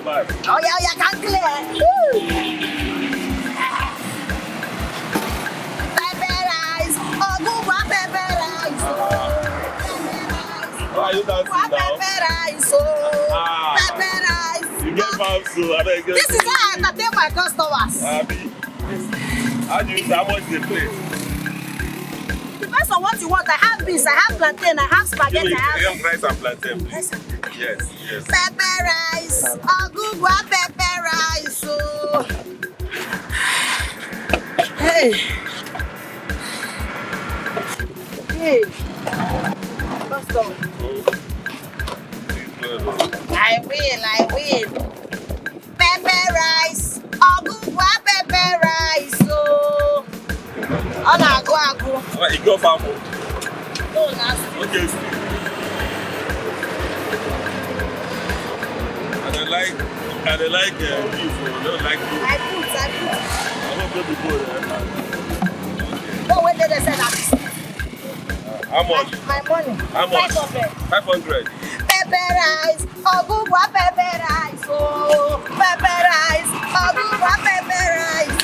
vibe. Oh yeah, can't clear. Pepper rice. Oh, good one, pepper rice. Why are you dancing now? Pepper rice. Oh, pepper rice. You get vibes, so I don't get. This is how I entertain my customers. How do you say how much they play? Depends on what you want. I have beans, I have plantain, I have spaghetti, I have rice and plantain, please. Yes. Pepper rice. Oh, good one, pepper rice. Oh. Hey. Custom. I will. Pepper rice. Oh, good one, pepper rice. Oh. Go. You go farm. No, nasty. Okay. And I like beef. I don't like beef. I put. I don't go before that. Oh, when did they say that? How much? My money. How much? 500. 500. Pepper rice. Oh, good one, pepper rice. Oh, pepper rice. Oh, good one, pepper rice.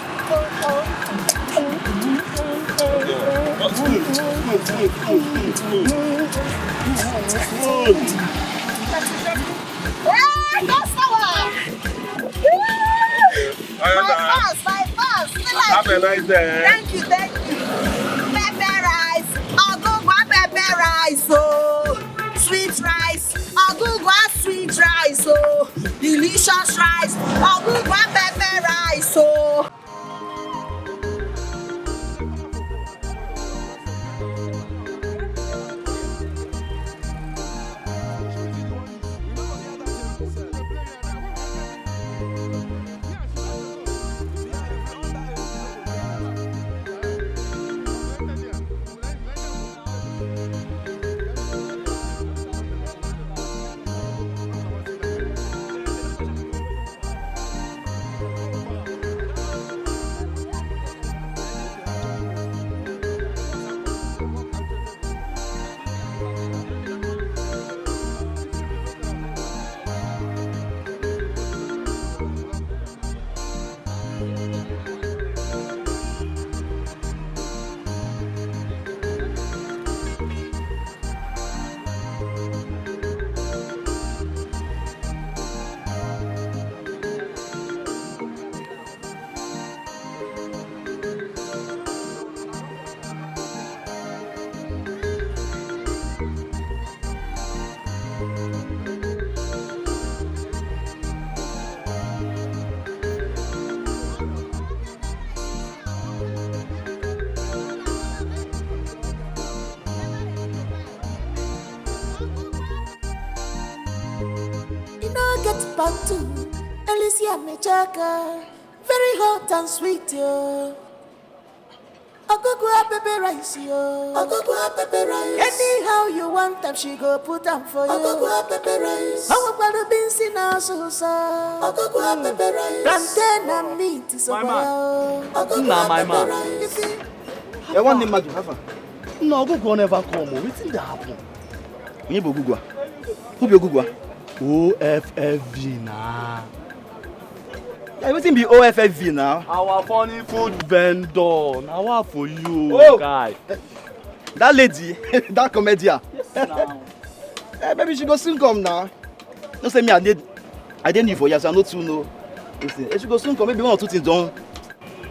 Hey, customer! My fast. Have a nice day. Thank you. Pepper rice. Oh, good one, pepper rice. Oh, sweet rice. Oh, good one, sweet rice. Oh, delicious rice. Oh, good one, pepper rice. Oh. Get back to Alicia Mechaka, very hot and sweet, yo. Ogogo pepper rice, yo. Ogogo pepper rice. Anyhow you want them, she go put them for you. Ogogo pepper rice. How about the beans in our sauce? Ogogo pepper rice. Plantain and meat is over. Nah, my man. I want him to have. No, Ogogo never come. What's in the happen? You go Ogogo. Who be Ogogo? OFFV now. Everything be OFFV now. Our funny food vendor. Now what for you, guy? That lady, that comedian. Yes, now. Maybe she go soon come now. Don't say me I didn't need for years. I know too know. Listen, she go soon come. Maybe 1 or 2 things done.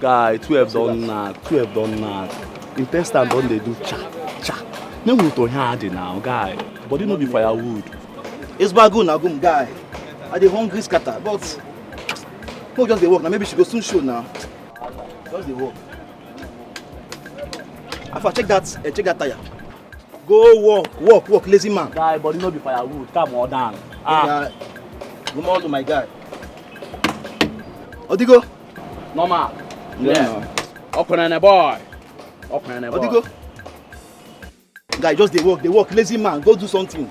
Guy, 12 done now. Intestine done they do cha. No we to hard now, guy. Body no be firewood. It's bagoon now, guy. I dey hungry scatter, but no just dey work now. Maybe she go soon show now. Just dey work. If I check that tire. Go work, lazy man. Guy, body no be firewood. Come on down. Good morning to my guy. Odigo. Normal. Yeah. Open and a boy. Odigo. Guy, just dey work, lazy man. Go do something.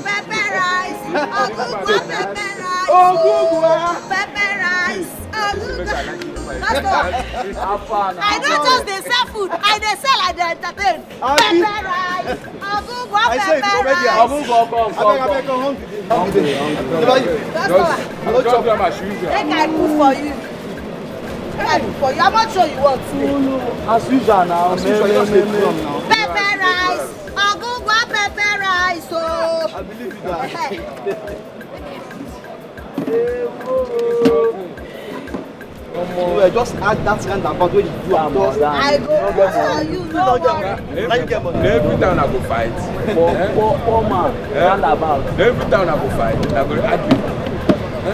Pepper rice. Pepper rice. I don't just they sell food. I they sell and they entertain. Pepper rice. Make I cook for you. I'm not sure you want to. As usual now. Pepper rice. Pepper rice. Oh. I believe you that. Just add that kind of about when you do I go. You know what? Every time I go fight. Poor man. Roundabout. Every time I go fight, I go argue.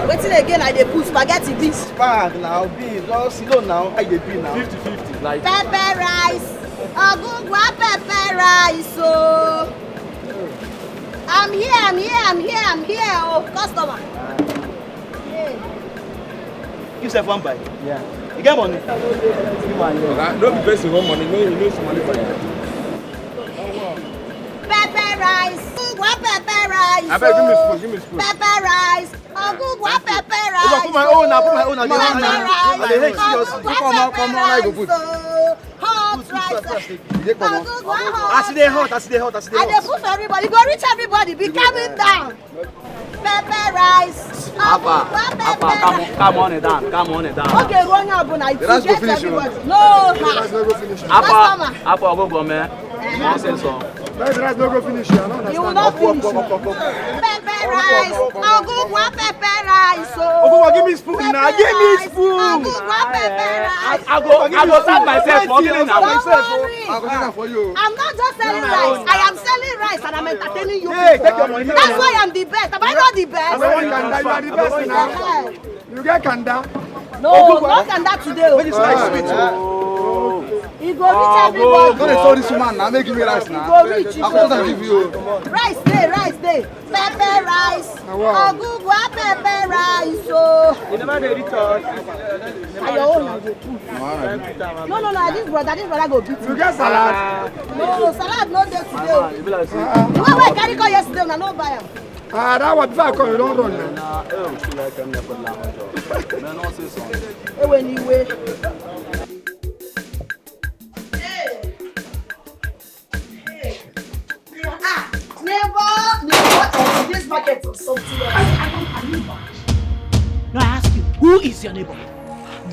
Waiting again, I dey put spaghetti beans. bag now, be just you know now. I dey be now. 50-50. Like Pepper rice. Pepper rice. Oh. I'm here. Oh, customer. You say one buy. Yeah. You get money? no be person want money, no you need some money for you. Pepper rice. Pepper rice. I beg, give me spoon. Pepper rice. Pepper rice. Put my own now. Pepper rice. Put. Hot rice. As they hot. I dey put for everybody. Go reach everybody. Be calming down. Pepper rice. Come on it down. Okay, run your bone. I rice go get finish, everybody. No, Apa go man. Nonsense song. Rice no go finish. I don't understand. you will not finish. Pepper rice. Pepper rice. Give me spoon now. Give me spoon. Pepper rice. I go start myself smuggling now. Don't worry. I'll go take for you. I'm not just selling rice. I am selling rice and I'm entertaining you. Hey, take your money. That's why I'm the best. Am I not the best? You are the best now. You get kanda. No, not can that today. When you slice sweet. You go reach everybody. Don't tell this woman now. Make me rice You now. go reach. I'm going to give you. Rice day. Pepper rice. Pepper rice. You never did it all. Are your own? No. This brother go beat You you. get salad. No, salad no day today. You be like say. The one wey carry come yesterday, na no buy am. That one before I come, you don't run now. Nah, she like I'm never laughing. Man, don't say something. Anyway. Never. This market is something else. Now I ask you, who is your neighbor?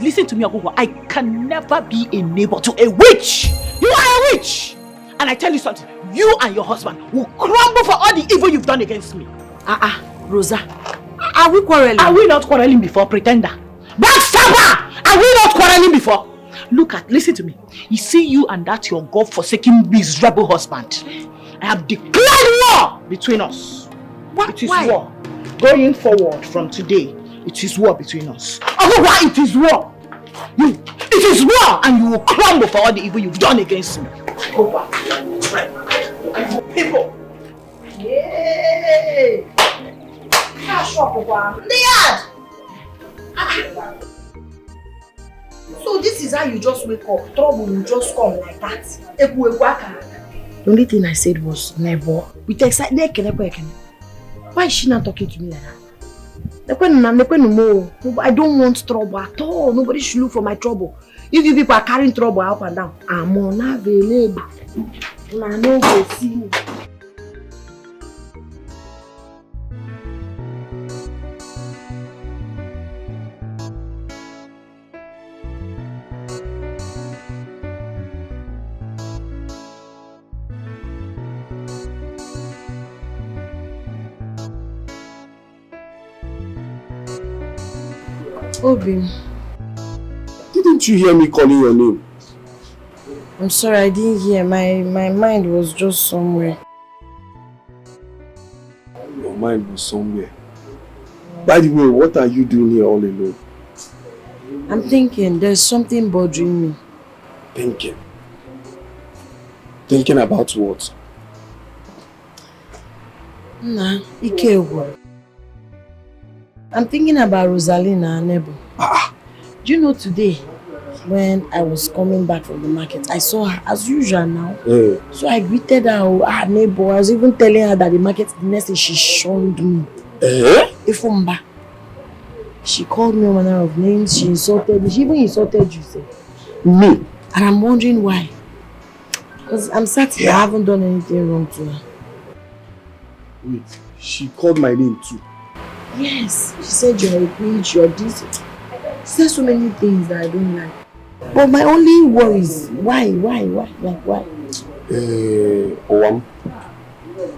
Listen to me, Agogo. I can never be a neighbor to a witch. You are a witch. And I tell you something, you and your husband will crumble for all the evil you've done against me. Rosa, are we quarreling? Are we not quarreling before, pretender? Backstabber! Are we not quarreling before? Listen to me. You see you and that your God-forsaken miserable husband. I have declared war between us. What? It is Why? war. Going forward from today, it is war between us. Oh, why it is war? It is war, and you will crumble for all the evil you've done against me. Go back. People. Yay! The yard! So this is how you just wake up. Trouble will just come like that. The only thing I said was never. With excitement, why is she not talking to me like that? I don't want trouble at all. Nobody should look for my trouble. If you people are carrying trouble up and down, I'm unavailable. I know they see me. Obi, didn't you hear me calling your name? I'm sorry, I didn't hear. My mind was just somewhere. Your mind was somewhere. By the way, what are you doing here all alone? I'm thinking there's something bothering me. Thinking? Thinking about what? Nah, Ikewu. I'm thinking about Rosalina and Nebo. Do you know today, when I was coming back from the market, I saw her as usual now. Eh. So I greeted her neighbor. I was even telling her that the next day she shunned me. Ifumba. She called me all manner of names. She insulted me. She even insulted you, sir. Me? And I'm wondering why. Because I'm certain I haven't done anything wrong to her. Wait, she called my name too? Yes. She said you're a bitch, you're this. She said so many things that I don't like. But my only worry is why? Like why?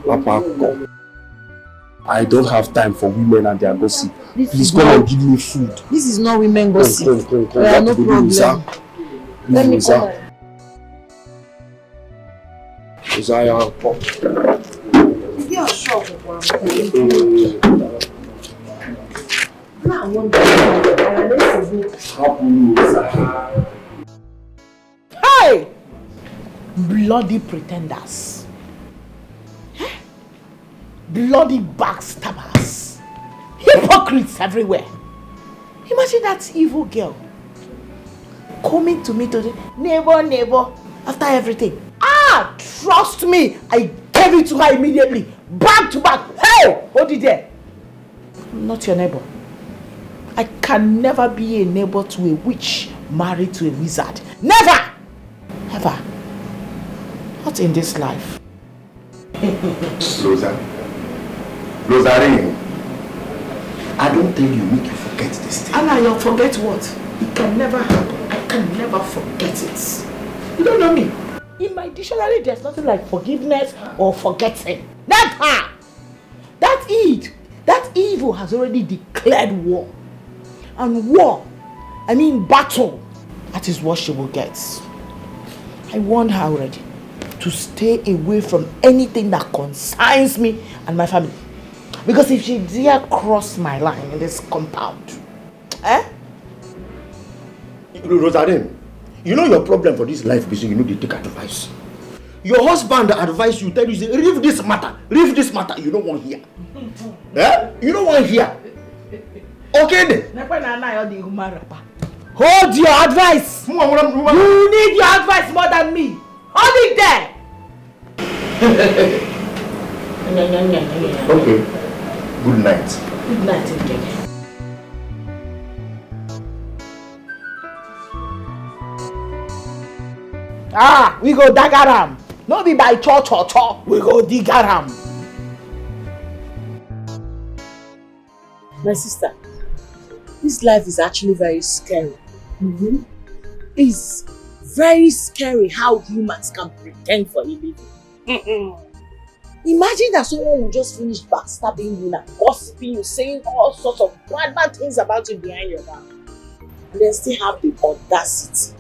Papa, I don't have time for women and their gossip. Please come and give me food. This is not women gossip. Come. Yeah, no problem. Let me come. Isaiah, come. You're shocked. Hey! Bloody pretenders. Bloody backstabbers. Hypocrites everywhere. Imagine that evil girl coming to me today. Neighbor, after everything. Trust me, I gave it to her immediately. Back to back. Hey! Hold it there. I'm not your neighbor. I can never be a neighbor to a witch married to a wizard. Never! Ever. Not in this life. Rosarine, I don't tell you, make you forget this thing. Anna, you'll forget what? It can never happen. I can never forget it. You don't know me. In my dictionary, there's nothing like forgiveness or forgetting. Never! That evil has already declared war. And war, I mean battle, that is what she will get. I warned her already to stay away from anything that concerns me and my family. Because if she dare cross my line in this compound, Rosarine, you know your problem for this life, because you know they take advice. Your husband advise you, tell you, say, leave this matter, you don't want hear. You don't want hear. Okay then. Hold your advice. You need your advice more than me. Hold it there. Okay. Good night. Good night, Dikeh. We go dagaram. No be by cho. We go digaram. My sister, this life is actually very scary. It's very scary how humans can pretend for a living. Imagine that someone will just finish backstabbing you and gossiping you, saying all sorts of bad things about you behind your back. And then still have the audacity,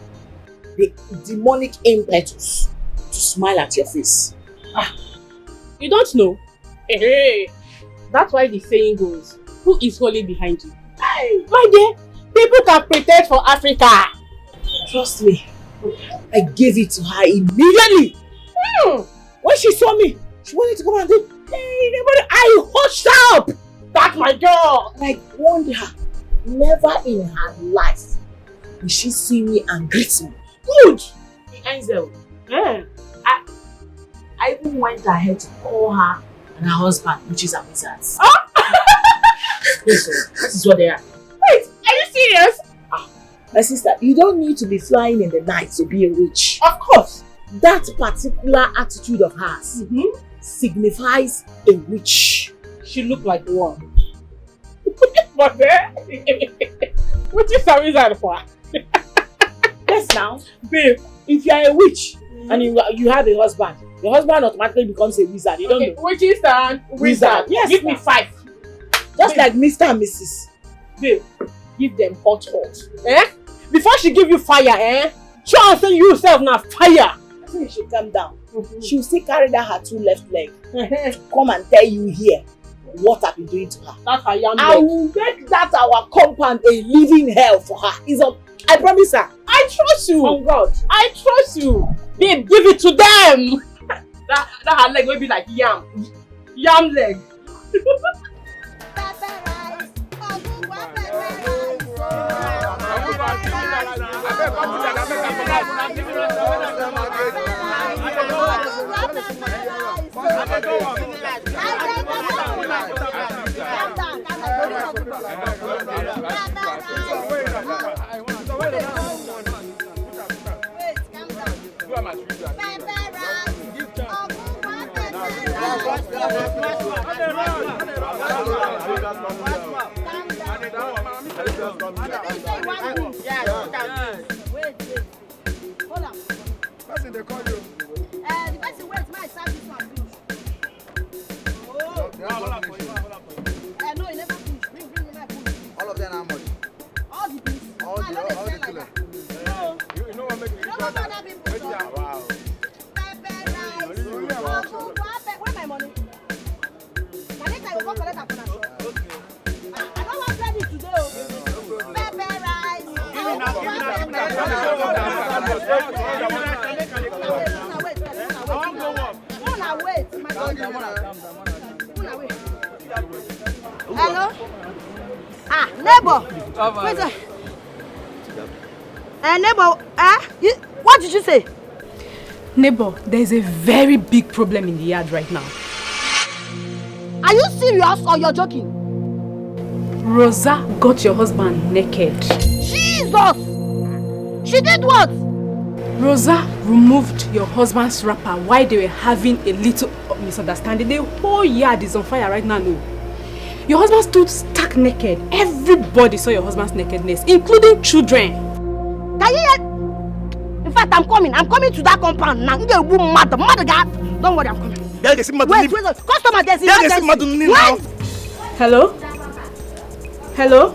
the demonic impetus to smile at your face. You don't know? Hey, that's why the saying goes, who is holding behind you? My dear, people can pretend for Africa. Trust me, I gave it to her immediately. When she saw me, she wanted to come and do, hey, I hushed up. That's my girl. And I warned her, never in her life will she see me and greet me. Good. Angel. I even went ahead to call her and her husband, which is a wizard. Yes, sir. This is what they are. Wait, are you serious? My sister, you don't need to be flying in the night to be a witch. Of course. That particular attitude of hers signifies a witch. She looked like one. But what is a wizard for? Yes, now, babe, if you are a witch and you have a husband, your husband automatically becomes a wizard. You don't know. Witches and wizard. Yes. Give me 5. Just like Mr. and Mrs. Babe, give them hot. Before she give you fire, try and say you yourself now fire. So you should calm down. She will still carry that her 2 left leg to come and tell you here what I've been doing to her. That's her young I will make that our compound a living hell for her. I promise her. I trust you. Oh God. I trust you. Babe, give it to them. that her leg will be like yam. Yam leg. Pepper rice. Hold on. Person they call you. The person waits my service one finish. No, he never finish. Bring my food. All of them are much. All the things. All the like that. No. You know what make You don't know what that people do. Wow. Pepper rice. Where my money? Can I go collect that for now? I don't want credit today. Pepper rice. Wait. Hello? Neighbor. Wait neighbor, what did you say? Neighbor, there's a very big problem in the yard right now. Are you serious or you're joking? Rosa got your husband naked. Jesus! She did what? Rosa removed your husband's wrapper while they were having a little misunderstanding. The whole yard is on fire right now, no? Your husband stood stark naked. Everybody saw your husband's nakedness, including children. Can you hear? In fact, I'm coming to that compound now. Mother God. Don't worry, I'm coming. Wait, customer, there's emergency. Wait. Hello?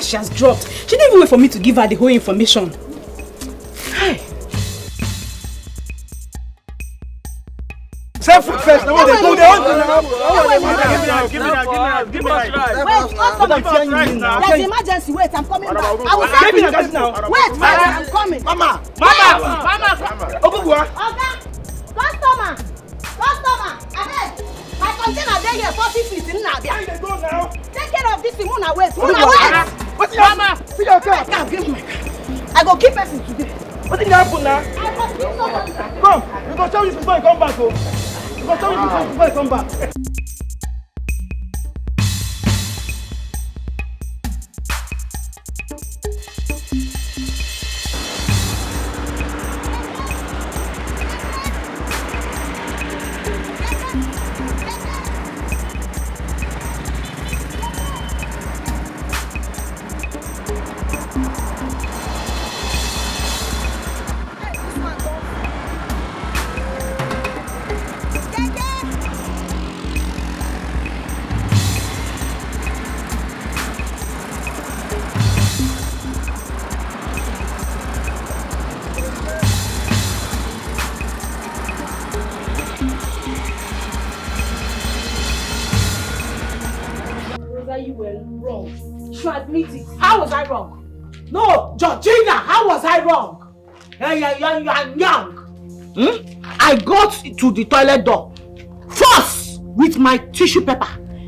She has dropped. She didn't even wait for me to give her the whole information. Hi. Self-first, no one they go there. Give me that. Wait, customer, there's emergency. Wait, I'm coming back. I will Give me that now. Wait, I'm coming. Mama. Customer, ahead. My container there here 40 feet in now. Take care of this thing. Muna wait. What's your mama? See your car. I go keep person today. What's in happen now? I go keep somebody. Come, you go tell me before you come back, oh. You go tell me before you come back. You were wrong. You admit it. How was I wrong? No, Georgina, how was I wrong? You are young. I got to the toilet door first with my tissue paper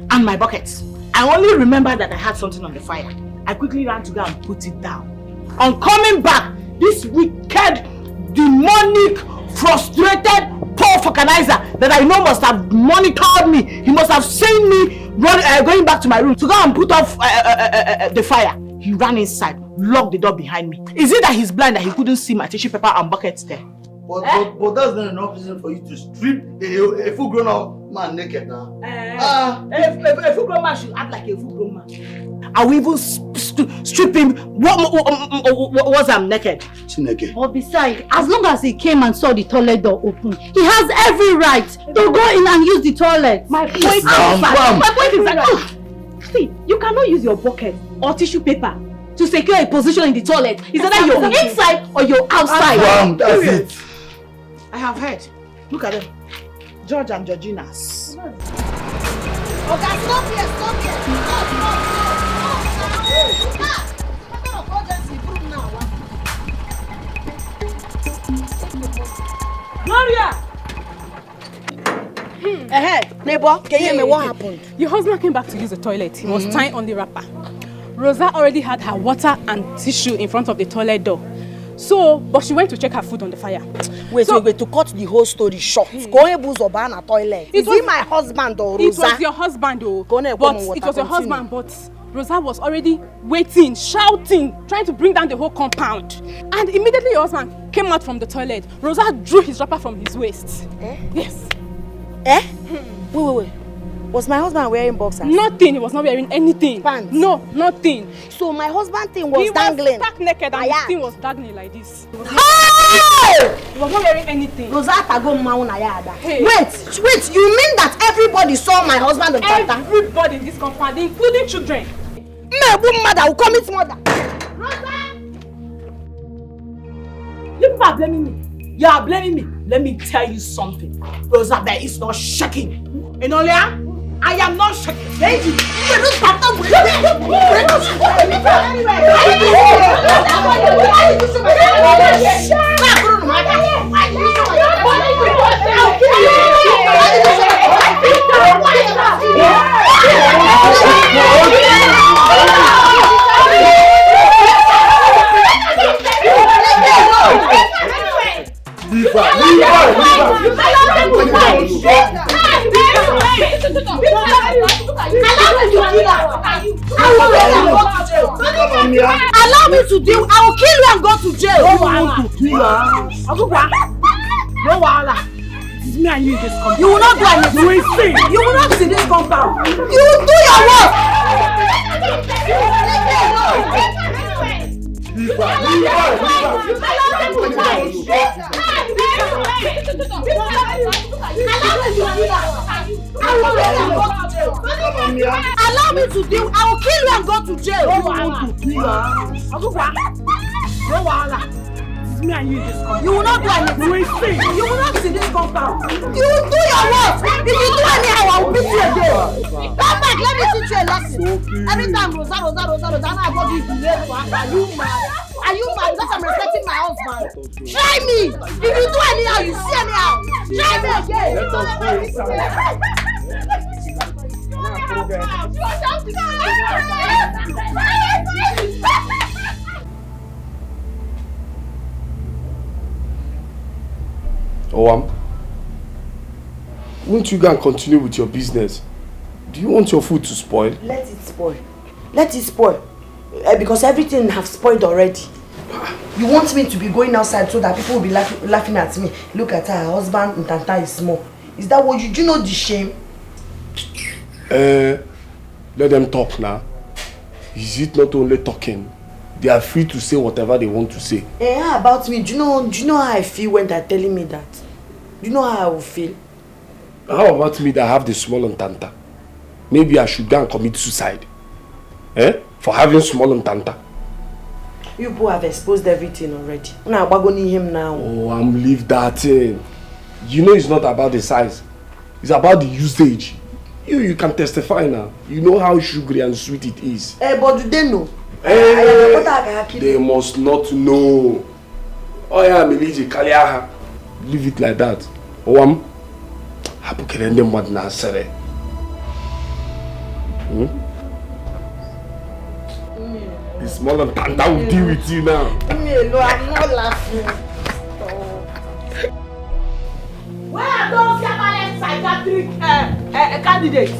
and my buckets. I only remember that I had something on the fire. I quickly ran to go and put it down. On coming back, this wicked, demonic, frustrated, poor organizer that I know must have monitored me. He must have seen me going back to my room to go and put off the fire. He ran inside, locked the door behind me. Is it that he's blind that he couldn't see my tissue paper and buckets there? But that's not enough reason for you to strip a full grown up man naked now. A full grown man should act like a full grown man. I will even strip him once I'm naked. Chineke. But besides, as long as he came and saw the toilet door open, he has every right to go in and use the toilet. My point is that, see, you cannot use your bucket or tissue paper to secure a position in the toilet. It's either you're inside or you're outside. That's it. I have heard. Look at them. George and Georgina's. Okay, stop here. Stop. Gloria! Neighbor, can you hear me? What happened? Your husband came back to use the toilet. He was tying on the wrapper. Rosa already had her water and tissue in front of the toilet door. But she went to check her food on the fire. Wait, to cut the whole story short. Toilet. Is he my husband or Rosa? It was your husband though. It was your husband, but Rosa was already waiting, shouting, trying to bring down the whole compound. And immediately your husband came out from the toilet. Rosa drew his wrapper from his waist. Yes. Wait. Was my husband wearing boxers? Nothing. He was not wearing anything. Pants? No, nothing. So my husband thing was dangling? He was stuck naked and his thing was dangling like this. Hey! He was not wearing anything. Hey. Wait, you mean that everybody saw my husband on Tata? Everybody in this compound, including children. My mother will commit murder. Rosa! You people are blaming me. You are blaming me. Let me tell you something. Rosa there is not shaking. Enolia, I am not shaking. Lady, you don't stop them. Allow me to deal. I will kill you and go to jail. No wahala. It is me and you in this compound. You will not do anything. You will see. You will not see this compound. You will do your work. Allow me to deal. I will kill you and go to jail. No wahala. It is me and you in this compound. You will not do anything. You will see. You will not see this compound. You will do your work. If you do anyhow, I will beat you again. Come back, let me teach you a lesson. Every time Rosa, now I go to the left. Are you mad? Are you mad? Because I'm respecting my husband. Try me. If you do anyhow, you see anyhow. Try me again. Let us go inside. Won't you go and continue with your business? Do you want your food to spoil? Let it spoil. Let it spoil. Because everything have spoiled already. You want me to be going outside so that people will be laughing at me? Look at her husband in Tanta is small. Is that what you do? You know the shame? Let them talk now. Is it not only talking? They are free to say whatever they want to say. How about me? Do you know how I feel when they're telling me that? Do you know how I will feel? How about me that have the small entanta? Maybe I should go and commit suicide. For having small entanta. You people have exposed everything already. Now I'm going to him now. Oh, leave that in. You know it's not about the size. It's about the usage. You can testify now. You know how sugary and sweet it is. But do they know? They must not know. Oh yeah, Meliji Kaliaha. Leave it like that. Hapukelende mwadna sere. The small and Tanta will deal with you now. I'm not laughing. Where are those Yamalek psychiatric candidates?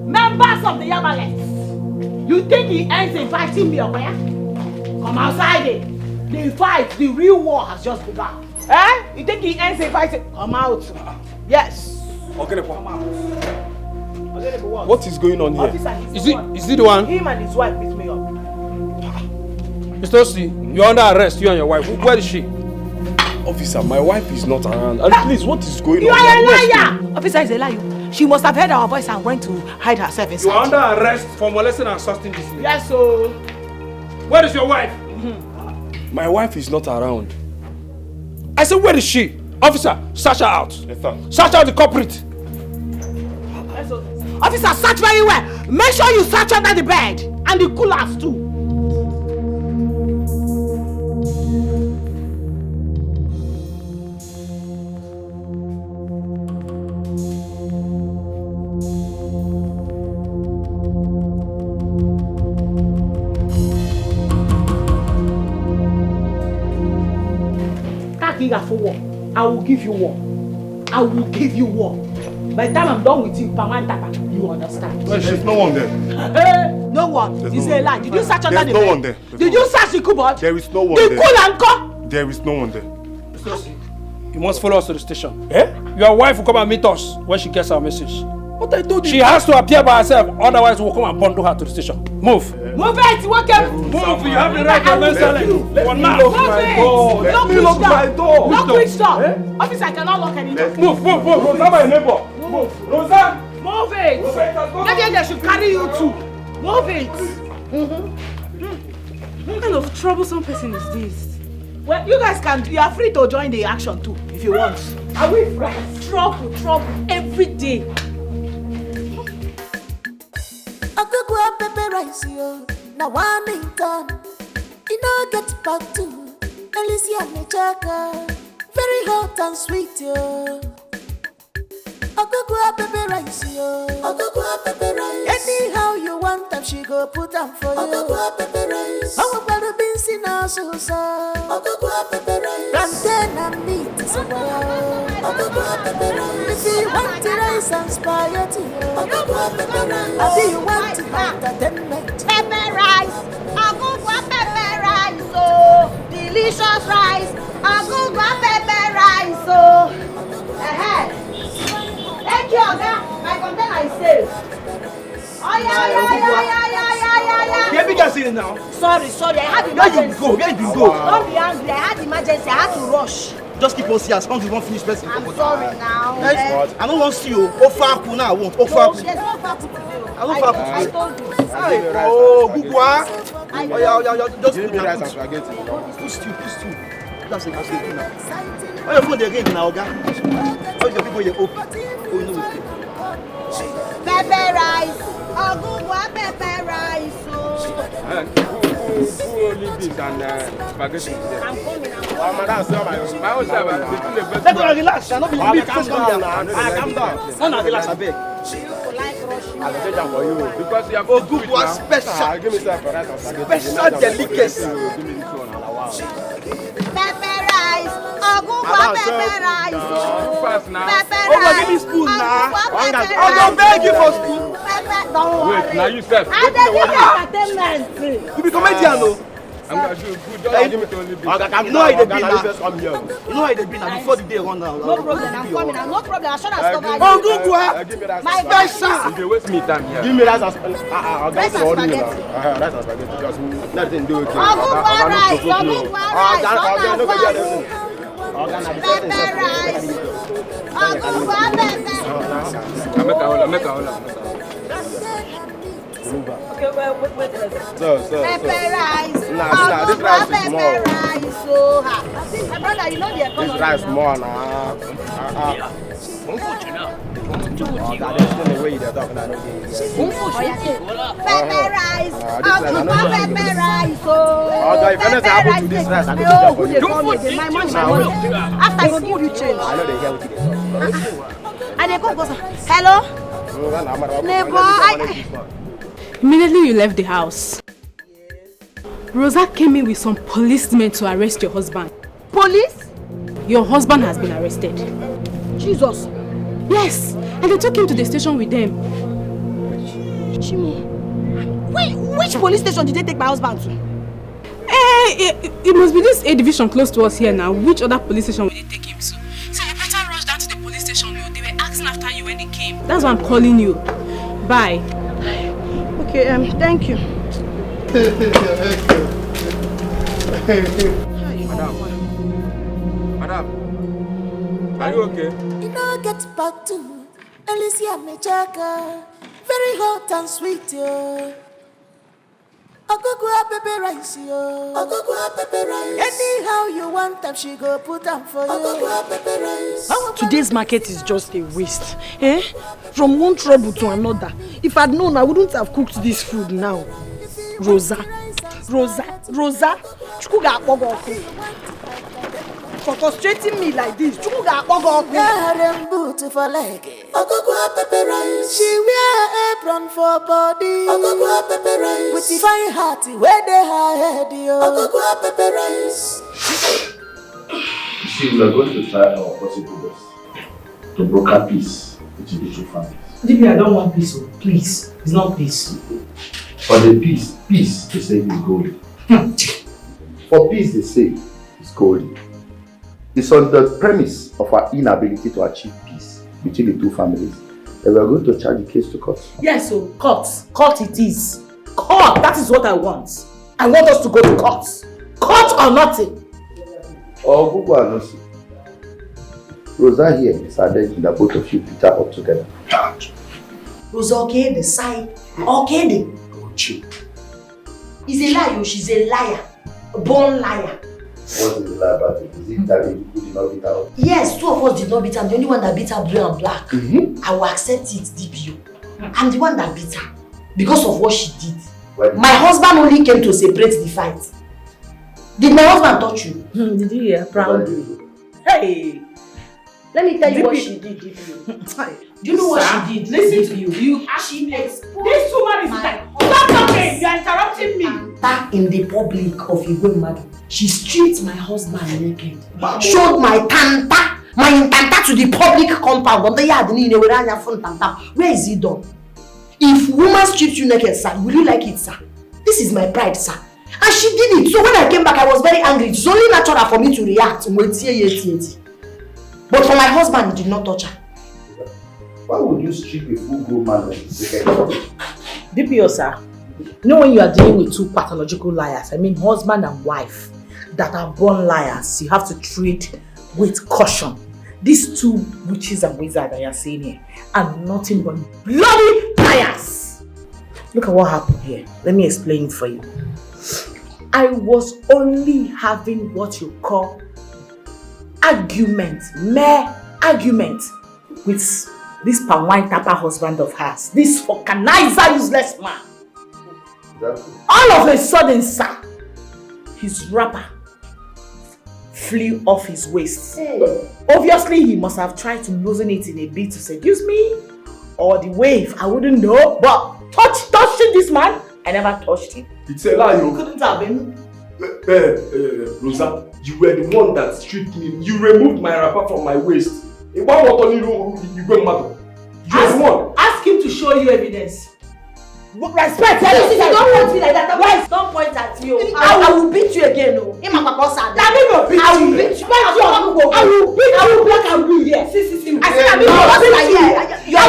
Members of the Yamalek? You think he ends inviting me or where? Come outside it. The fight, the real war has just begun. You think he ends inviting? Come out. Yes. Okay, come out. What is going on here? Officer, Is it the one? Him and his wife picked me up. Mr. C, you're under arrest, you and your wife. Where is she? Officer, my wife is not around. And please, what is going on? You are a liar! Officer is a liar. She must have heard our voice and went to hide herself inside. You are under arrest for molesting and assaulting this lady. Yes, so. Where is your wife? My wife is not around. I said, where is she? Officer, search her out. Yes, sir. Search out the culprit. Officer, search very well. Make sure you search under the bed and the coolers too. For war. I will give you war. I will give you war. By the time I'm done with you, you understand. Well, there's no one there. No what? It's a lie. Did you search under the bed? There's no one there. Did you search the cupboard? There is no one the there. The cool and cup? There is no one there. You must follow us to the station. Eh? Your wife will come and meet us when she gets our message. But I told you. She has to appear by herself, otherwise we'll come and bundle her to the station. Move. Move it! Move, you have the right to remain silent. Let me lock my door. Let me lock my door. Lock which door? Officer, I cannot lock any door. Move. Rosa, my neighbor. Move. Rosa. Move it. Maybe they should carry you too. Move it. What kind of troublesome person is this? Well, you guys you are free to join the action too, if you want. Are we friends? Trouble every day. Akugwa pepper rice yo, na one in town. You know get back to Alicia Mechaka, very hot and sweet yo. Akugwa pepper rice yo, Akugwa pepper rice. Anyhow you want them, she go put them for you. Akugwa pepper rice. How about the beans in our sauce? Akugwa pepper rice. Plantain and meat is a Akugwa pepper rice. If you want the rice and spaghetti, Akugwa pepper rice. If you want the entertainment, Pepper rice, Akugwa pepper rice, oh, delicious rice, Akugwa pepper rice, oh. Thank you, Oga. My container is safe. Oh yeah. Baby, can see it now. Sorry. I had emergency. Where you go? Don't be angry. I had emergency. I had to rush. Just keep on seeing as long as you won't finish person. I'm sorry now. I don't want to see you. Ofaku now. I want Ofaku. There's no faku today. I don't faku I today. told you. Oh, Gugwa. Oh yeah. Just give me rice and spaghetti. Push you. That's a good now. Oh, your phone they ring now, Oga. Oh, your people you open. Oh, you know it. Pepper rice. Akugwa pepper rice. Who only this and spaghetti? I'm coming. Madam, sir, my own servant. Let her relax. I'm not being big. Calm down. Calm down. No, relax a bit. I'll take them for you because you have Gugwa special. Give me some for rice and spaghetti. Special delicacy. Give me this one. Pepper rice. Akugwa pepper rice. Fast now. Pepper rice. Give me spoon now. I don't beg you for spoon. Don't worry. Wait, now you step. I didn't entertainment. You be comedian, no? I'm going to do good. Just give me to only this. You know how they be now. Come here. You know how they be now. Before the day run down. No problem. I'm coming. No problem. I should have covered Oh, you. Gugwa. Give me that. My Special. If you waste me time here. Give me rice and spaghetti. Rice and spaghetti. Rice and spaghetti. Just let them do it. Akugwa rice. Akugwa rice. Pepper rice. Akugwa pepper. Make a hold. Okay, wait. So. Pepper rice. Nah, this rice is pepper small. rice. So, my brother, you know the economy. This rice more now. That's the way they're talking. Pepper rice. Akugwa pepper rice. If anything happen to this rice, I Oh, go who to they call me? My money. After I go give you change. I know they hear what they say. And they go, hello? Neighbor, Immediately you left the house, Rosa came in with some policemen to arrest your husband. Police? Your husband has been arrested. Jesus. Yes, and they took him to the station with them. Chimo. Wait, which police station did they take my husband to? It must be this A division close to us here now. Which other police station will they take him to? So you better rush down to the police station. They were asking after you when they came. That's why I'm calling you. Bye. Okay, thank you. Madam, are you okay? you know get back to Alicia Mechaka, very hot and sweet yo. Akugwa pepper rice yo. Akugwa pepper rice. Anyhow you want them, she go put them for you. Akugwa pepper rice. Today's market is just a waste. From one trouble to another. If I'd known, I wouldn't have cooked this food now. Rosa. Chukuga akpogo. For frustrating me like this, Chukuga akpogo. Garden boot for leg. Akugwa pepper rice. She wear apron for body. Akugwa pepper rice. With the fine heart where they her head yo. Akugwa pepper rice. You see, we are going to try our possible best to broker peace between the two families. DP, I don't want peace, please. It's not peace. For the peace, they say is golden. For peace, they say is golden. It's on the premise of our inability to achieve peace between the two families that we are going to charge the case to court. Yes, so court. Court it is. Court, that is what I want. I want us to go to court. Court or nothing. Oh, Google and Lucy. Rosa here is alleging that both of you beat her up together. Rosa, okay, the side. Okay, He's a liar, she's a liar. A born liar. What is the lie about it? Is it that you did not beat her up? Yes, two of us did not beat her. I'm the only one that beat her blue and black. I will accept it, DPO. I'm the one that beat her because of what she did. My husband only came to separate the fight. Did my husband touch you? Did you hear? Proudly. Hey! Let me tell you what she did, DPO. Do you know what she did? Listen to you. She exposed. This woman is like, stop talking! You are interrupting me. Back in the public of Igwe Madu, she stripped my husband naked. Showed my tanta to the public compound. Where is it done? If woman strips you naked, sir, will you like it, sir? This is my pride, sir. And she did it. So when I came back, I was very angry. It's only natural for me to react. But for my husband, he did not touch her. Why would you strip a full-grown man like this? DPO, sir. You know when you are dealing with two pathological liars, I mean husband and wife, that are born liars, you have to treat with caution. These two witches and wizards that you are seeing here are nothing but bloody liars. Look at what happened here. Let me explain it for you. I was only having what you call argument, mere argument with this palm wine tapper husband of hers, this vulcanizer useless man. Exactly. All of a sudden, sir, his wrapper flew off his waist. Hey. Obviously, he must have tried to loosen it in a bit to seduce me, or the wave, I wouldn't know, but touching this man, I never touched him. It's a lie, you couldn't have been. Rosa, you were the one that stripped me. You removed my wrapper from my waist. You go mad. You're the one. Ask him to show you evidence. Respect. If you don't want me like that, why don't point at me? I will beat you again. I will beat you. I will beat you. I will black and blue here. See. I said I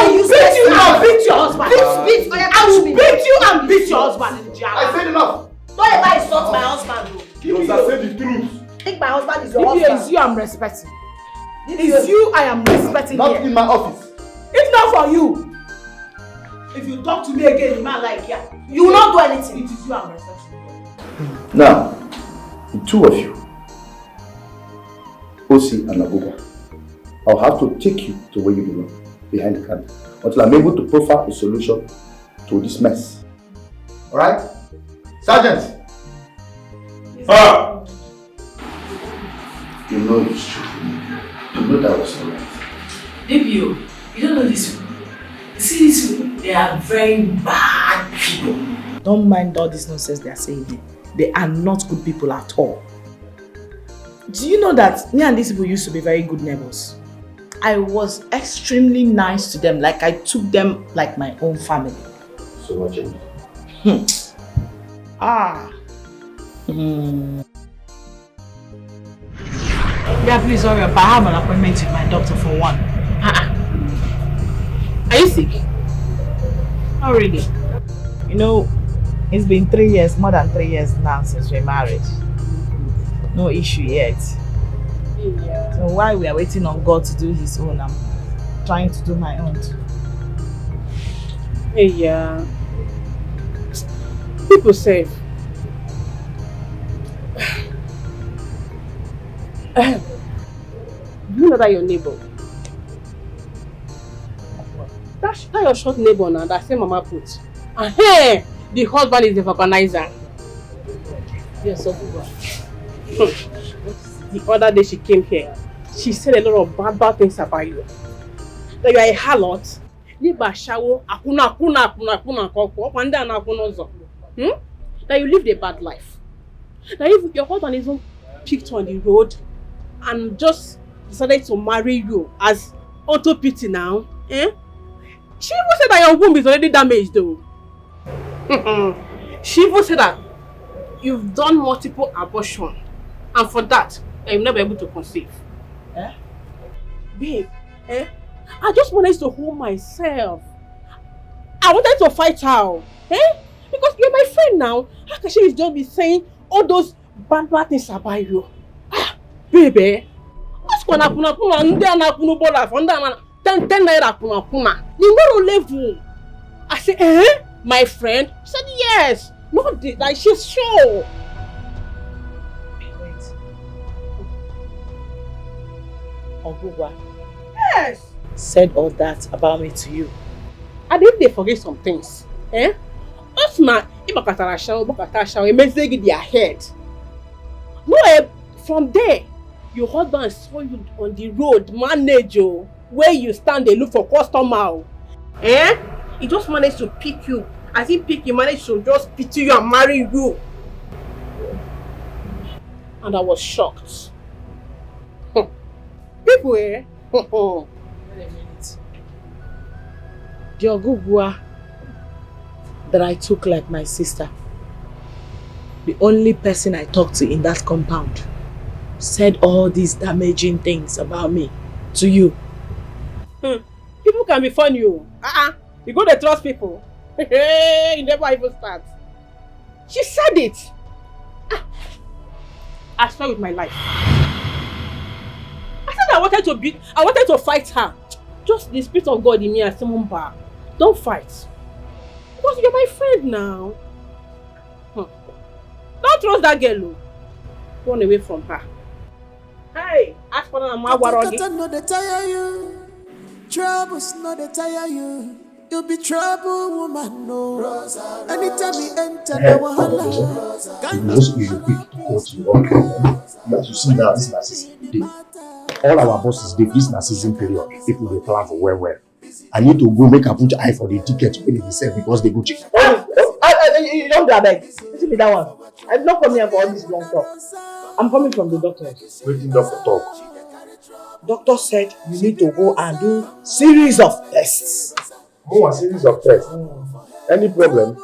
will beat you and beat your husband. I will beat you and beat your husband. I said enough. Don't ever insult my husband. Rosa, say the truth. I think my husband is your husband. It's you I'm respecting. It's you I am respecting not here. Not in my office. It's not for you. If you talk to me again, you might like you will not do anything. It is you I'm respecting. Now, the two of you, Osi and Abuba, I'll have to take you to where you belong, behind the camera, until I'm able to profile a solution to this mess. Alright? Sergeant! You know it's true. You know that was alright. DPO, you don't know this people. You see these people, they are very bad people. Don't mind all this nonsense they are saying there. They are not good people at all. Do you know that me and these people used to be very good neighbors? I was extremely nice to them, like I took them like my own family. So what changed? Yeah, please hurry up. I have an appointment with my doctor for 1. Are you sick? Not really. You know, it's been 3 years, more than 3 years now since we're married. No issue yet. Yeah. So while we are waiting on God to do his own, I'm trying to do my own too. Yeah. People say you know that your neighbor? That your short neighbor now, that same mama put. And hey, the husband is the organizer. Yes, so the other day she came here, she said a lot of bad things about you. That you are a harlot. That you lived a bad life. That if your husband isn't picked on the road and just decided to marry you as auto pity now, she even said that your womb is already damaged though. She even said that you've done multiple abortions, and for that, you'll never be able to conceive. Eh? Babe, I just wanted to hold myself. I wanted to fight her. Because you're my friend now. How can she just be saying all those bad things about you? Baby, what's going to happen? You level. I said, my friend? She said, yes. No, like she's sure. Wait. Ogugwa. Yes. Said all that about me to you. I didn't they forget some things. Osman, if their head. No, from there, your husband saw you on the road, manager, where you stand, they look for customer. He just managed to pick you. As he picked, he managed to just pity you and marry you. And I was shocked. People, Wait a minute. The Ogugwa that I took like my sister, the only person I talked to in that compound, said all these damaging things about me to you. People can be funny. You go to trust people. You never even start. She said it. I swear with my life. I said I wanted to fight her. Just the spirit of God in me and someone back. Don't fight. Because you're my friend now. Don't trust that girl. Run away from her. Hey, ask for a mawarogi. No, they tire you. Troubles, no, they tire you. You'll be trouble, woman, no. Anytime you enter the wahala. You should quick to go to work. As you see now, this is narcissism day. All our bosses, this narcissism period, people they plan for well. I need to go make a put eye for the ticket when they sell because they go check. You don't grab it. Listen to that one. I'm not coming here for all this long talk. I'm coming from the doctor. Wait till doctor talk. Doctor said you need to go and do series of tests. Oh, a series of tests. Any problem?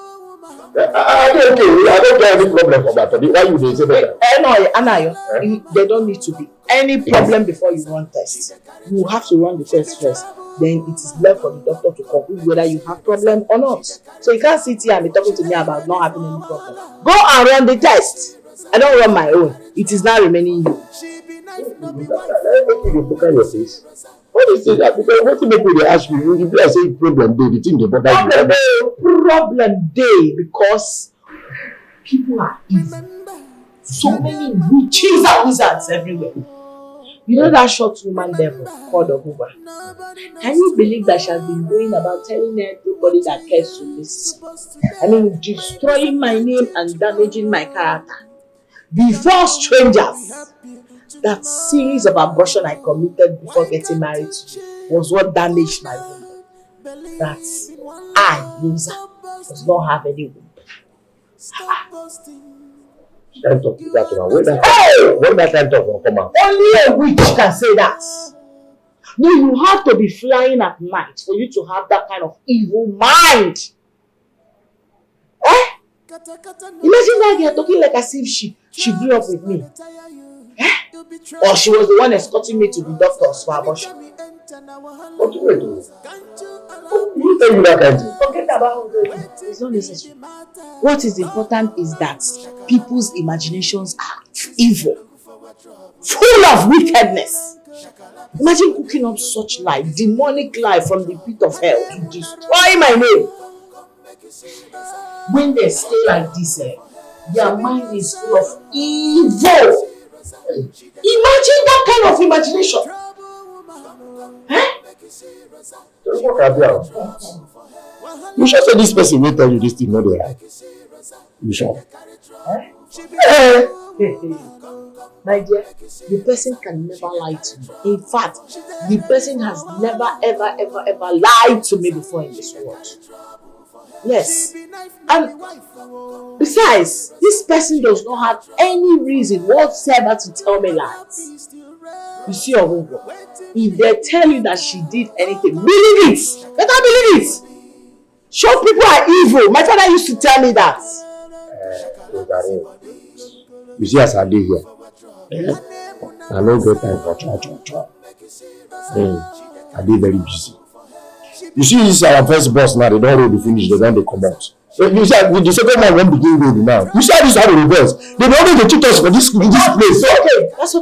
Okay. I don't get any problem for that. Why you say that? There don't need to be any problem before you run tests. You have to run the test first. Then it is left for the doctor to conclude whether you have problem or not. So you can't sit here and be talking to me about not having any problem. Go and run the test. I don't run my own. It is now remaining you. You look at your face. What is it? Because what people they ask you, if you say problem day, the thing they bother you. Problem day because people are evil. So many witches and wizards everywhere. You know that short woman devil called Oguba? Can you believe that she has been going about telling everybody that cares to this? Destroying my name and damaging my character. Before strangers, that series of abortion I committed before getting married to you was what damaged my womb. That I, loser, does not have any womb. Can't talk to that one. When that time talk will come out. Only a witch can say that. No, you have to be flying at night for you to have that kind of evil mind. Imagine that girl talking like as if she grew up with me. Or she was the one escorting me to the doctors for abortion. What do we do? You tell me that kind of thing. Forget about it. It's not necessary. What is important is that people's imaginations are evil, full of wickedness. Imagine cooking up such lie, demonic lie from the pit of hell to destroy my name. When they stay like this, their mind is full of evil. Imagine that kind of imagination. You should say this person will tell you this thing, not the right. You sure? My dear, the person can never lie to me. In fact, the person has never ever lied to me before in this world. Yes. And besides, this person does not have any reason whatsoever to tell me lies. You see, Ogungo, if they tell you that she did anything, believe it. Better believe it. Short people are evil. My father used to tell me that. You see, as I dey here, I no get time for cha. I dey very busy. You see, this is our first boss now. They don't roll finish. They don't come out. You see, with the second one won't begin rolling now. You see how this how we reverse. They don't need to cheat us for this place. That's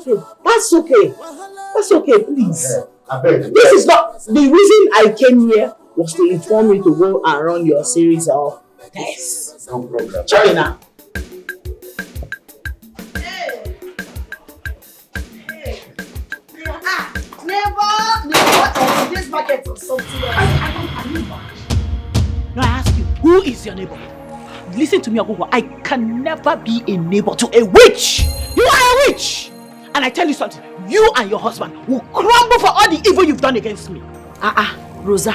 okay, please. This is not the reason I came here was to inform you to go and run your series of tests. No problem. Check it now. Neighbor, this market is something else. Now I ask you, who is your neighbor? Listen to me, Ogogo. I can never be a neighbor to a witch. You are a witch. And I tell you something, you and your husband will crumble for all the evil you've done against me. Rosa,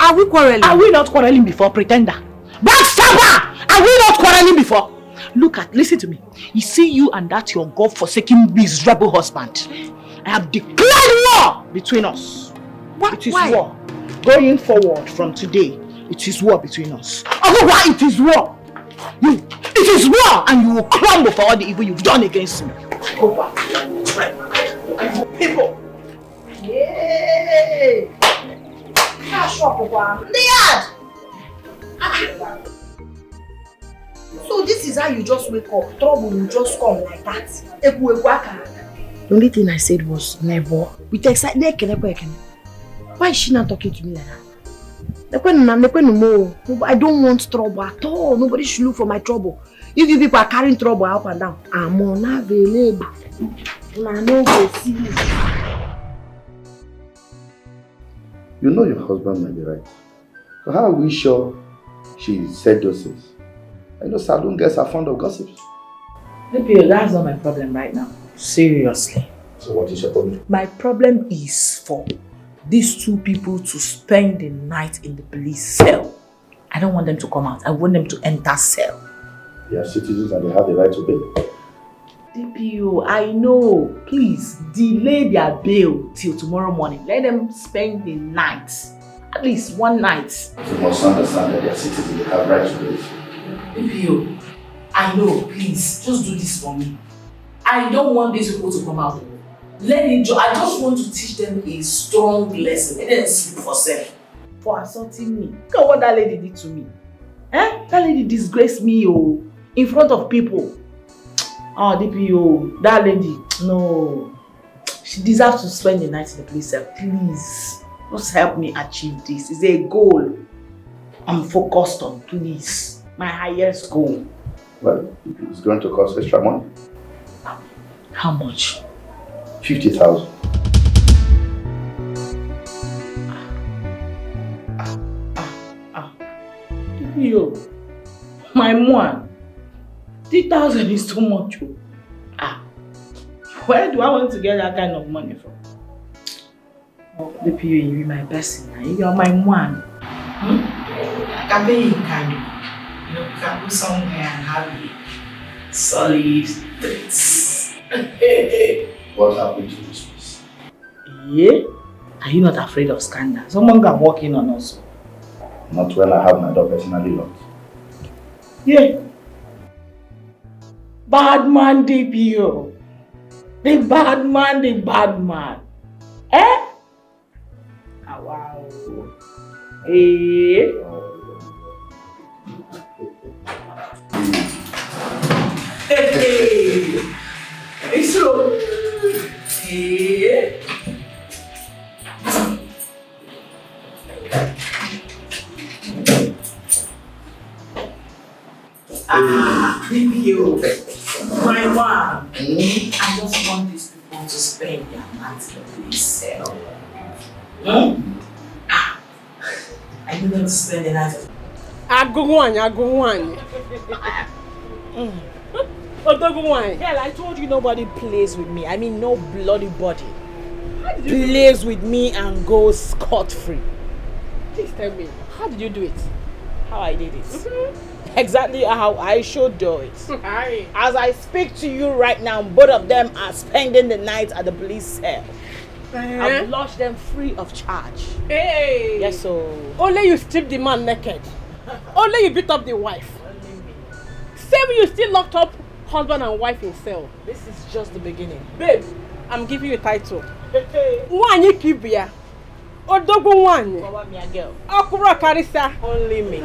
are we quarreling? Are we not quarreling before, pretender? Backstabber! Are we not quarreling before? Listen to me. You see you and that your God-forsaken miserable husband. I have declared war between us. What? It is war. Going forward from today, it is war between us. Otherwise, it is war. It is war, and you will crumble for all the evil you've done against me. Go back. People. Yay! So this is how you just wake up. Trouble will just come like that. The only thing I said was never. With excitement, why is she not talking to me like that? I don't want trouble at all. Nobody should look for my trouble. If you people are carrying trouble up and down, I'm unavailable. You know your husband might be right. So how are we sure she said those things? I know saloon girls are fond of gossips. That's not my problem right now. Seriously. So what is your problem? My problem is for these two people to spend the night in the police cell. I don't want them to come out. I want them to enter cell. They are citizens and they have the right to bail. DPO, I know. Please, delay their bail till tomorrow morning. Let them spend the night. At least one night. You must understand that they are citizens. They have rights to bail. DPO, I know. Please, just do this for me. I don't want these people to come out. I just want to teach them a strong lesson. Let them sleep for seven. For assaulting me. Look at what that lady did to me. That lady disgraced me in front of people. DPO, that lady, no. She deserves to spend the night in the police cell. Please, just help me achieve this. It's a goal I'm focused on, please. My highest goal. Well, it's going to cost extra money. How much? 50,000. DPO, my man. 3,000 is too much. Where do I want to get that kind of money from? DPO, you be my person. You are my man. I can be in kind of. You can go somewhere and have a solid threats. What happened to this place? Yeah? Are you not afraid of scandal? Someone can walk in on us. Not when I have my door personally locked. Yeah. Bad man, DPO. The bad man. Eh? Wow. Eh? Hey. It's true. Hey. DPO. My one. I just want these people to spend their night in the police cell. I need them to spend the night. I go one. Girl, I told you nobody plays with me. I mean, no bloody body plays with me and goes scot-free. Please tell me, how did you do it? How I did it? Exactly how I should do it. As I speak to you right now, both of them are spending the night at the police cell. I've lodged them free of charge. Hey! Yes, so... Only you strip the man naked. Only you beat up the wife. Same Tell me you still locked up husband and wife in cell. This is just the beginning. Babe, I'm giving you a title. Wanyi Kibia. Odogo Wanyi. Girl. Okura Karisa. Only me.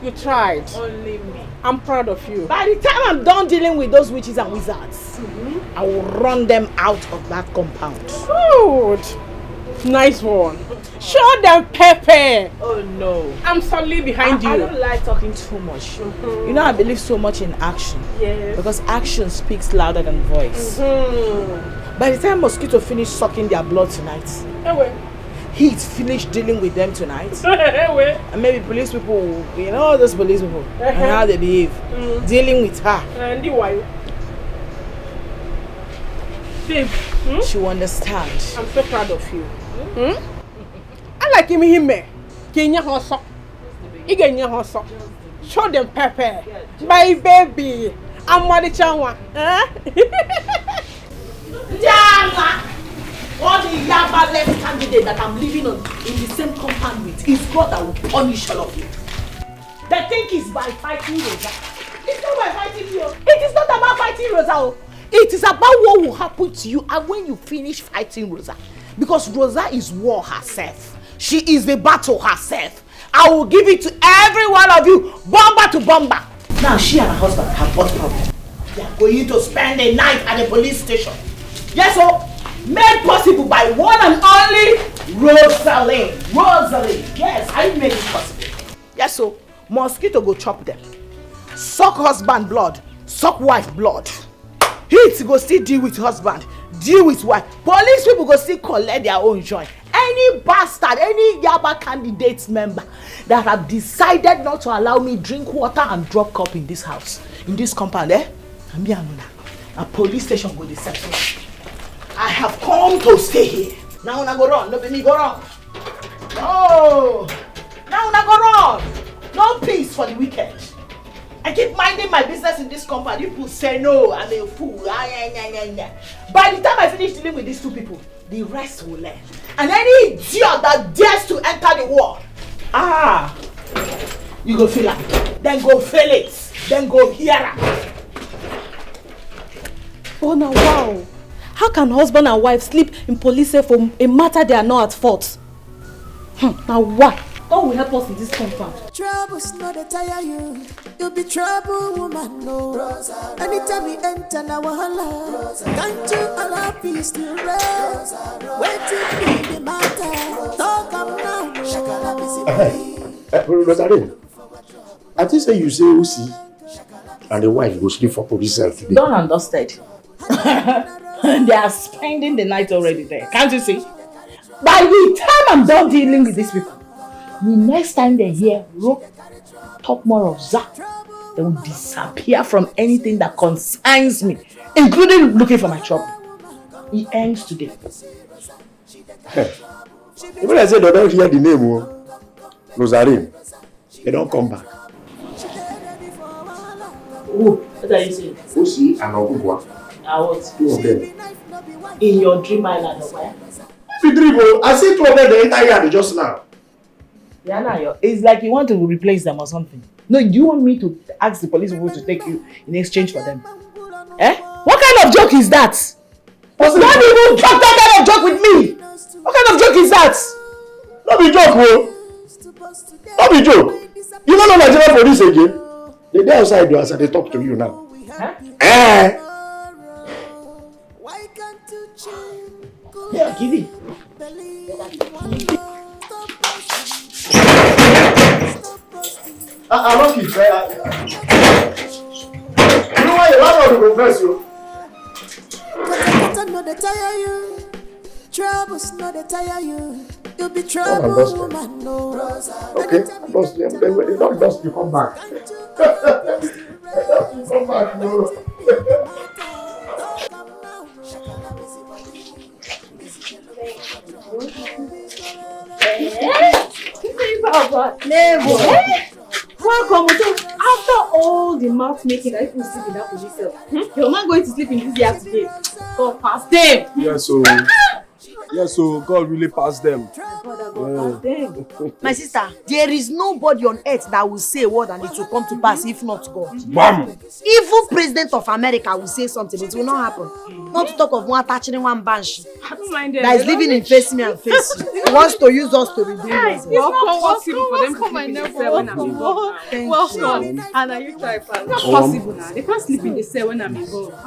You tried. Only me. I'm proud of you. By the time I'm done dealing with those witches and wizards, I will run them out of that compound. Good. Nice one. Show them Pepe. Oh no. I'm solidly behind you. I don't like talking too much. You know I believe so much in action. Yes. Because action speaks louder than voice. By the time mosquito finish sucking their blood tonight, heat finish dealing with them tonight, and maybe police people, you know all those police people and how they behave, dealing with her. And why? Babe, she will understand. I'm so proud of you. I like him. Kenya Hosso. Igenya Hosso. Show them Pepe. My baby. I'm Madi Chanwa. All the Yaba left candidate that I'm living on in the same compound with is God that will punish all of you. They think it's by fighting Rosa. It's not by fighting you. It is not about fighting Rosa. It is about what will happen to you and when you finish fighting Rosa. Because Rosa is war herself. She is the battle herself. I will give it to every one of you, bomber to bomber. Now she and her husband have got problem. They are going to spend a night at the police station. Yes, sir. Made possible by one and only Rosalie. Rosalie. Yes, I made it possible. Yes, so mosquito go chop them. Suck husband blood. Suck wife blood. Heat go still deal with husband. Deal with wife. Police people go still collect their own joy. Any bastard, any Yaba candidates member that have decided not to allow me drink water and drop cup in this house, in this compound, a police station go decide. I have come to stay here. Now una go run, no be me go run. No. Now una go run. No peace for the wicked. I keep minding my business in this compound. People say no, I'm a fool. By the time I finish dealing with these two people, the rest will learn. And any idiot that dares to enter the war, you go feel it. Then go feel it. Then go hear it. Oh now wow. How can husband and wife sleep in police cell for a matter they are not at fault? Now what? God will help us in this compound. Trouble's not a tire you. You'll be trouble, woman, no. Anytime we enter now, can't you allow peace to rest? Wait till the matter. Talk come now. Rosalie, I think say you say Usi and the wife go sleep for police cell today. Done and dusted. They are spending the night already there. Can't you see? By the time I'm done dealing with these people, the next time they hear rope talk more of Zach, they will disappear from anything that concerns me, including looking for my trouble. It ends today. Even I say they don't hear the name, Rosalie, they don't come back. Oh, what are you saying? Usi and Ogugwa. What? Two of them. In your dream island or where? Every dream, I see two of them the entire yard just now. Yeah, it's like you want to replace them or something. No, do you want me to ask the police people to take you in exchange for them? Eh? What kind of joke is that? Don't even talk that kind of joke with me! What kind of joke is that? Not be joke, bro. Not be joke. You don't know Nigerian police again? They dey outside you as they talk to you now. Huh? Yeah, give it. I don't keep saying. You know why you want to confess you? Not the tire you. Troubles not the tire you. You'll be trouble, woman, no. Okay, dust them. They don't dust you come back. Come back, no. Welcome. So after all the mouth making that people sleep in that position, you're not going to sleep in this yard today. Go past them. Yeah, so Yes, so God really passed them. My sister, there is nobody on earth that will say a word and it will come to pass if not God. Bam! Even President of America will say something, it will not happen. Not to talk of one attaching one banshee that is living in face me and face you. He wants to use us to redeem us. It's not possible for them to sleep in the cell when I'm involved. Welcome. Anna, you try first. It's not possible now. They can't sleep in the cell when I'm involved. I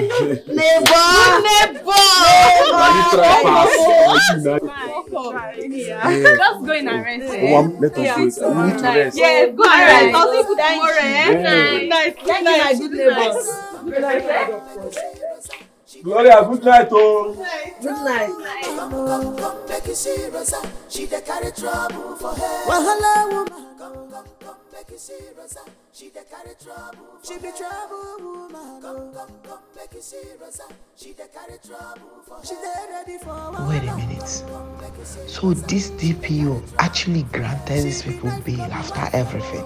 know. Neighbor! Just go in and rest. Let us go. We need to rest. Yeah, go and rest. I'll see you tomorrow. Good night, my good neighbors. Good night. Gloria, good night, oh. Good night. She dey carry trouble for her. Wahala woman. Make you serious. She dey carry trouble. She be trouble woman. Make you serious. She dey carry trouble for her. She dey ready for. Wait a minute. So this DPO actually granted these people bail after everything?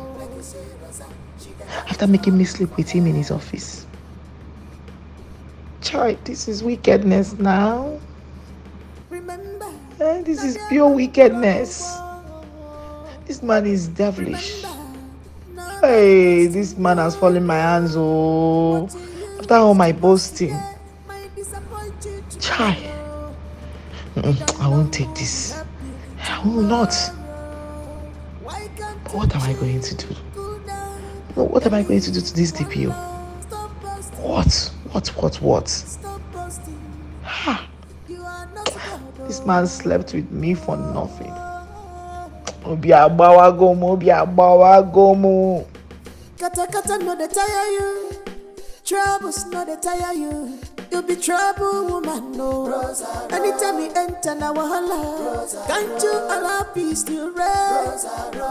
After making me sleep with him in his office? Child, this is wickedness now. This is pure wickedness. This man is devilish. Hey, this man has fallen in my hands, oh. After all my boasting. Child. I won't take this. I will not. But what am I going to do? What am I going to do to this DPO? What? Ha! This man slept with me for nothing. Obi abawa gomu. Kata no dey tire you. Troubles no dey tire you. You be trouble woman, no. Anytime you enter na wahala, can't you allow peace to reign?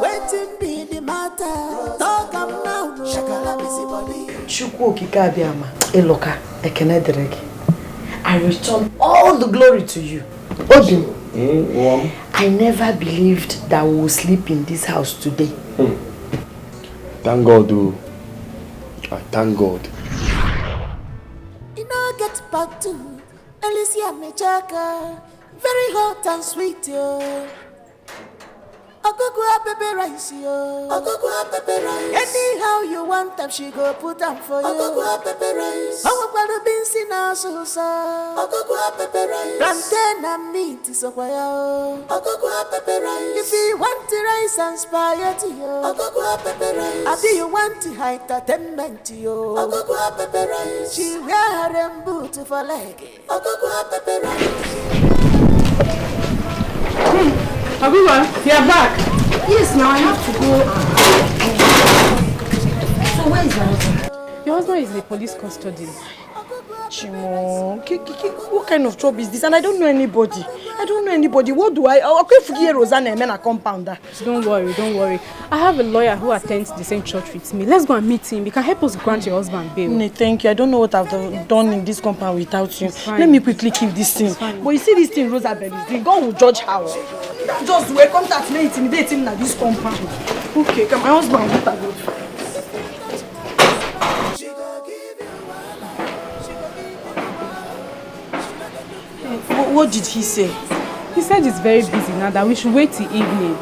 Waiting be the matter. Talk am now, no. Shakala busy body. Chukwu okike abịama, Eloka, ekene dịrị gị. I return all the glory to you. Odim, I never believed that we would sleep in this house today. Thank God, oh. I thank God. You know, get back to Alicia Mechaka. Very hot and sweet, yo. Okokwa pepe rice, yo. Okokwa pepe rice. Anyhow you want them, she go put them for you. Okokwa pepe rice. Okokwa the beans in our sauce. Okokwa pepe rice. Plantain and meat is okwa. Okokwa pepe rice. If you want the rice and spaghetti, yo. Okokwa pepe rice. After you want the entertainment, yo. Okokwa pepe rice. She wear them boot for leg. Okokwa pepe rice. Aguba, you're back. Yes, now I have to go. So where is your husband? Your husband is in the police custody. Chimo, what kind of job is this? And I don't know anybody. What do I okay forget Rosanna and a compounder? Don't worry. I have a lawyer who attends the same church with me. Let's go and meet him. He can help us grant your husband bail. No, thank you. I don't know what I've done in this compound without you. Let me quickly keep this thing. But you see this thing Rosabel is doing, God will judge her. Just wait, contact me, intimidate him in this compound. Okay, come my husband will go. What did he say? He said he's very busy now, that we should wait till evening.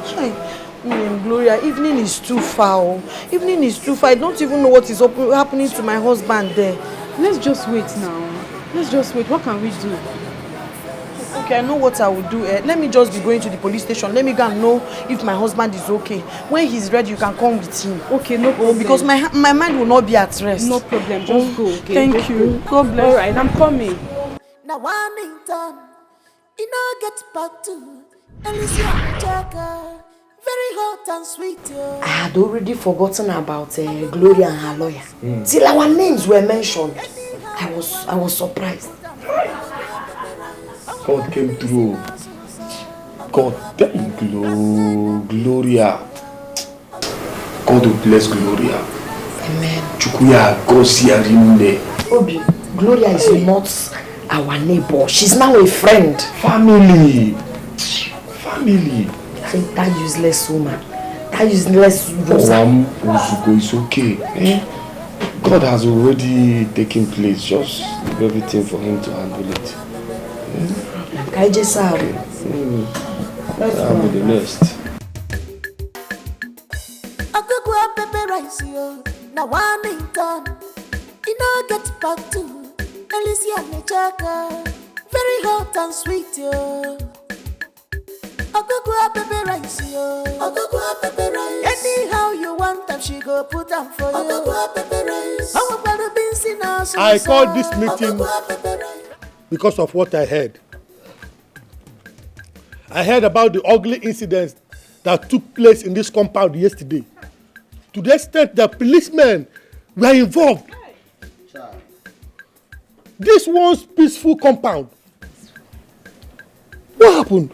Gloria, evening is too far. I don't even know what is happening to my husband there. Let's just wait now. What can we do? Okay, I know what I will do. Let me just be going to the police station. Let me go and know if my husband is okay. When he's ready, you can come with him. Okay, no problem. Because my mind will not be at rest. No problem, just go. Okay? Thank you. God bless. All right, I'm coming. Now one in time, you know get back to Alicia Chaka. Very hot and sweet. I had already forgotten about Gloria and her lawyer. Till our names were mentioned, I was surprised. God came through. God, thank Gloria. God will bless Gloria. Amen. Chukuya Gosiarinde. Obi, Gloria is not our neighbor. She's now a friend. Family. I think that useless woman. That useless Rosa. It's okay. God has already taken place. Just leave everything for him to handle it. I just saw. I'll be the next. I could go up pepper rice, yo. Now one in town. You know, get back to Alicia Nechaka. Very hot and sweet, yo. I could go up pepper rice, yo. I could go up pepper rice. Anyhow you want them, she go put them for you. I could go up pepper rice. I called this meeting because of what I heard. I heard about the ugly incidents that took place in this compound yesterday. To the extent that policemen were involved. This once peaceful compound. What happened?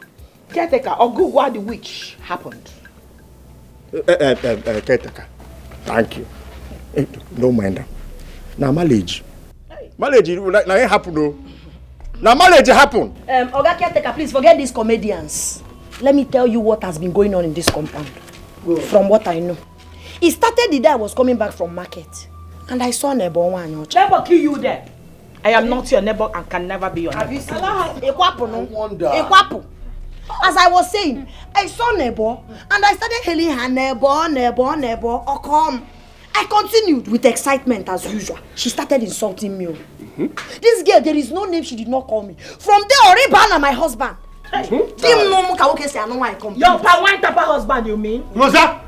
Caretaker, Ogugwa the witch happened. Caretaker, thank you. No mind. Now marriage. Marriage, now it happened though. Now marriage happened. Oga Caretaker, please forget these comedians. Let me tell you what has been going on in this compound. From what I know. It started the day I was coming back from market. And I saw neighbor one. Neighbor kill you there. I am not your neighbor and can never be your neighbor. Have you seen Ekwapo. As I was saying, I saw neighbor and I started hailing her neighbor, or come. I continued with excitement as usual. She started insulting me. This girl, there is no name she did not call me. From there, Oribana, my husband. Your Papa husband, you mean? Rosa,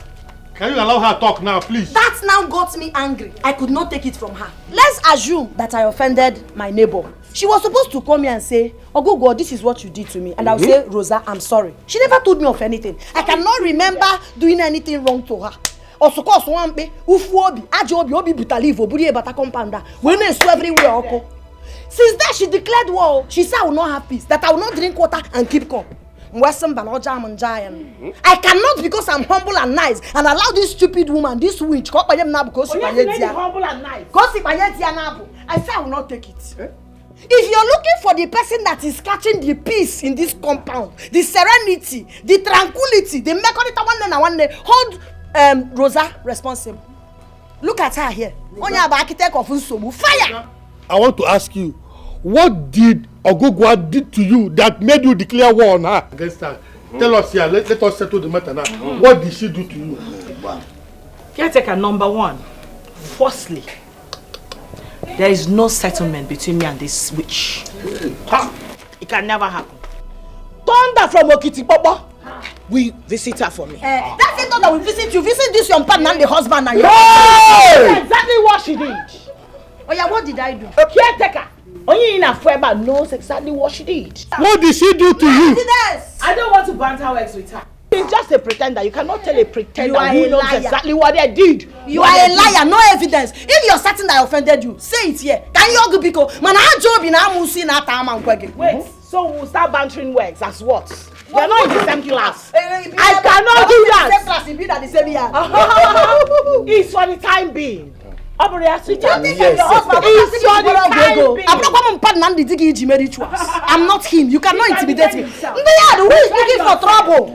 can you allow her to talk now, please? That now got me angry. I could not take it from her. Let's assume that I offended my neighbor. She was supposed to come here and say, Ogogo, this is what you did to me. And I'll say, Rosa, I'm sorry. She never told me of anything. I cannot remember doing anything wrong to her. Also, cause one be ufuobi, ajobi, obi butalivo, buri ebata compounder. We know so everywhere, oko. Since then, she declared war. She said I will not have peace, that I will not drink water and keep calm. I cannot, because I'm humble and nice, and allow this stupid woman, this witch, humble and nice. I said I will not take it. If you're looking for the person that is catching the peace in this compound, the serenity, the tranquility, the hold Rosa responsible. Look at her here. Architect of Unsobu. Fire! I want to ask you, what did Ogugwa did to you that made you declare war on her against her? Tell us here, let us settle the matter now. What did she do to you? Caretaker, number one. Firstly, there is no settlement between me and this witch. It can never happen. Thunder from Okitipopo. We visit her for me. That's it, not that we visit you. Visit this young partner and the husband and you. That's exactly what she did. Oh yeah, what did I do? Caretaker. Only in Afueba knows exactly what she did. What did she do to you? I don't want to banter words with her. She's just a pretender. You cannot tell a pretender who knows exactly what they did. You are a liar, no evidence. If you're certain that I offended you, say it here. Can you go because man I job in Amusi na time and kwege. Wait, so we'll start bantering words as what? We're not in the same class. I cannot do that. It's for the time being. I'm not him. You cannot intimidate me. Who is looking for trouble?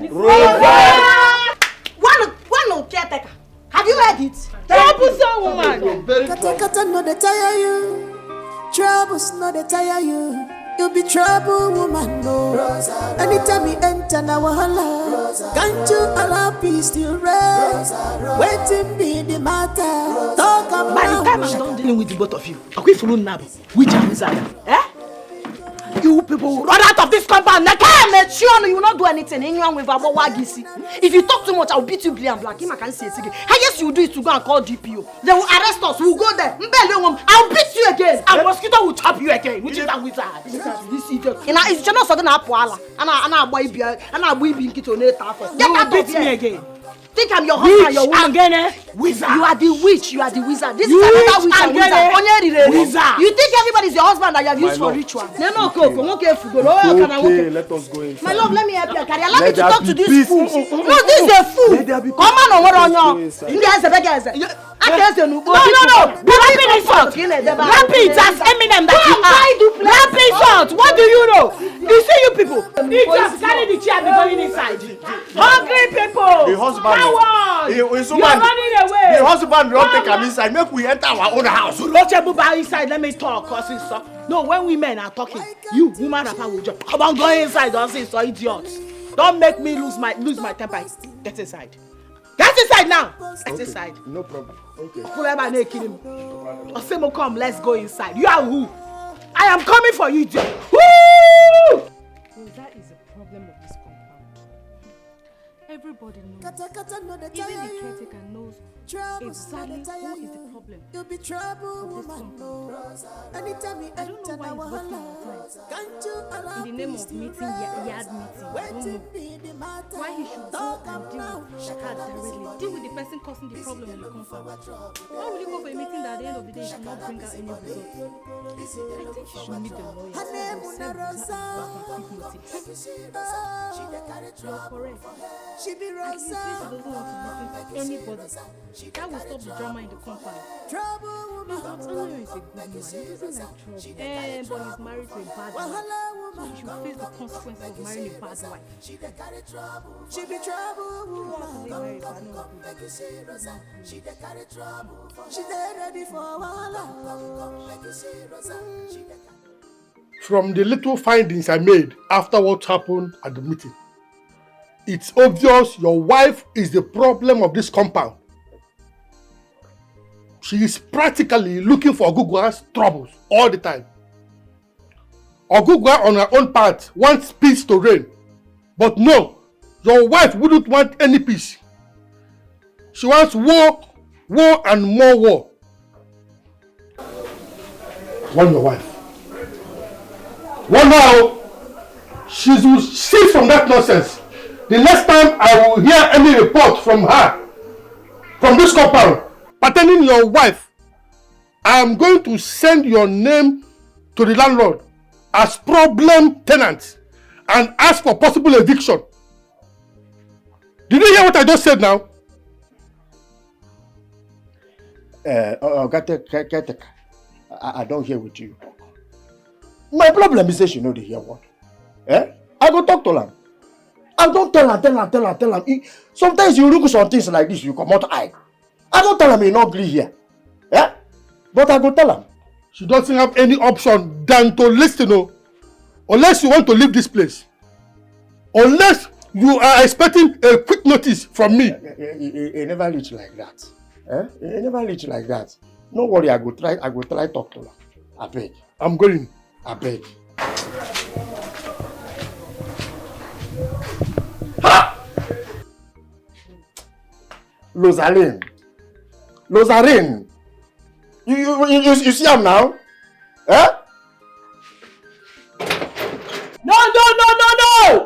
One caretaker. Have you heard it? Troublesome woman. Kata no dey tire you. Troubles no dey tire you. You be trouble woman, no. Anytime you enter na wahala, can't you allow peace to reign? Waiting be the matter. Talk about. By the time I'm done dealing with the both of you, I'm going to nab. Which are wizard? You people run out of this compound. You will not do anything. If you talk too much, I'll beat you black. Highest you do is to go and call DPO. They will arrest us. We'll go there. I'll beat you again. And mosquito will chop you again. Which is that wizard? This idiot. It's not something I beat me again. Think I'm your husband, your woman. Wizard. You are the witch. You are the wizard. This is another witch and wizard. You think everybody is your husband that you have used for ritual? Okay, let us go inside. My love, let me help you. Allow me to talk to this fool. No, this is a fool. Come on, what on your? No. Rapid insult. Rapid as Eminem that you are. Rapid insult. What do you know? You see you people. You just carry the chair and be going inside. Hungry people. The husband. You're running away. The husband don't take him inside. Make we enter our own house. Not your booba inside. Let me talk, cousin. No, when women are talking, you woman rapper will just come on, go inside. Don't say so, idiots. Don't make me lose my temper. Get inside. Get inside now. Get inside. No problem. Okay. Whoever they kill him. Osemo, come. Let's go inside. You are who? I am coming for you, idiot. Woo! So that is the problem of this compound. Everybody knows. Even the caretaker knows exactly who is the problem of this compound. I don't know why he's wasting our time. In the name of meeting, yard meeting, I don't know why he should go and deal with her directly. Deal with the person causing the problem in the compound. Why would you go for a meeting that at the end of the day should not bring out any result? I think you should meet the lawyer. You are correct. She doesn't want to listen to anybody. That will stop the drama in the compound. Antonio is a good man. He doesn't like trouble. But he's married to a bad wife. So he should face the consequences of marrying a bad wife. She be trouble. From the little findings I made after what happened at the meeting, it's obvious your wife is the problem of this compound. She is practically looking for Ogugwa's troubles all the time. Ogugwa on her own part wants peace to reign. But no, your wife wouldn't want any peace. She wants war and more war. Warn your wife. Warn her. She will cease from that nonsense. The next time I will hear any report from her, from this compound, pertaining your wife, I am going to send your name to the landlord as problem tenant and ask for possible eviction. Did you hear what I just said now? I don't hear with you. My problem is that she know the hear what. I go talk to her. I don't tell her. Sometimes you look at some things like this, you come out eye. I don't tell her me not agree here. But I go tell her. She doesn't have any option than to listen, unless you want to leave this place. Unless you are expecting a quick notice from me. It never reach like that. It never reach like that. No worry, I go try talk to her. I beg. I'm going. I beg. Lozarine. You see him now? No!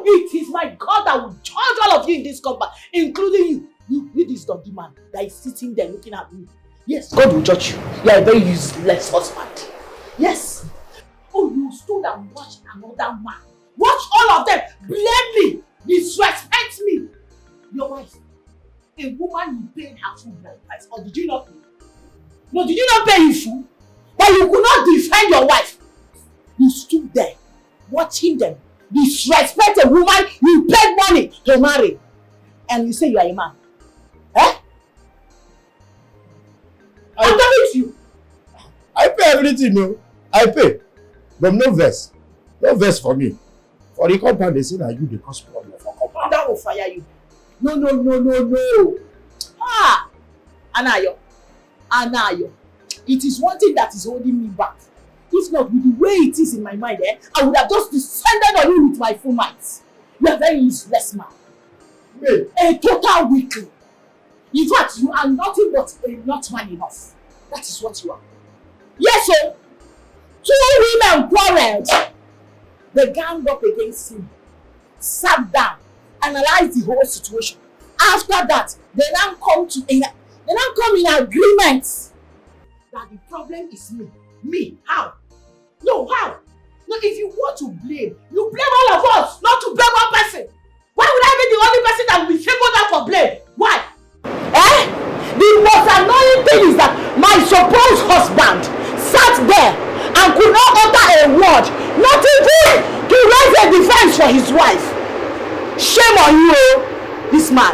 It is my God that will judge all of you in this compound, including you. You this doggy man that is sitting there looking at me. Yes, God will judge you. You are a very useless husband. Yes. Oh, you stood and watched another man. Watch all of them. Blame me. Disrespect me. Your wife. A woman you paid her full price. Or did you not pay? No, did you not pay his food? But you could not defend your wife. You stood there watching them disrespect a woman you paid money to marry. And you say you are a man. I'm telling you. I pay everything, no. I pay. But no verse. No verse for me. For the compound, they say that you the cause problem for compound. That will fire you. No. Anayo. It is one thing that is holding me back. If not, with the way it is in my mind, I would have just descended on you with my full might. You are a very useless man. Me? A total weakling. In fact, you are nothing but not man enough. That is what you are. Yes, sir. 2 women quarreled. They ganged up against him, sat down, analyzed the whole situation. After that, they now come in agreement that the problem is me. Me? How? No, how? No, if you want to blame, you blame all of us, not to blame one person. Why would I be the only person that will be singled out for blame? Why? The most annoying thing is that my supposed husband sat there and could not utter a word, not even to raise a defense for his wife. Shame on you, this man.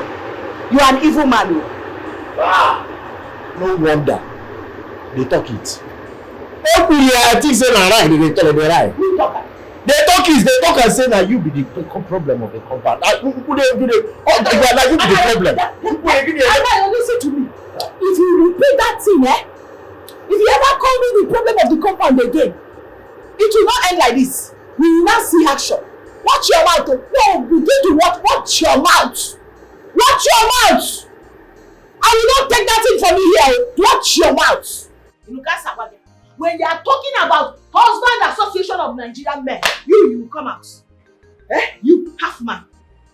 You are an evil man. No wonder they talk it. I think say na right they tell they right. Who talk? They talk and say that you be the problem of the compound. You be the problem. Anna, listen to me. If you repeat that thing, if you ever call me the problem of the compound again, it will not end like this. We will not see action. Watch your mouth. No, begin to watch your mouth. Watch your mouth. I will not take that thing from you here. Watch your mouth. When they are talking about husband association of Nigerian men, you will come out. You half man.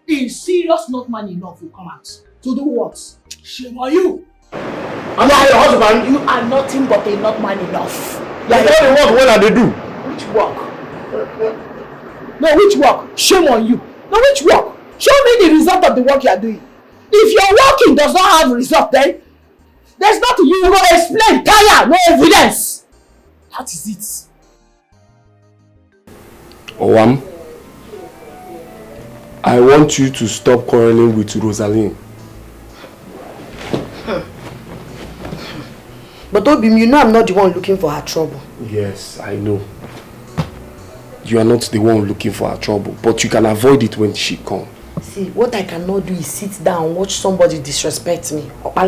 In serious not man enough will come out. To do what? Shame on you. I'm not your husband. You are nothing but a not man enough. You are the work well they do. Which work? No, which work? Shame on you. No, which work? Show me the result of the work you are doing. If your working does not have result, then there's nothing you will explain. Tire, no evidence. That is it. Owam, I want you to stop quarreling with Rosaline. But Obim, you know I'm not the one looking for her trouble. Yes, I know. You are not the one looking for her trouble, but you can avoid it when she comes. See, what I cannot do is sit down and watch somebody disrespect me. Or my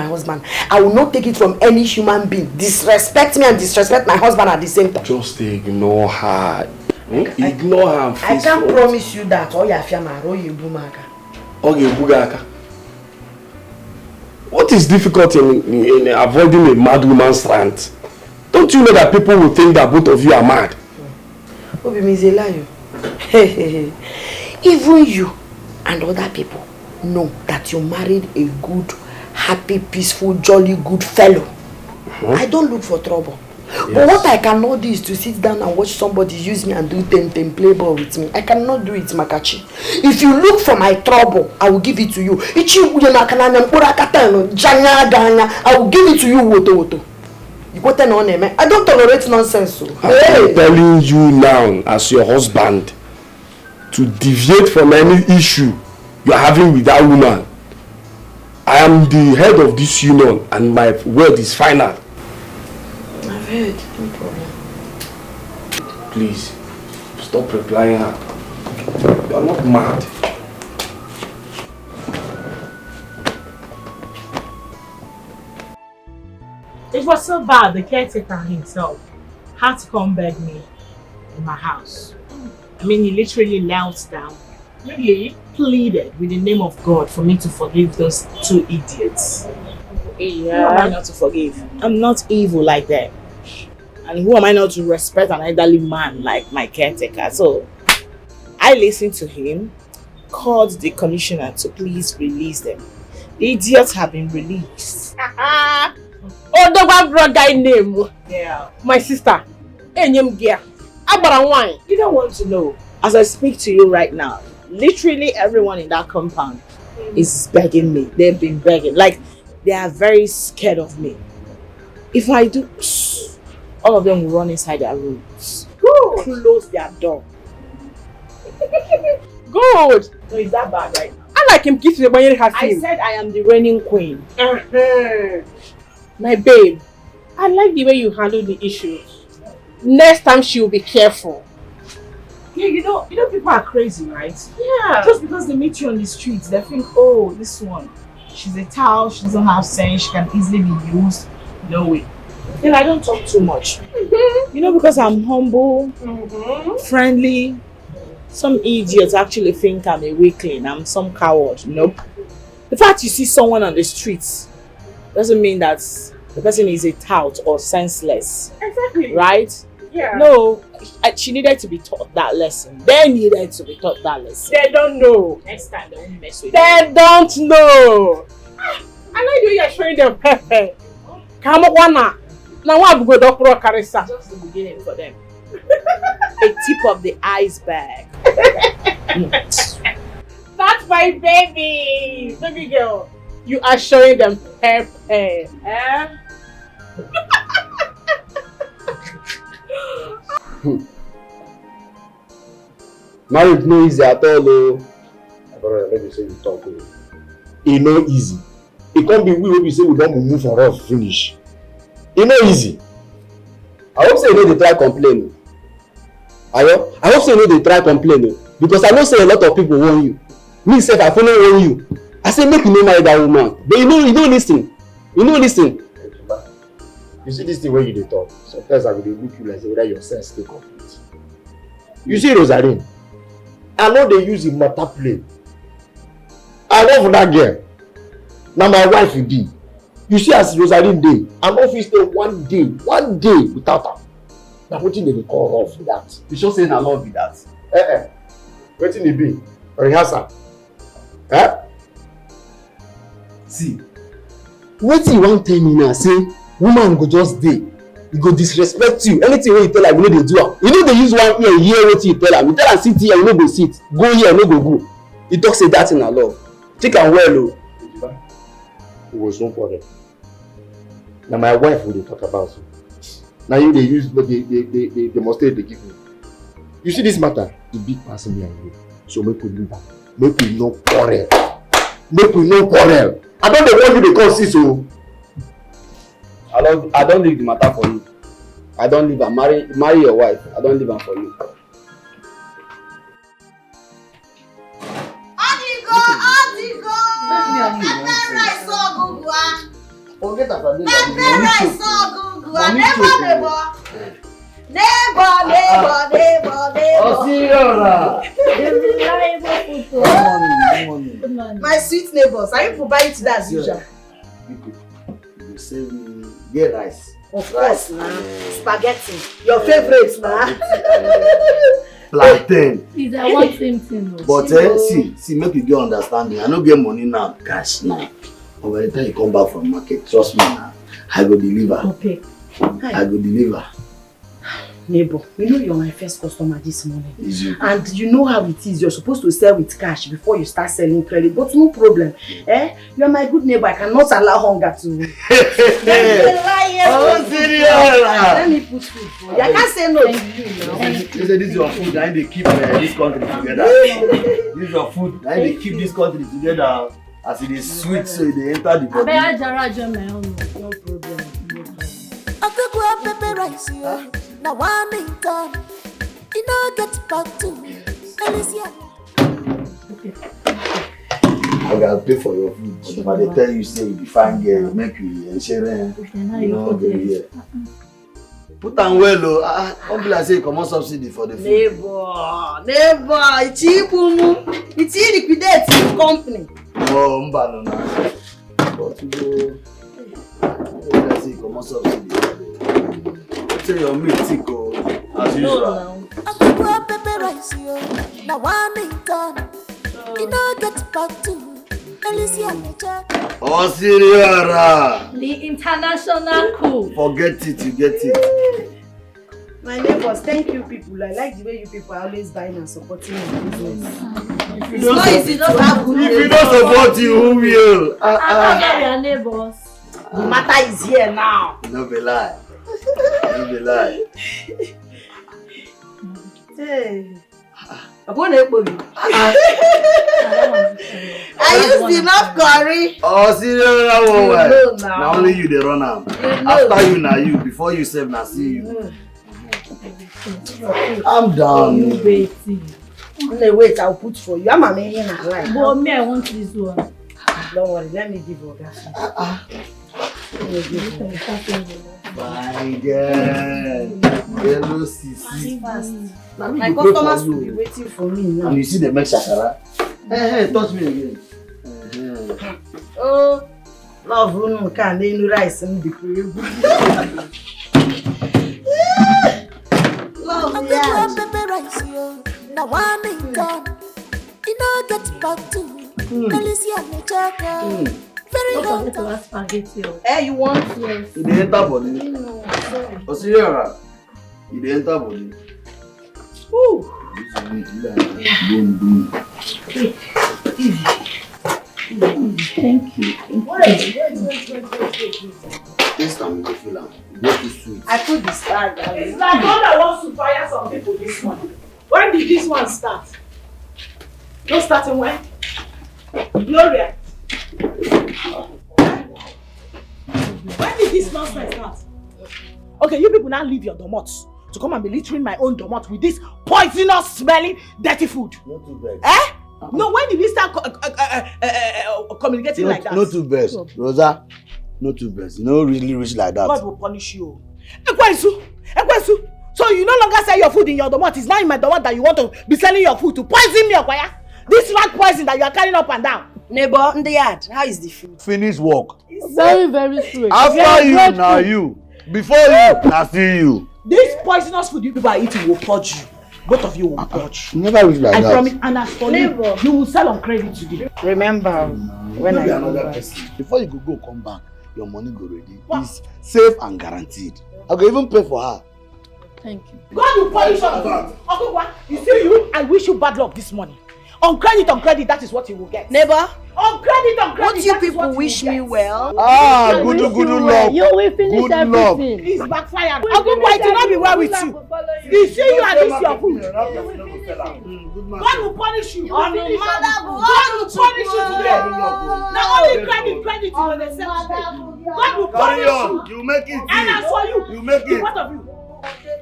husband. I will not take it from any human being. Disrespect me and disrespect my husband at the same time. Just ignore her. Ignore her. I can't promise you that. Oh, yeah, Fiamma, oh, you bumaka. Okay, Bugaka. What is difficult in avoiding a mad woman's rant? Don't you know that people will think that both of you are mad? Obim is a liar. Even you and other people know that you married a good, happy, peaceful, jolly, good fellow. I don't look for trouble. Yes. But what I cannot do is to sit down and watch somebody use me and do play ball with me. I cannot do it, Makachi. If you look for my trouble, I will give it to you. I will give it to you, Woto. I don't tolerate nonsense. So. I'm telling you now, as your husband, to deviate from any issue you are having with that woman. I am the head of this union and my word is final. I've heard, no problem. Please, stop replying her. You are not mad. It was so bad the caretaker himself had to come beg me in my house. I mean, he literally knelt down, really pleaded with the name of God for me to forgive those two idiots. Yeah. Who am I not to forgive? I'm not evil like that. And who am I not to respect an elderly man like my caretaker? So I listened to him, called the commissioner to please release them. The idiots have been released. Oh, the one brought guy name. Yeah. My sister. You don't want to know. As I speak to you right now, literally everyone in that compound is begging me. They've been begging. Like, they are very scared of me. If I do, all of them will run inside their rooms. Close their door. Good. So is that bad right now? I like him kissing the boy. I said I am the reigning queen. My babe, I like the way you handle the issues. Next time she will be careful. Yeah, you know people are crazy, right? Yeah. Just because they meet you on the streets, they think, oh, this one, she's a towel, she doesn't have sense, she can easily be used. No way. Then I don't talk too much. You know, because I'm humble, friendly. Some idiots actually think I'm a weakling, I'm some coward. Nope. The fact you see someone on the streets doesn't mean that the person is a tout or senseless. Exactly. Right? Yeah. No, she needed to be taught that lesson. They needed to be taught that lesson. They don't know. Next time they won't mess with They don't know. I like the way you're showing them pepper. Come on, now I'm going to go Carissa. Just the beginning for them. A tip of the iceberg. That's my baby. Baby girl. You are showing them pepper. Marriage no easy at all. Brother, let me say you talk to me. It no easy. It can't be we say we don't move for us finish. It's not easy. I hope say you know they try complain. I hope say you know they try complain because I know say a lot of people want you. Me sef I follow want you. I say make you no marry that woman, but you don't listen. You no listen. You see this thing where you dey talk. Sometimes I will look you like say whether your sense dey complete. You see Rosalind, I know they use the matter play. I love that girl. Now my wife you be. You see as Rosalind dey, I no fit stay one day without her. Na wetin dey call love be that. You sure say na love be that? Wetin e be? Rehearsal. See, wetin you wan tell me now say woman go just dey, e go disrespect you. Anything wey you tell am, you no dey do am. You no dey use one ear hear wetin you tell am. You tell am sit here, you no go sit. Go here, no go go. You talk say that thing na love. Take am well o. It was no problem. Na my wife we dey talk about. Na you dey use the demonstrate dey give me. You see this matter, e big pass me and you. So make we leave am. Make we no quarrel. Make we no quarrel. I don dey want you dey come see so. I don't leave the matter for you. I don't leave am. Marry your wife. I don't leave am for you. Adigo. Pepper rice so good. Forget about this. Pepper rice so good. Neighbor. Oh, My sweet neighbors, are you providing to that as usual? You say we get rice. Of course, spaghetti. Your favorite, Plantain. Is that one same thing? But see, make you get understanding. I no get money now, cash now. But by the time you come back from market, trust me now, I go deliver. Okay. I go deliver. Neighbor, you know you're my first customer this morning. And you know how it is. You're supposed to sell with cash before you start selling credit. But no problem. You're my good neighbor. I cannot allow hunger to... Oh, serious? Let me put food for you. I can't say no to you now. You say this is your food. I need to keep this country together. This is your food. I need to keep this country together. As it is sweet, so they enter the body. No problem. I could go up pepper rice, now one in town. You know, get back to Alicia. Okay, I'll pay for your food. But if I tell you, say, you find girl, make you share. You know, here. Put on well, don't be like say, come on subsidy for the food. Neighbor, it's cheap, it's liquidate company. Oh, no. But you go, don't be like say, come on subsidy. Say your meat thick, as usual. I could go up pepper rice, now one in town. You know, get back to Alicia. Oh, serious? The international coup. Forget it, you get it. My neighbors, thank you people. I like the way you people are always buying and supporting my business. If you don't support you, who will? I thought we are neighbors. The matter is here now. No be lie. No be lie. Hey. I used enough curry. Oh, serious? Now only you they run am. After you, now you. Before you save, now see you. I'm down. Wait, I'll put for you. I'm a man in a line. But me, I want this one. Don't worry, let me give you that. My girl. Hello, Sisi. My customers will be waiting for me now. And you see the make shakara? Hey, touch me again. Oh, love no can they no rice and the crib. Love yeah. Pepper rice, now one in town. You know, get back to Alicia. Very don't forget to ask spaghetti. Hey, you want? Yes. You dey enter body. No, sorry. Oh, serious? You dey enter body. Ooh. Thank you. Wait. This time you feel am. Go too sweet. I put the star down. It's like God that wants to fire some people this morning. When did this one start? No starting when? Gloria. When did this nonsense start? Okay, you people now leave your domots to come and be littering my own domot with this poisonous smelling dirty food. Not too bad. Eh? No, when did we start communicating like that? Not too bad. Rosa, not too bad. You know, really rich like that. God will punish you. Ekwesu! So you no longer sell your food in your domot. It's now in my domot that you want to be selling your food to poison me, Okwaya. This rat poison that you are carrying up and down. Neighbor, in the yard, how is the food? Finish work. Very, very sweet. After you, now you. Before you, I see you. This poisonous food you people are eating will purge you. Both of you will purge. Never reach like that. I promise. And as for you will sell on credit today. Remember when I come back. Before you go come back, your money go ready. It's safe and guaranteed. I go even pay for her. Thank you. God will punish all of you. You see you, I wish you bad luck this morning. On credit, that is what you will get. Neighbor, on credit, won't you people wish me well? Ah, good luck. You will finish good everything. It's backfired. It will not be well with you. You see you and this your food. God will punish you. God will punish you today. Now only credit you will accept. God will punish you. You make it. And as for you make it. What of you?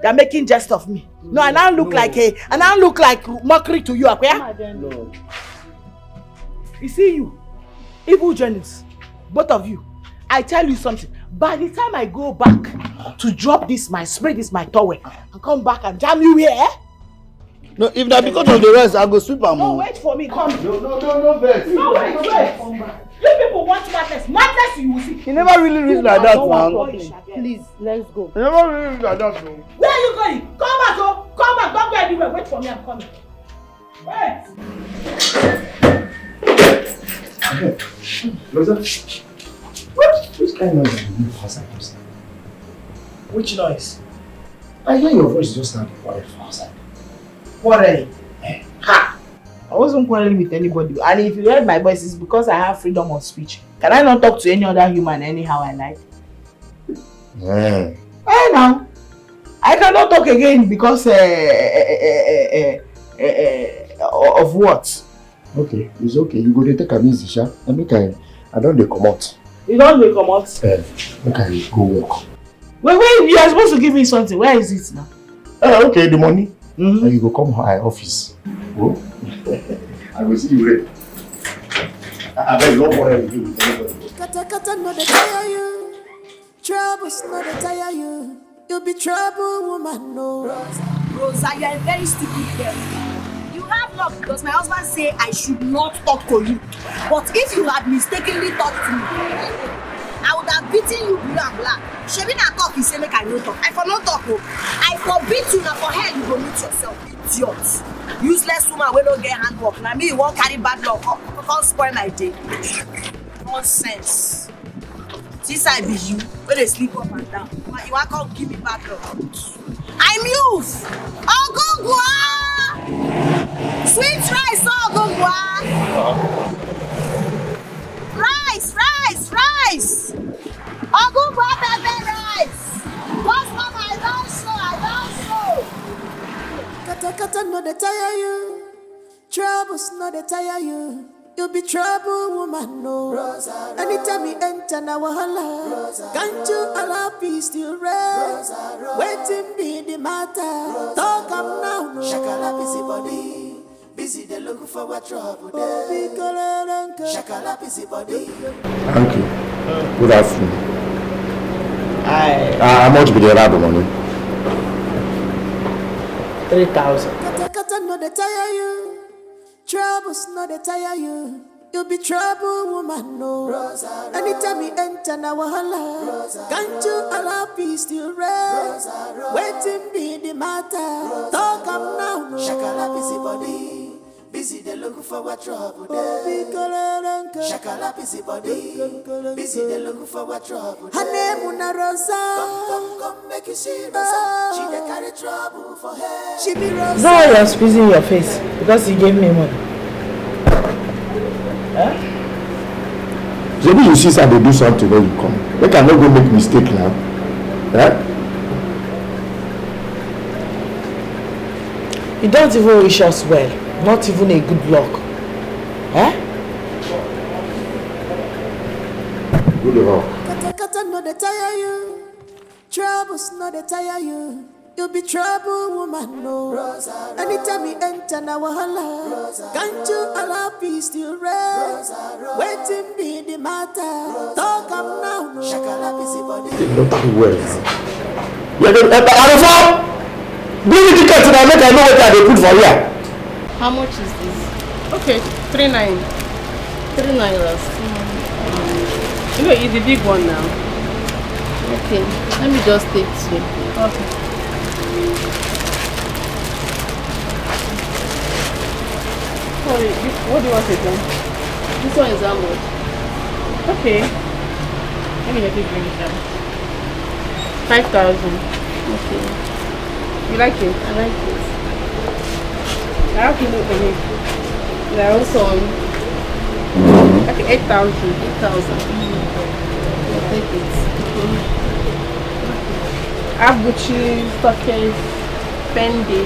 They are making jest of me. No, I now look like mockery to you, Akwaya. No. You see you, evil genius, both of you. I tell you something. By the time I go back to drop this, spray this my towel, and come back and jam you here. No, if that because of the rest, I go sweep and No, move. wait for me. Come. No, vex. No, wait. You people want madness. Madness you will see. You never really reach like that, man. Please, let's go. You never really reach like that, man. Where are you going? Come back, oh. Come back. Don't go anywhere. Wait for me. I'm coming. Wait. Okay. Rosa, which kind of noise are you outside? Which noise? I hear your voice just now quiet from outside. Quarreling. Ha! I wasn't quarreling with anybody. And if you heard my voice, it's because I have freedom of speech. Can I not talk to any other human anyhow I like? Yeah. Hey now. I cannot talk again because of what? Okay, it's okay. You go to take a easy, sha. I don't dey come out. You don't dey come out? Okay, go work. Wait, you are supposed to give me something. Where is it now? Okay, the money. And you go come to my office. Oh? I will see you later. I beg no more with you. Kata no dey tire you. Troubles no dey tire you. You'll be trouble, woman, no. Rosa, you are a very stupid girl. You have luck because my husband say I should not talk to you. But if you had mistakenly talked to me, I would have beaten you blue and black. Shebi na talk, you say make I no talk. I for no talk, oh. I for beat you, na for hell you go meet yourself. Idiot. Useless woman wey no get handwork. Na me you wan carry bad luck, come spoil my day. Nonsense. Since I be you, when they sleep up and down, you want to come give me bad luck. I'm youth. Ogungwa! Sweet rice, Ogungwa! Rice! Ogungwa pepper rice! What's mama? I don't show. Kata no dey tire you. Troubles no dey tire you. You'll be trouble, woman, no. Rosa. Anytime you enter now, wahala. Can't you allow peace to rest? Waiting be the matter. Talk up now, no. Shakala busy body. Busy, they look for what trouble. Shakala busy body. Thank you. Good afternoon. How much be the other money? 3,000. Kata no dey tire you. Troubles no dey tire you. You'll be trouble, woman, no. Rosa. Anytime you enter now, wahala. Can't you allow peace to rest? Waiting be the matter. Talk up now, no. Shakala busy body. Busy, they look for what trouble. Shakala busy body. Busy, they look for what trouble. Her name Una Rosa. Come, make you see Rosa. She dey carry trouble for her. She be Rosa. Is that why you're squeezing your face? Because you gave me money. So when you see somebody do something when you come, they cannot go make mistake now. You don't even wish us well. Not even a good luck. Good luck. Kata no they tire you. Troubles no they tire you. You be trouble woman, no. Anytime you enter now, wahala. Can't you allow peace to rest? Waiting be the matter. Talk up now, no. Shakala busy body. Not that well. Bring the ticket to make I know what they put for here. How much is this? Okay, 3.9. 3 naira. You know, it's the big one now. Okay, let me just take 2. Okay. Sorry, what do you want to do? This one is how much? Okay. Let me just bring it down. 5,000. Okay. You like it? I like it. How can you look for me? There are also on. Okay, 8,000. 8,000. I'll take it. I have Gucci, Stockers, Fendi,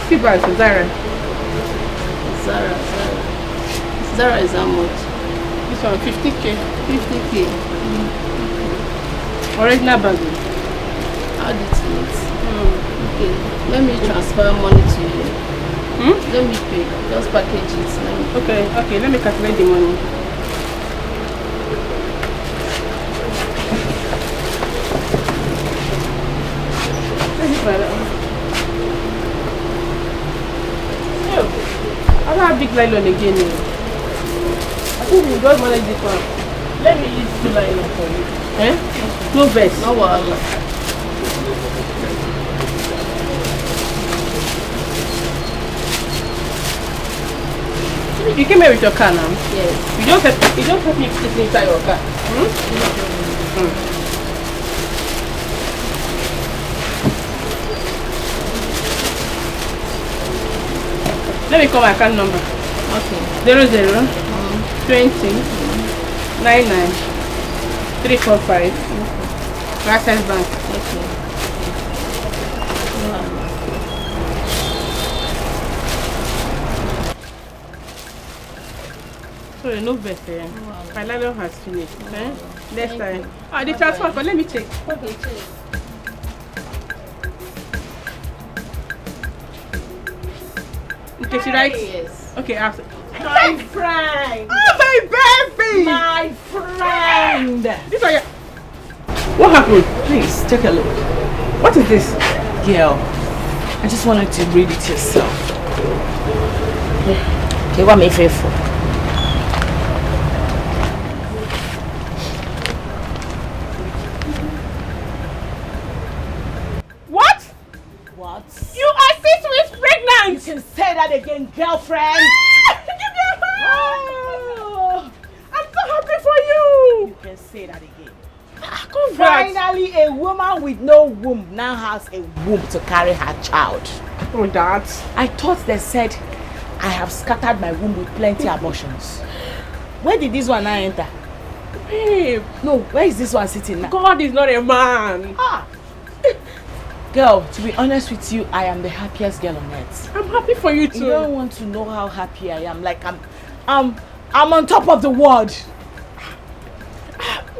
Sibas, Zara. Zara is how much? This one, 50k. 50k. Original baggy. How did it? Okay, let me transfer money to you. Let me pay. Just package it. Okay, let me calculate the money. I don't have big nylon again. I think we don't manage this one. Let me use 2 nylon for you. No vest. No wahala. You came here with your car now? Yes. You don't help me sit inside your car. Let me call my account number. Okay. 00 20 99 345. Access Bank. Okay. Sorry, no better. My nylon has finished. Next time. The transfer, but let me check. Okay, check. Okay, should I? Yes. Okay, after. My friend! Oh, my baby! My friend! This one, what happened? Please, take a look. What is this? Girl, I just wanted to read it yourself. Okay, what me faithful? What? What? You are 6 weeks pregnant! You can say that again, girlfriend! Give me a hug! Oh, I'm so happy for you! You can say that again. Congrats! Finally, a woman with no womb now has a womb to carry her child. Oh, that. I thought they said I have scattered my womb with plenty abortions. Where did this one now enter? Babe. No, where is this one sitting now? God is not a man. Girl, to be honest with you, I am the happiest girl on earth. I'm happy for you too. You don't want to know how happy I am. Like I'm on top of the world.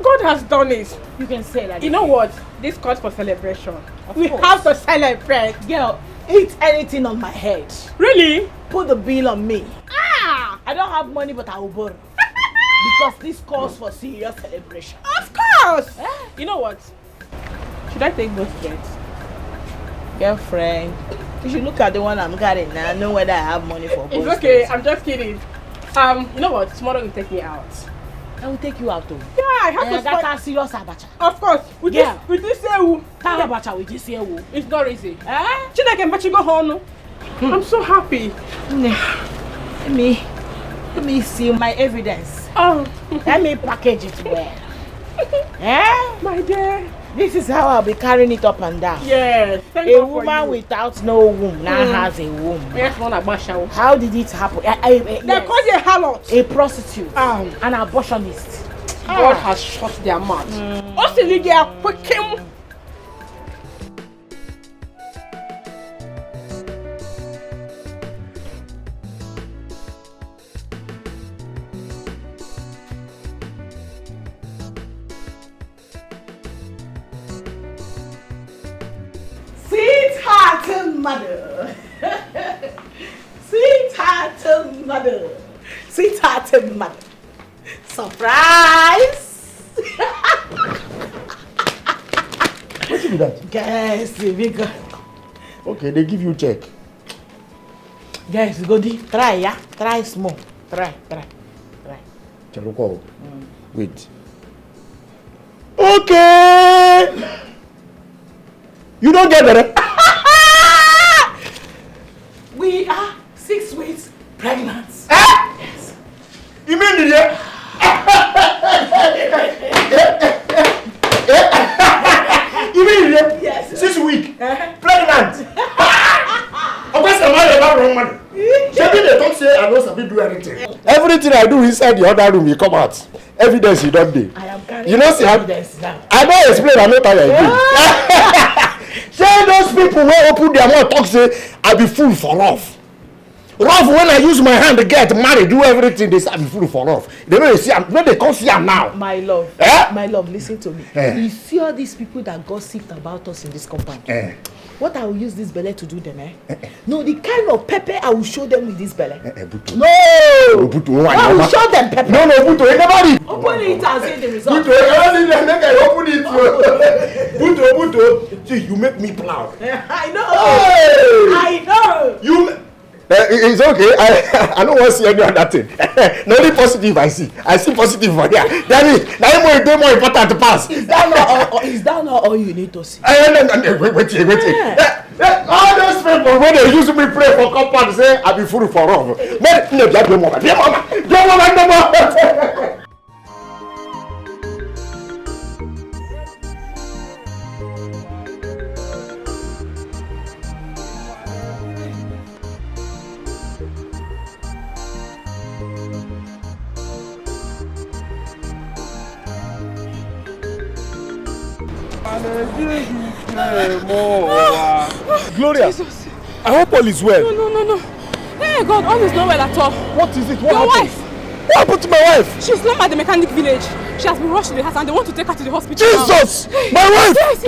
God has done it. You can say that. You know what? This calls for celebration. We have to celebrate. Girl, eat anything on my head. Really? Put the bill on me. I don't have money, but I will borrow. Because this calls for serious celebration. Of course! You know what? Should I take both beds? Girlfriend, you should look at the one I'm carrying now. Know whether I have money for both. It's okay, I'm just kidding. You know what? Tomorrow you take me out. I will take you out though. Yeah, I have to spend serious abacha. Of course. With this abacha with this ewu. It's not easy. Chideke mbachi go home. I'm so happy. Let me see my evidence. Let me package it well. My dear. This is how I'll be carrying it up and down. Yes. A woman without no womb now has a womb. Yes, one abortion. How did it happen? They call you a harlot. A prostitute. An abortionist. God has shut their mouth. Osiligia quick. mother. Sweetheart mother. Sweetheart mother. Surprise! What you do that? Guys, we go. Okay, they give you check. Guys, go di. Try, yeah? Try small. Try. Chaloko. Wait. Okay! You don't get that? We are 6 weeks pregnant. Yes. You mean it? You mean it? Yes. 6 weeks pregnant. Of course, I'm not wrong man. Maybe they don't say I don't sabi do anything. Everything I do inside the other room, you come out. Evidence you don't do. I am carrying You know, see, evidence now. I don't explain. I know how you do. Say those people will open their mouth talk say I be fool for love. Love when I use my hand to get married, do everything they say I be fool for love. They know they see when they come see am now. My love, Eh? my love, listen to me. You see all these people that gossiped about us in this compound. What I will use this belly to do them, No, the kind of pepper I will show them with this belly. No! I will show them pepper. No, Buto, nobody. Open it and see the result. Buto. See, you make me proud. I know. Hey! I know. You. It's okay. I don't want to see any other thing. The only positive I see positive for here. That is more important to pass. Is that not all you need to see? Wait. All those people when they use me pray for compound say I be fool for love. Gloria, Jesus. I hope all is well. No. Hey God, all is not well at all. What is it? What Your happened? wife. What happened to my wife? She's not at the mechanic village. She has been rushed to the house and they want to take her to the hospital. Jesus! Now. My wife! Yes.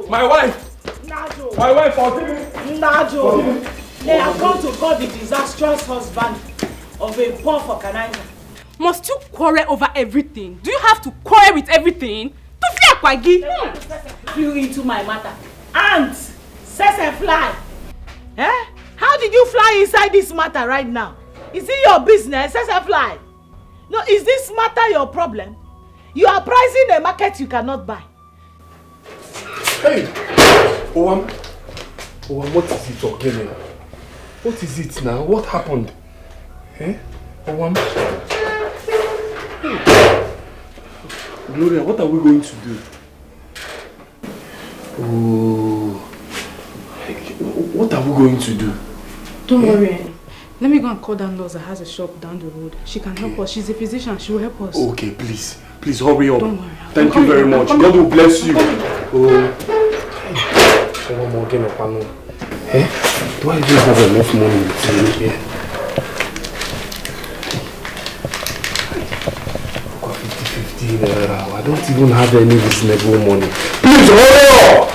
My wife! My wife, forgive me! They have come to call the disastrous husband of a poor organizer. Must you quarrel over everything? Do you have to quarrel with everything? To fear Kwagi! You into my matter. Aunt, Sese fly. How did you fly inside this matter right now? Is it your business, Sese fly? No, is this matter your problem? You are pricing a market you cannot buy. Hey! Owam, what is it again? What is it now? What happened? Owam? Hey. Gloria, what are we going to do? Oh. What are we going to do? Don't worry, Annie. Let me go and call that nurse that has a shop down the road. She can help us. She's a physician. She will help us. Okay, please. Please hurry up. Don't worry. Thank you very much. God will bless you. One more game of panel. Do I even have enough money to live here? I've got 50 naira. I don't even have any reasonable money. Please hurry up!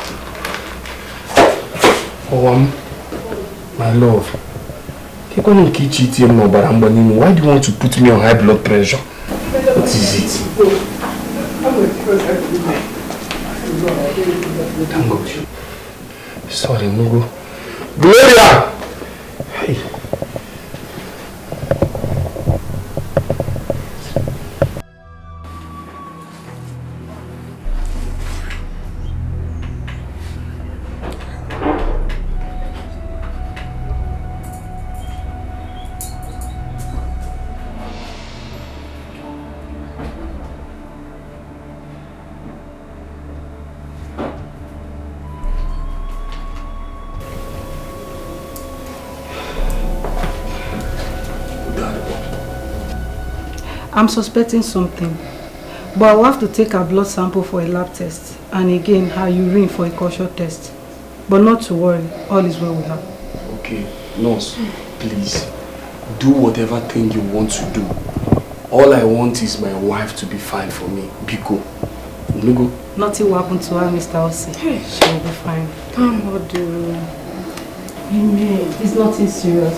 My love. Why do you want to put me on high blood pressure? What is it? Thank God. Sorry, Mugo. Gloria! Hey. I'm suspecting something. But I will have to take her blood sample for a lab test. And again, her urine for a culture test. But not to worry, all is well with her. Okay, nurse, please, do whatever thing you want to do. All I want is my wife to be fine for me. Biko. Lugo. Nothing will happen to her, Mr. Osei. She will be fine. Thank God. Amen. It's nothing serious.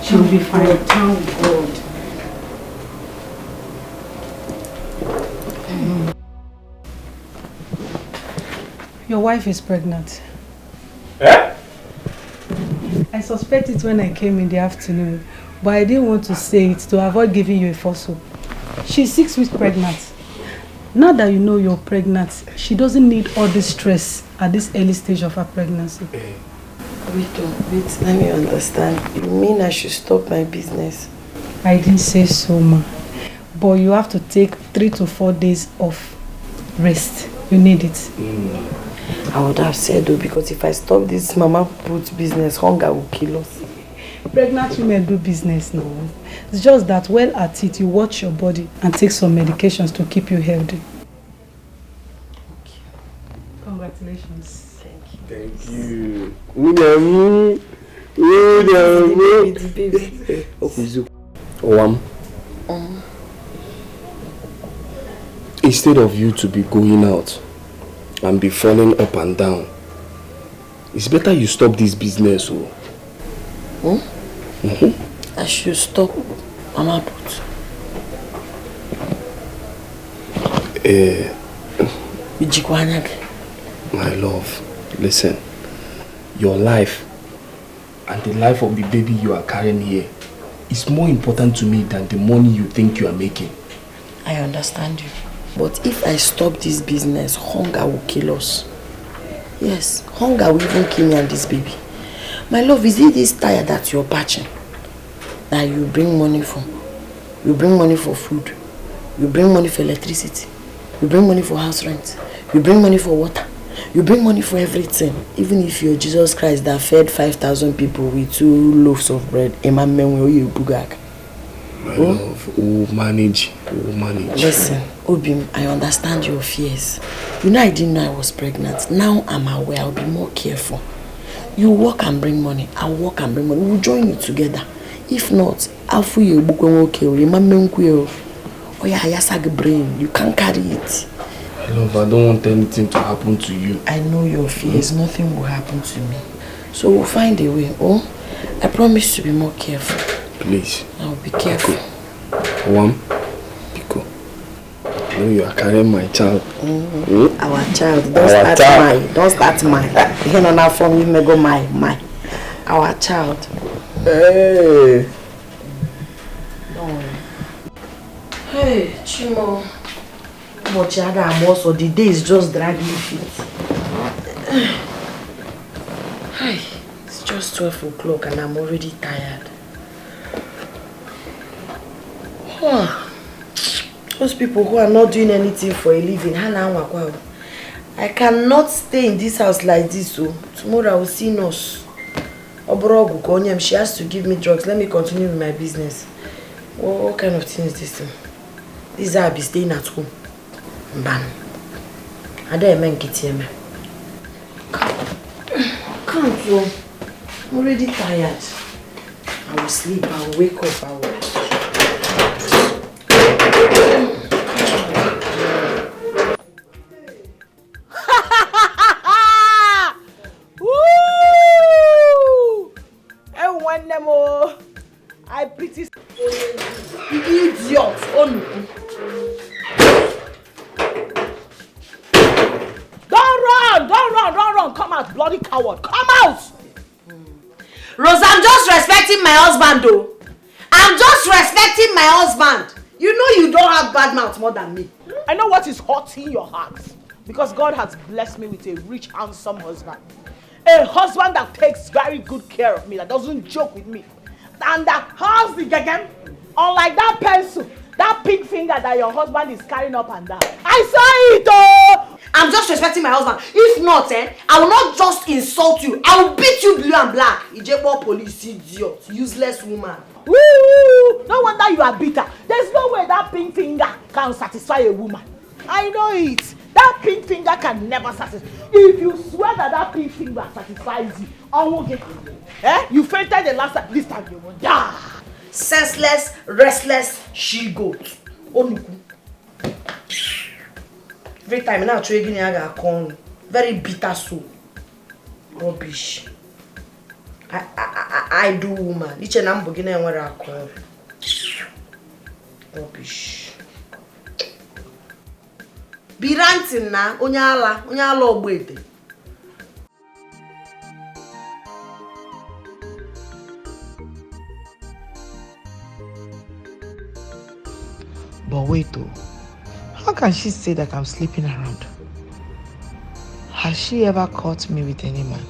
She will be fine. Thank God. Your wife is pregnant. Eh? I suspect it when I came in the afternoon, but I didn't want to say it to avoid giving you a false hope. She's 6 weeks pregnant. Now that you know you're pregnant, she doesn't need all this stress at this early stage of her pregnancy. Wait, let me understand. You mean I should stop my business? I didn't say so, ma. But you have to take 3 to 4 days of rest. You need it. I would have said though, because if I stop this mama put business, hunger will kill us. Pregnant women do business now. It's just that while at it, you watch your body and take some medications to keep you healthy. Okay. Congratulations. Thank you. Instead of you to be going out and be falling up and down, it's better you stop this business. I should stop mama put. My love, listen. Your life and the life of the baby you are carrying here is more important to me than the money you think you are making. I understand you. But if I stop this business, hunger will kill us. Yes, hunger will even kill me and this baby. My love, is it this tire that you're patching? That you bring money for? You bring money for food. You bring money for electricity. You bring money for house rent. You bring money for water. You bring money for everything. Even if you're Jesus Christ that fed 5,000 people with 2 loaves of bread. My love, we'll manage. Listen, Obim, I understand your fears. You know I didn't know I was pregnant. Now I'm aware. I'll be more careful. You work and bring money. I'll work and bring money. We'll join it together. If not, I'll feel you okay. Oh yeah, yasag brain. You can't carry it. My love, I don't want anything to happen to you. I know your fears. Nothing will happen to me. So we'll find a way. Oh, I promise to be more careful. Please. I'll be careful. Biko. You know you are carrying my child. Our child. Don't start mine. You know now from you may go my. Our child. Hey. Don't worry. Hey, Chimo. But I'm also the day is just dragging feet. Hey, it's just 12 o'clock and I'm already tired. Those people who are not doing anything for a living, I cannot stay in this house like this. So tomorrow I will see nurse. She has to give me drugs. Let me continue with my business. What kind of thing is this thing? This is how I'll be staying at home. Ban. I don't even get here. Can't go. I'm already tired. I will sleep. I will wake up. I will. I pretty idiot. Don't run. Come out, bloody coward. Come out. Rose, I'm just respecting my husband though. I'm just respecting my husband. You know you don't have bad mouth more than me. I know what is hurting your heart. Because God has blessed me with a rich, handsome husband. A husband that takes very good care of me, that doesn't joke with me. And that has the gagam, unlike that pencil, that pink finger that your husband is carrying up and down. I saw it, oh! I'm just respecting my husband. If not, I will not just insult you. I will beat you blue and black. Ijebo police idiot, useless woman. Woo! No wonder you are bitter. There's no way that pink finger can satisfy a woman. I know it. That pink finger can never satisfy. If you swear that pink finger satisfies you, I won't get you. You fainted the last time. This time you will die. Senseless, restless she-goat. Onuku. Every time now trading I corn. Very bitter soul. Rubbish. I do woman. Each and I'm beginning where I call. Rubbish. Be ranting na onyala ogbete. But wait though, how can she say that I'm sleeping around? Has she ever caught me with any man?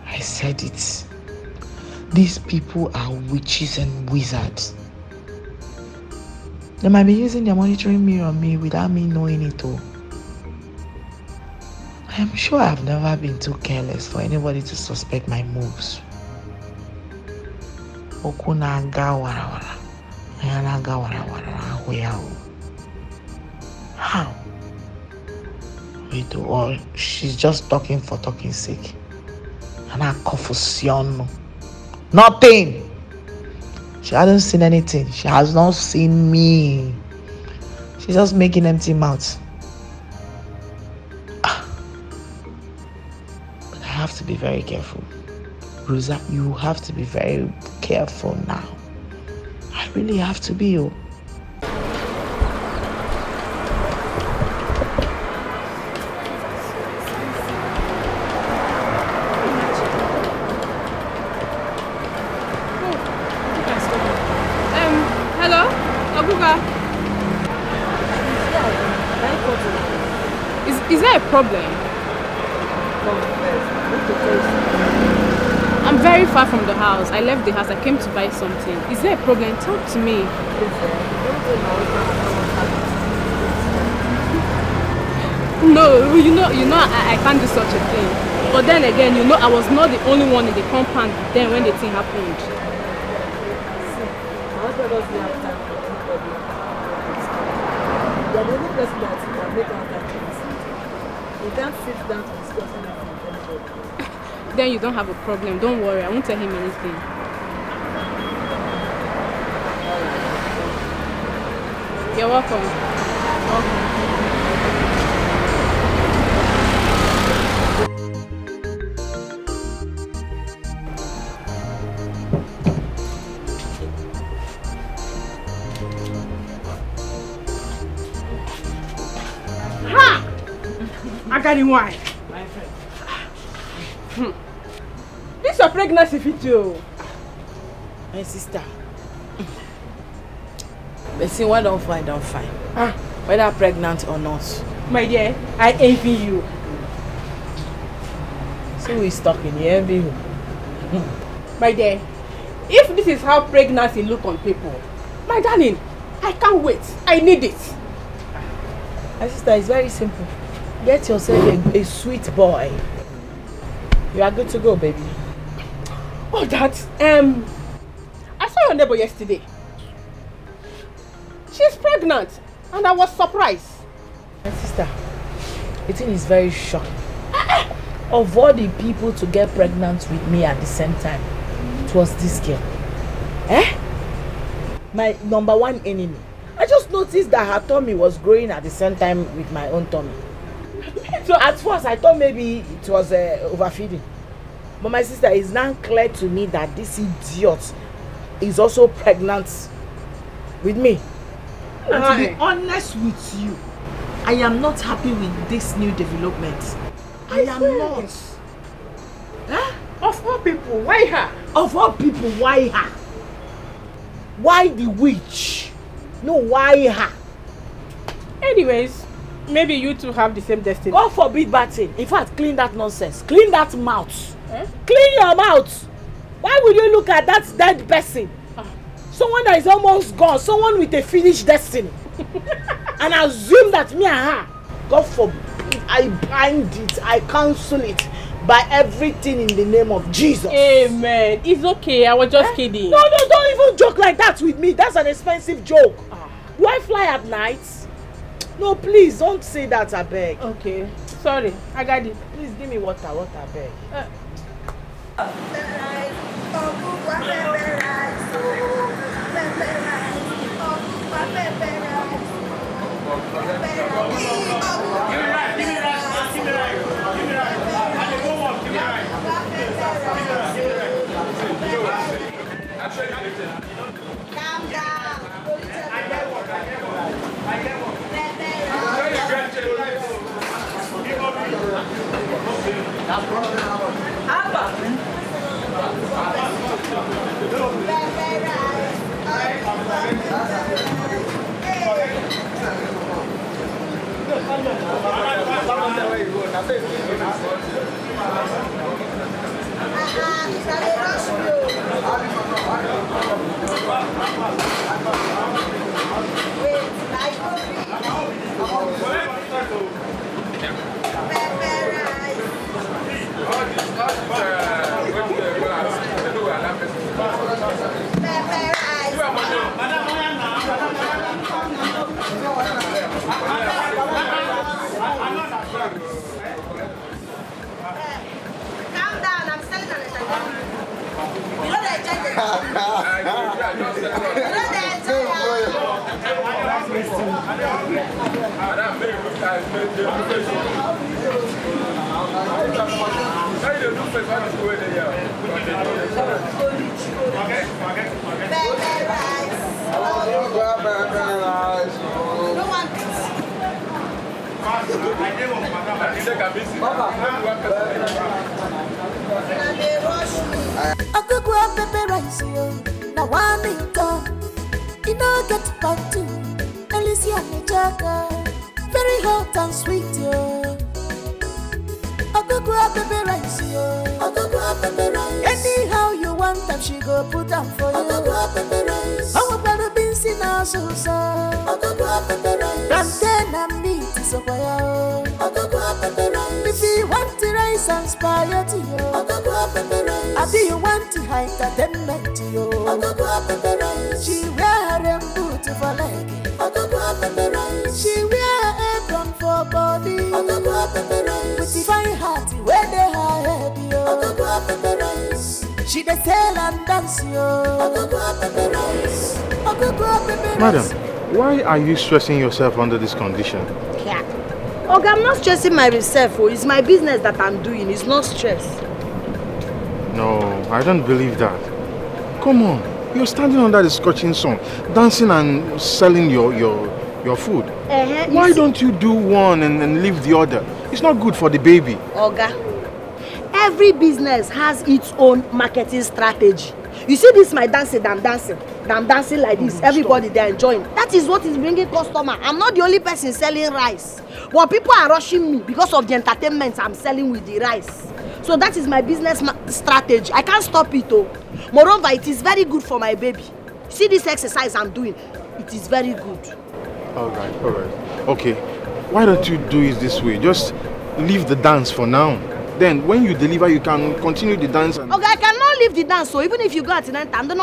I said it. These people are witches and wizards. They might be using their monitoring mirror on me without me knowing it all. I am sure I've never been too careless for anybody to suspect my moves. How? Wait, or she's just talking for talking's sake. And I confusion. Nothing. She hasn't seen anything. She has not seen me. She's just making empty mouths. But I have to be very careful. Rosa, you have to be very careful now. I really have to be. Is there a problem? I'm very far from the house. I left the house. I came to buy something. Is there a problem? Talk to me. No, you know, I can't do such a thing. But then again, you know, I was not the only one in the compound then when the thing happened. The only person that can make out that case. You can't sit down to discuss anything with anybody. Then you don't have a problem. Don't worry. I won't tell him anything. You're welcome. Why? This a pregnancy fit you. My sister. But see, what don't find, don't find. Whether pregnant or not. My dear, I envy you. See who is talking, you envy you. My dear, if this is how pregnancy look on people, my darling, I can't wait. I need it. My sister, it's very simple. Get yourself a sweet boy. You are good to go, baby. Oh, Dad. I saw your neighbor yesterday. She's pregnant, and I was surprised. My sister, the thing is very shocking. Of all the people to get pregnant with me at the same time, it was this girl. My number one enemy. I just noticed that her tummy was growing at the same time with my own tummy. So at first I thought maybe it was overfeeding. But my sister, is now clear to me that this idiot is also pregnant with me. And to be honest with you, I am not happy with this new development. I am not. Of all people, why her? Of all people, why her? Why the witch? No, why her? Anyways, maybe you two have the same destiny. God forbid bad thing. In fact, clean that nonsense. Clean that mouth. Clean your mouth. Why would you look at that dead person? Someone that is almost gone. Someone with a finished destiny. And assume that me and her, God forbid, I bind it, I cancel it. buy everything in the name of Jesus. Amen. It's okay. I was just kidding. No, don't even joke like that with me. That's an expensive joke. Do I fly at night? No, please don't say that, I beg. Okay. Sorry. I got it. Please give me water, I beg. Calm down. Very hot and sweet, yo. Anyhow you want them, she go put them for you. Our brother been seen as so plantain and meat is a fire. If you want to rice and spaghetti, I do you want to hike entertainment, yo. She wear them boots for leg. She wear apron for body. With the fine heart where they her head, yo. She dey sell and dance, yo. Madam, why are you stressing yourself under this condition? Yeah. Okay, I'm not stressing myself. It's my business that I'm doing. It's not stress. No, I don't believe that. Come on. You're standing under the scorching sun, dancing and selling your food. Why don't you do one and leave the other? It's not good for the baby. Oga, every business has its own marketing strategy. You see this, my dancing, I'm dancing like this. Everybody, they're enjoying. That is what is bringing customer. I'm not the only person selling rice. But people are rushing me because of the entertainment I'm selling with the rice. So that is my business strategy. I can't stop it, though. Moreover, it is very good for my baby. See this exercise I'm doing? It is very good. All right. Okay, why don't you do it this way? Just leave the dance for now. Then when you deliver, you can continue the dance. And... Okay, I cannot leave the dance. So even if you go at the I'm not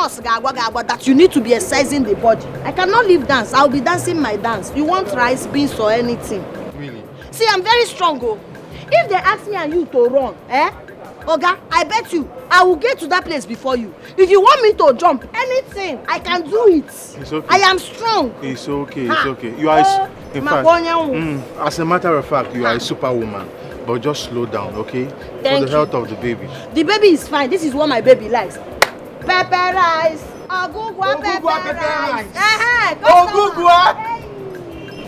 that you need to be exercising the body. I cannot leave dance. I'll be dancing my dance. You want rice, beans, or anything? Really? See, I'm very strong, oh. If they ask me and you to run, Oga, I bet you I will get to that place before you. If you want me to jump anything, I can do it. It's okay. I am strong. It's okay. It's okay. You are, in fact, as a matter of fact, you are a superwoman. But just slow down, okay? For the health of the baby. The baby is fine. This is what my baby likes. Pepper rice. Ogugwa pepper rice. Ogugwa.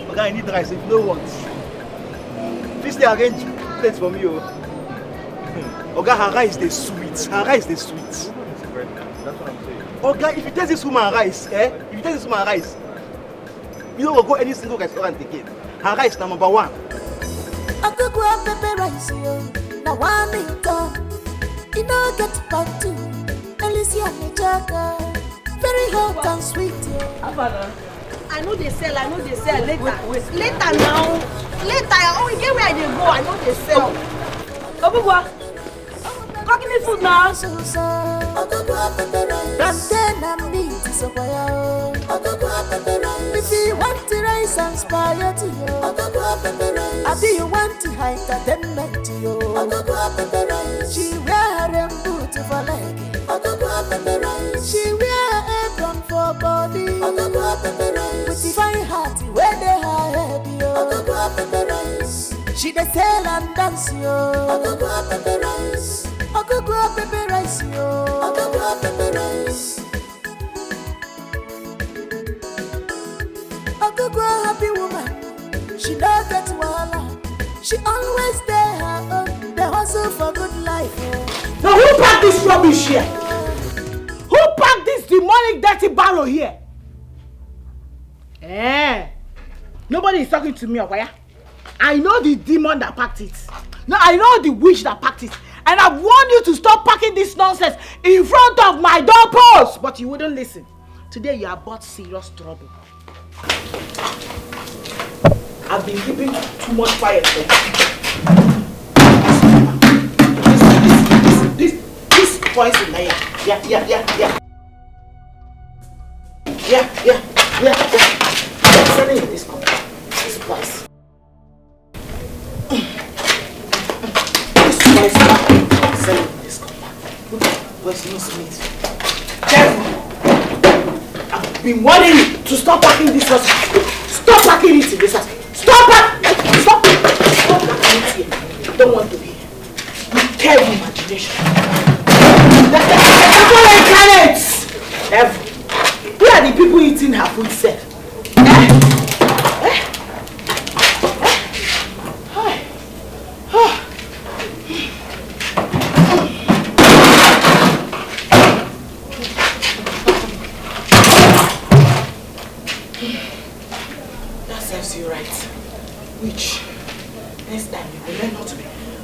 Okay, I need rice if no one. Please, they arrange plates for me. Oga, her rice is sweet. Her rice is sweet. That's what I'm saying. Oga, if you taste this woman rice, if you taste this woman rice, you don't go any single restaurant again. Her rice is number one. Ogugwa pepper rice, yo. Now one income. You know get back to Alicia Nijaga. Very hot and sweet, yo. I know they sell. Later. Later now. Later. Oh, we get where they go. I know they sell. Ogugwa, give me food now. Plantain and meat is a fire. If you want to rice and spaghetti, I do you want to entertainment, she wear a boot for leg. She wear apron for body. With the fine heart where they are heavy. She dey sell and dance yo. Ogogo pepper rice yo. Ogogo happy woman. She don't get wahala. She always there her own. They hustle for good life. Now who packed this rubbish here? Who packed this demonic dirty barrel here? Nobody is talking to me, Okwaya. I know the demon that packed it. No, I know the witch that packed it. And I've warned you to stop packing this nonsense in front of my doorpost. But you wouldn't listen. Today you are about serious trouble. I've been keeping too much quiet for you. This poison there. Yeah. Selling in this company. This price. Selling in this company. Look at where's no Smith. Careful. I've been warning you to stop packing this house. Stop packing it in this house. Stop packing it here. I don't want to be here. You terrible imagination. The devil. Who are the people eating her food self? That serves you right. Which next time you will learn not to be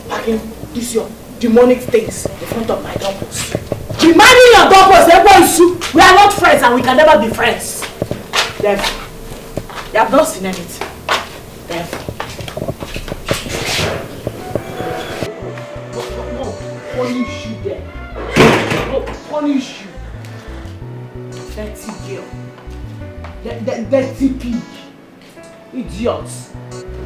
packing these your demonic things in front of my doorpost. Be minding your doorpost, everyone is we are not friends and we can never be friends. Therefore, you have not seen anything. Therefore, no, punish you there. No, punish you. Dirty girl. Dirty pig. Idiots.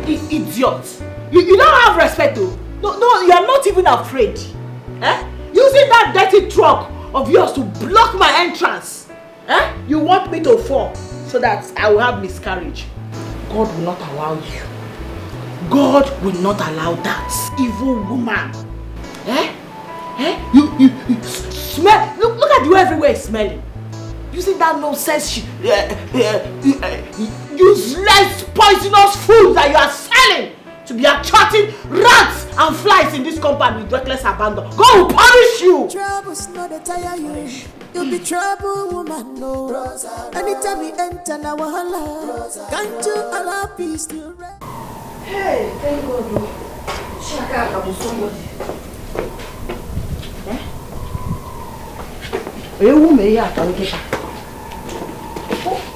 Idiots. You don't have respect though. No, you are not even afraid. Using that dirty truck of yours to block my entrance. You want me to fall so that I will have miscarriage. God will not allow you. God will not allow that evil woman. You smell. Look at you everywhere smelling. Using that nonsense useless poisonous food that you are selling to be attracting rats and flies in this compound with reckless abandon. God will punish you. Trouble's not a tire you. You'll be trouble woman, no. Anytime we enter now, can't you allow peace to rest? Hey, thank God. Shaka, I'm somebody.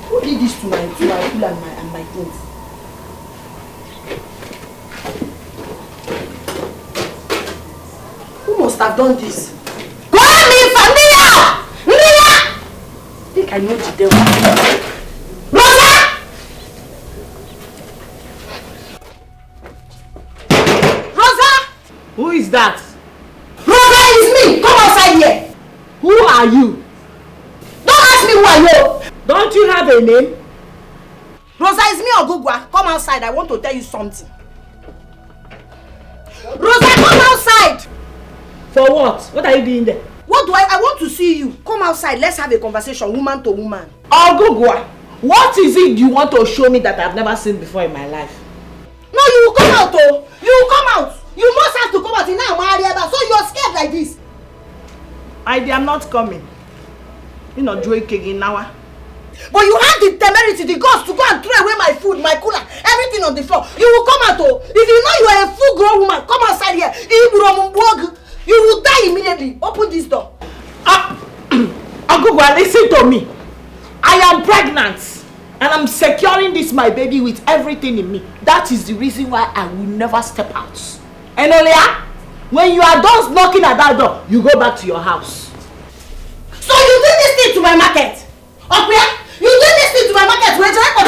Who did this to my food and my things? Who must have done this? Call me Familia! I think I know the devil. Rosa! Rosa! Who is that? Rosa is me! Come outside here! Who are you? Don't ask me who I know! Don't you have a name? Rosa, is me Ogugwa. Come outside. I want to tell you something. Rosa, come outside. For what? What are you doing there? What do I want to see you. Come outside. Let's have a conversation, woman to woman. Ogugwa, what is it you want to show me that I've never seen before in my life? No, you will come out, oh. You will come out. You must have to come out in now, so you're scared like this. I am not coming. You know, Joy Kegin now. But you have the temerity, the guts to go and throw away my food, my cooler, everything on the floor. You will come out, oh. If you know you are a full-grown woman, come outside here. You will die immediately. Open this door. Agugwa, listen to me. I am pregnant. And I'm securing this my baby with everything in me. That is the reason why I will never step out. Enolia, When you are done knocking at that door, you go back to your house. So you did this thing to my market? Okay? You did this thing to my market. Wait, I thought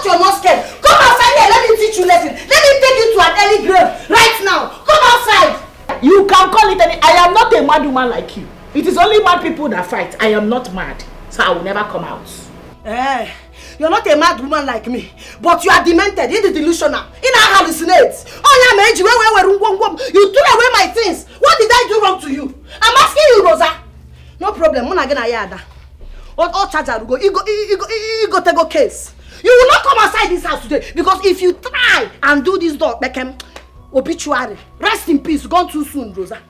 you were not scared. Come outside here. Let me teach you lesson. Let me take you to an early grave right now. Come outside. You can call it any. I am not a mad woman like you. It is only mad people that fight. I am not mad, so I will never come out. You're not a mad woman like me, but you are demented. It is delusional. In our hallucinates. You threw away my things. What did I do wrong to you? I'm asking you, Rosa. No problem. All charger will go. You go take a case. You will not come outside this house today because if you try and do this dog, obituary. Rest in peace. Gone too soon, Rosa.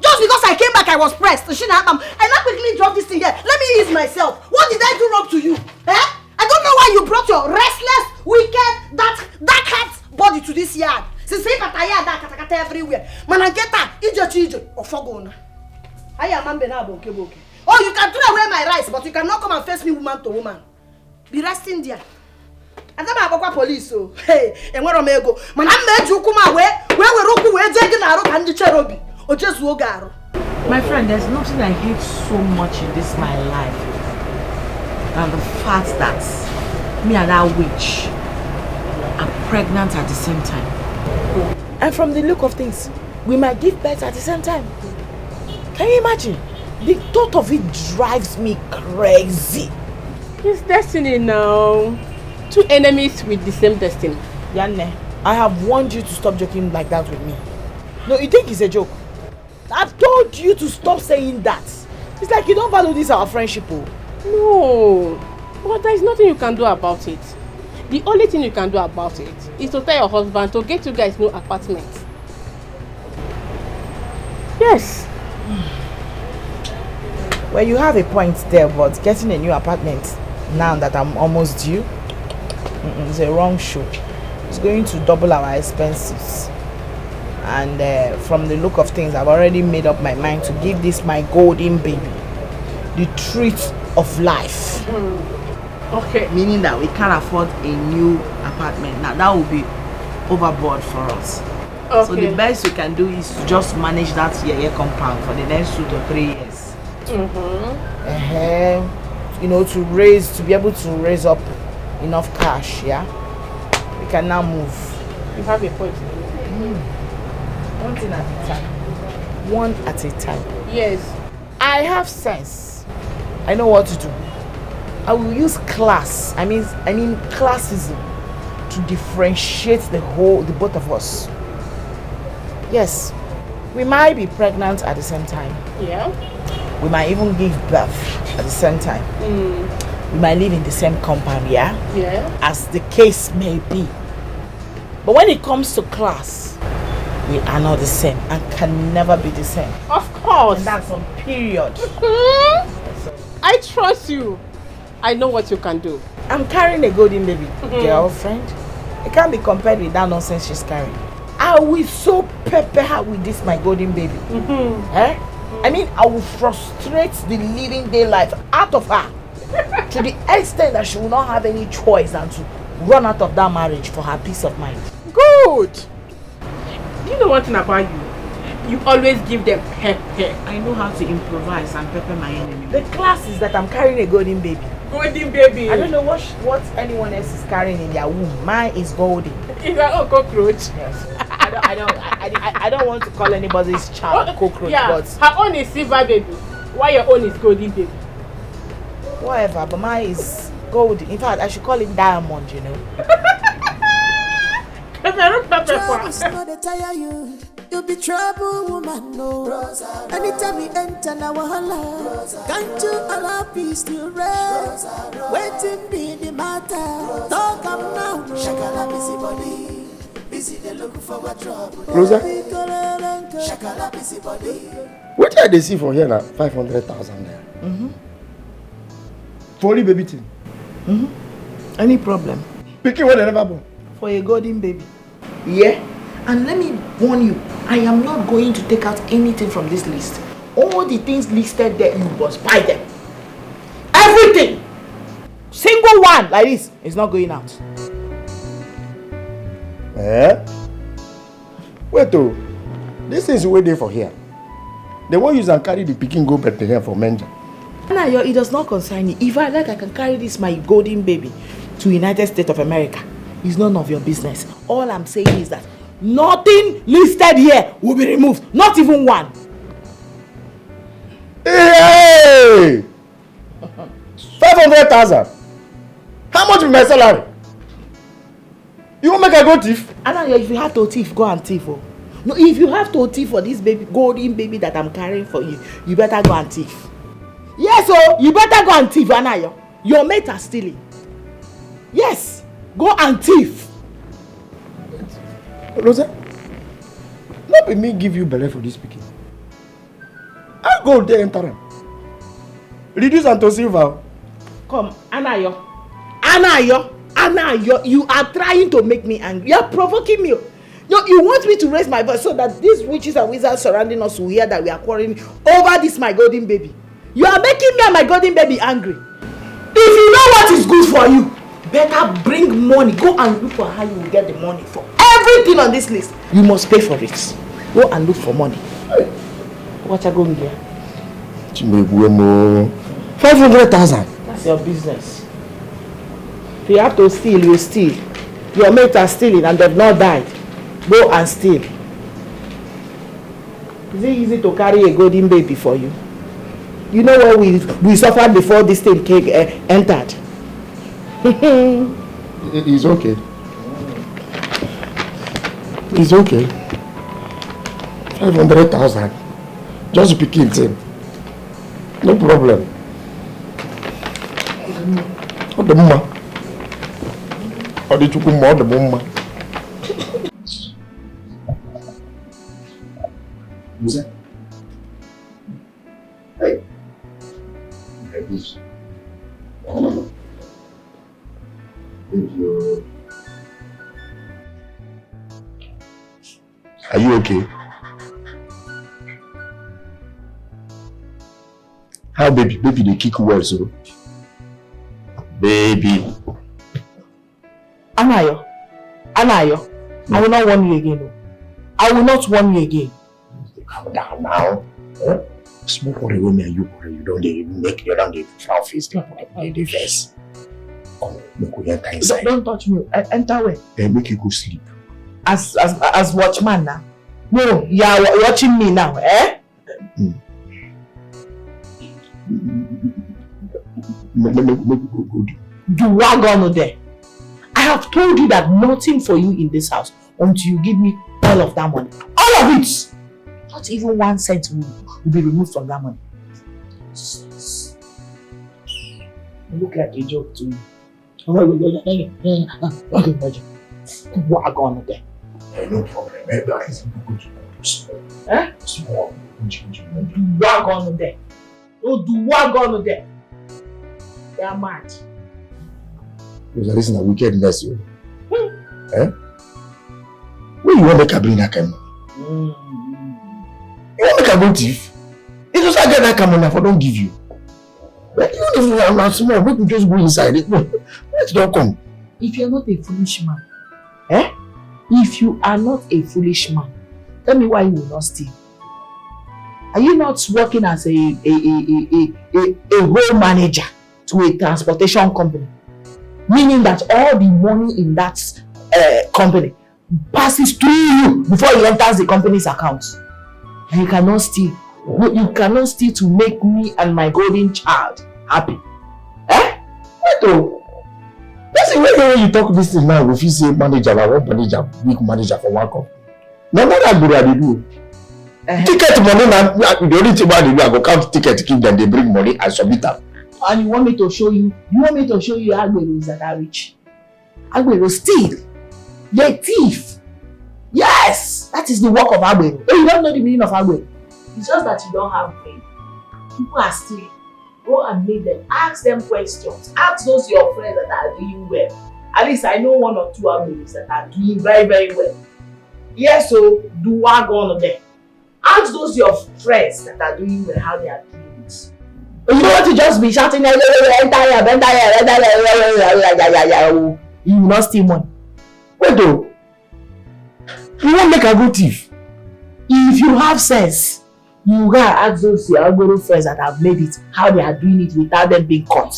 Just because I came back, I was pressed. I now quickly drop this thing here. Let me ease myself. What did I do wrong to you? I don't know why you brought your restless, wicked, dark heart body to this yard. Since I got everywhere. Manageta, ije, or fogona. I am boke. Oh, you can throw away my rice, but you cannot come and face me woman to woman. Be resting there. And then I police. So, hey, and where am I go? Man, I'm made you come away. Where we're taking out and the cherubi. Or just Wogaro. My friend, there's nothing I hate so much in this my life than the fact that me and that witch are pregnant at the same time. And from the look of things, we might give birth at the same time. Can you imagine? The thought of it drives me crazy. It's destiny now. Two enemies with the same destiny. Yanne, I have warned you to stop joking like that with me. No, you think it's a joke? I've told you to stop saying that. It's like you don't value this our friendship. No, but there is nothing you can do about it. The only thing you can do about it is to tell your husband to get you guys new apartment. Yes. Well, you have a point there, but getting a new apartment now that I'm almost due, it's a wrong show. It's going to double our expenses. And from the look of things, I've already made up my mind to give this my golden baby the treat of life. Okay. Meaning that we can't afford a new apartment. Now that will be overboard for us. Okay. So the best we can do is to just manage that year compound for the next 2 to 3 years. You know, to be able to raise up enough cash, yeah? We can now move. You have a point. One thing at a time. One at a time. Yes. I have sense. I know what to do. I will use class. I mean classism to differentiate the both of us. Yes. We might be pregnant at the same time. Yeah. We might even give birth at the same time. We might live in the same compound, yeah? Yeah. As the case may be. But when it comes to class, we are not the same and can never be the same. Of course. And that's on period. I trust you. I know what you can do. I'm carrying a golden baby, girlfriend. It can't be compared with that nonsense she's carrying. I will so pepper her with this my golden baby. I mean, I will frustrate the living daylife out of her to the extent that she will not have any choice than to run out of that marriage for her peace of mind. Good. Do you know one thing about you? You always give them pepper. I know how to improvise and pepper my enemy. The class is that I'm carrying a golden baby. Golden baby. I don't know what anyone else is carrying in their womb. Mine is golden. Is that a cockroach? Yes. I don't want to call anybody's child cockroach, but her own is silver baby. Why your own is golden baby? Whatever, but mine is golden. In fact, I should call it diamond, you know. You be trouble, woman, no. Rosa, anytime we enter now, can't you allow peace to rest? Waiting be the matter. Don't come now, no. Shakala busy body, busy they looking for what trouble. Rosa, Shakala busy body. what did they see for here now? 500,000 there. For only baby thing. Any problem? Picking when they never born. For a golden baby. Yeah. And let me warn you, I am not going to take out anything from this list. All the things listed there, you must buy them. Everything! Single one like this is not going out. Wait oh, this is waiting for here. They won't use and carry the pikin go Bethlehem for manger. Anayo, it does not concern you. If I like, I can carry this my golden baby to United States of America. It's none of your business. All I'm saying is that nothing listed here will be removed. Not even one. Hey! 500,000. How much is my salary? You won't make a go thief? Anayo, if you have to thief, go and thief. Oh. No, if you have to thief for this baby, golden baby that I'm carrying for you, you better go and thief. Yes, oh, you better go and thief, Anayo. Your mates are stealing. Yes, go and thief. Rosa, not be me give you belly for this speaking. I'll go there and enter him. Reduce and to silver. Come, Anayo. Anayo, you are trying to make me angry. You are provoking me. No, you want me to raise my voice so that these witches and wizards surrounding us will hear that we are quarreling over this my golden baby. You are making me and my golden baby angry. If you know what is good for you, better bring money. Go and look for how you will get the money for everything on this list. You must pay for it. Go and look for money. What are you going there? 500,000. That's your business. If you have to steal, you steal. Your mates are stealing and they've not died. Go and steal. Is it easy to carry a golden baby for you? You know what we suffered before this thing entered. It's okay. It's okay. 500,000. Just pick it in. No problem. What the mama? What did you come out the mama? Who's that? Hey. Like this. Thank you. Are you okay? How baby? Baby they kick well so. Baby. Anayo. Anayo. I will not warn you again. I will not warn you again. Calm down now. Huh? Smoke what with me and you don't make you down the flower face the face. Come, make we enter inside. Don't touch me. Enter where? Make you go sleep. As watchman now. No, you are watching me now, eh? Do what gonna there? I have told you that nothing for you in this house until you give me all of that money. All of it! Not even 1 cent will be removed from that money. You look like a joke to me. What gonna there? No problem. Eh? What gonna there? Oh, do what gonna there? They are mad. Because this is a wickedness, you. Eh? Where you want to make a bring that kind of money? You want to make a go thief? It's just I get that kind of money, I don't give you. But even if I'm not small, we can just go inside it. Let's not come. If you're not a foolish man, eh? If you are not a foolish man, tell me why you will not steal. Are you not working as a road manager to a transportation company? Meaning that all the money in that company passes through you before it enters the company's account. And you cannot steal. You cannot steal to make me and my golden child happy. Eh? Wait oh. That's the way you talk this thing now. If you say manager, I want manager, weak manager for one company. No, not that good at they do. Ticket money now, the only thing about the I go count ticket to keep them, they bring money and submit them. And you want me to show you Agberos that are rich? Agberos steal. They thief. Yes, that is the work of Agbero. Oh, you don't know the meaning of Agbero. It's just that you don't have brain. People are stealing. Go and meet them. Ask them questions. Ask those your friends that are doing well. At least I know 1 or 2 Agberos that are doing very, very well. Yes, so do what on them. Ask those your friends that are doing well how they are doing it. You don't want to just be shouting, you will not steal money. Wait though. You won't make a good thief. If you have sense, you gotta ask those your Agoro friends that have made it how they are doing it without them being caught.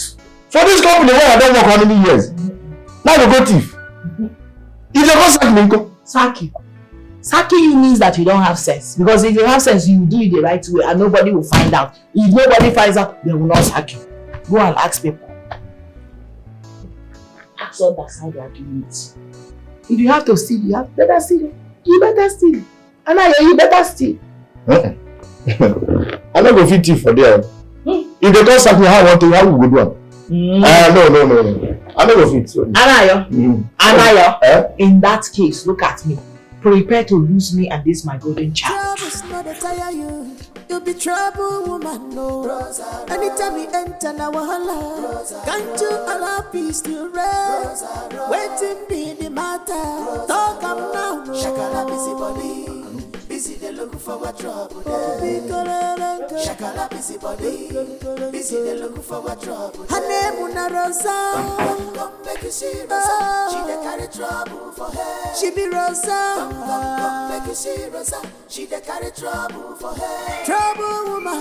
For this company where I don't work how many years? Now they go thief. If they go sack me, go. Sack you. Sacking you means that you don't have sense. Because if you have sense, you will do it the right way and nobody will find out. If nobody finds out, they will not sack you. Go and ask people. Ask others how they are doing it. If you have to steal, you have better steal. You better steal. And you better steal. I don't go fit thief for there. If they don't sack me, how I want to, how we go do it? No. I don't go fit. Anayo, in that case, look at me. Prepare to lose me and this my golden child. You'll be trouble, woman, no. Anytime you enter now, can't you allow peace to rest? Waiting be the matter. Talk am now, no. Shakala busy body. Busy they looking for what trouble. Shakala busy body. Busy they looking for what trouble. Her name Una Rosa. Come make you see Rosa. She dey carry trouble for her. She be Rosa. Come make you see Rosa. She dey carry trouble for her. Trouble woman.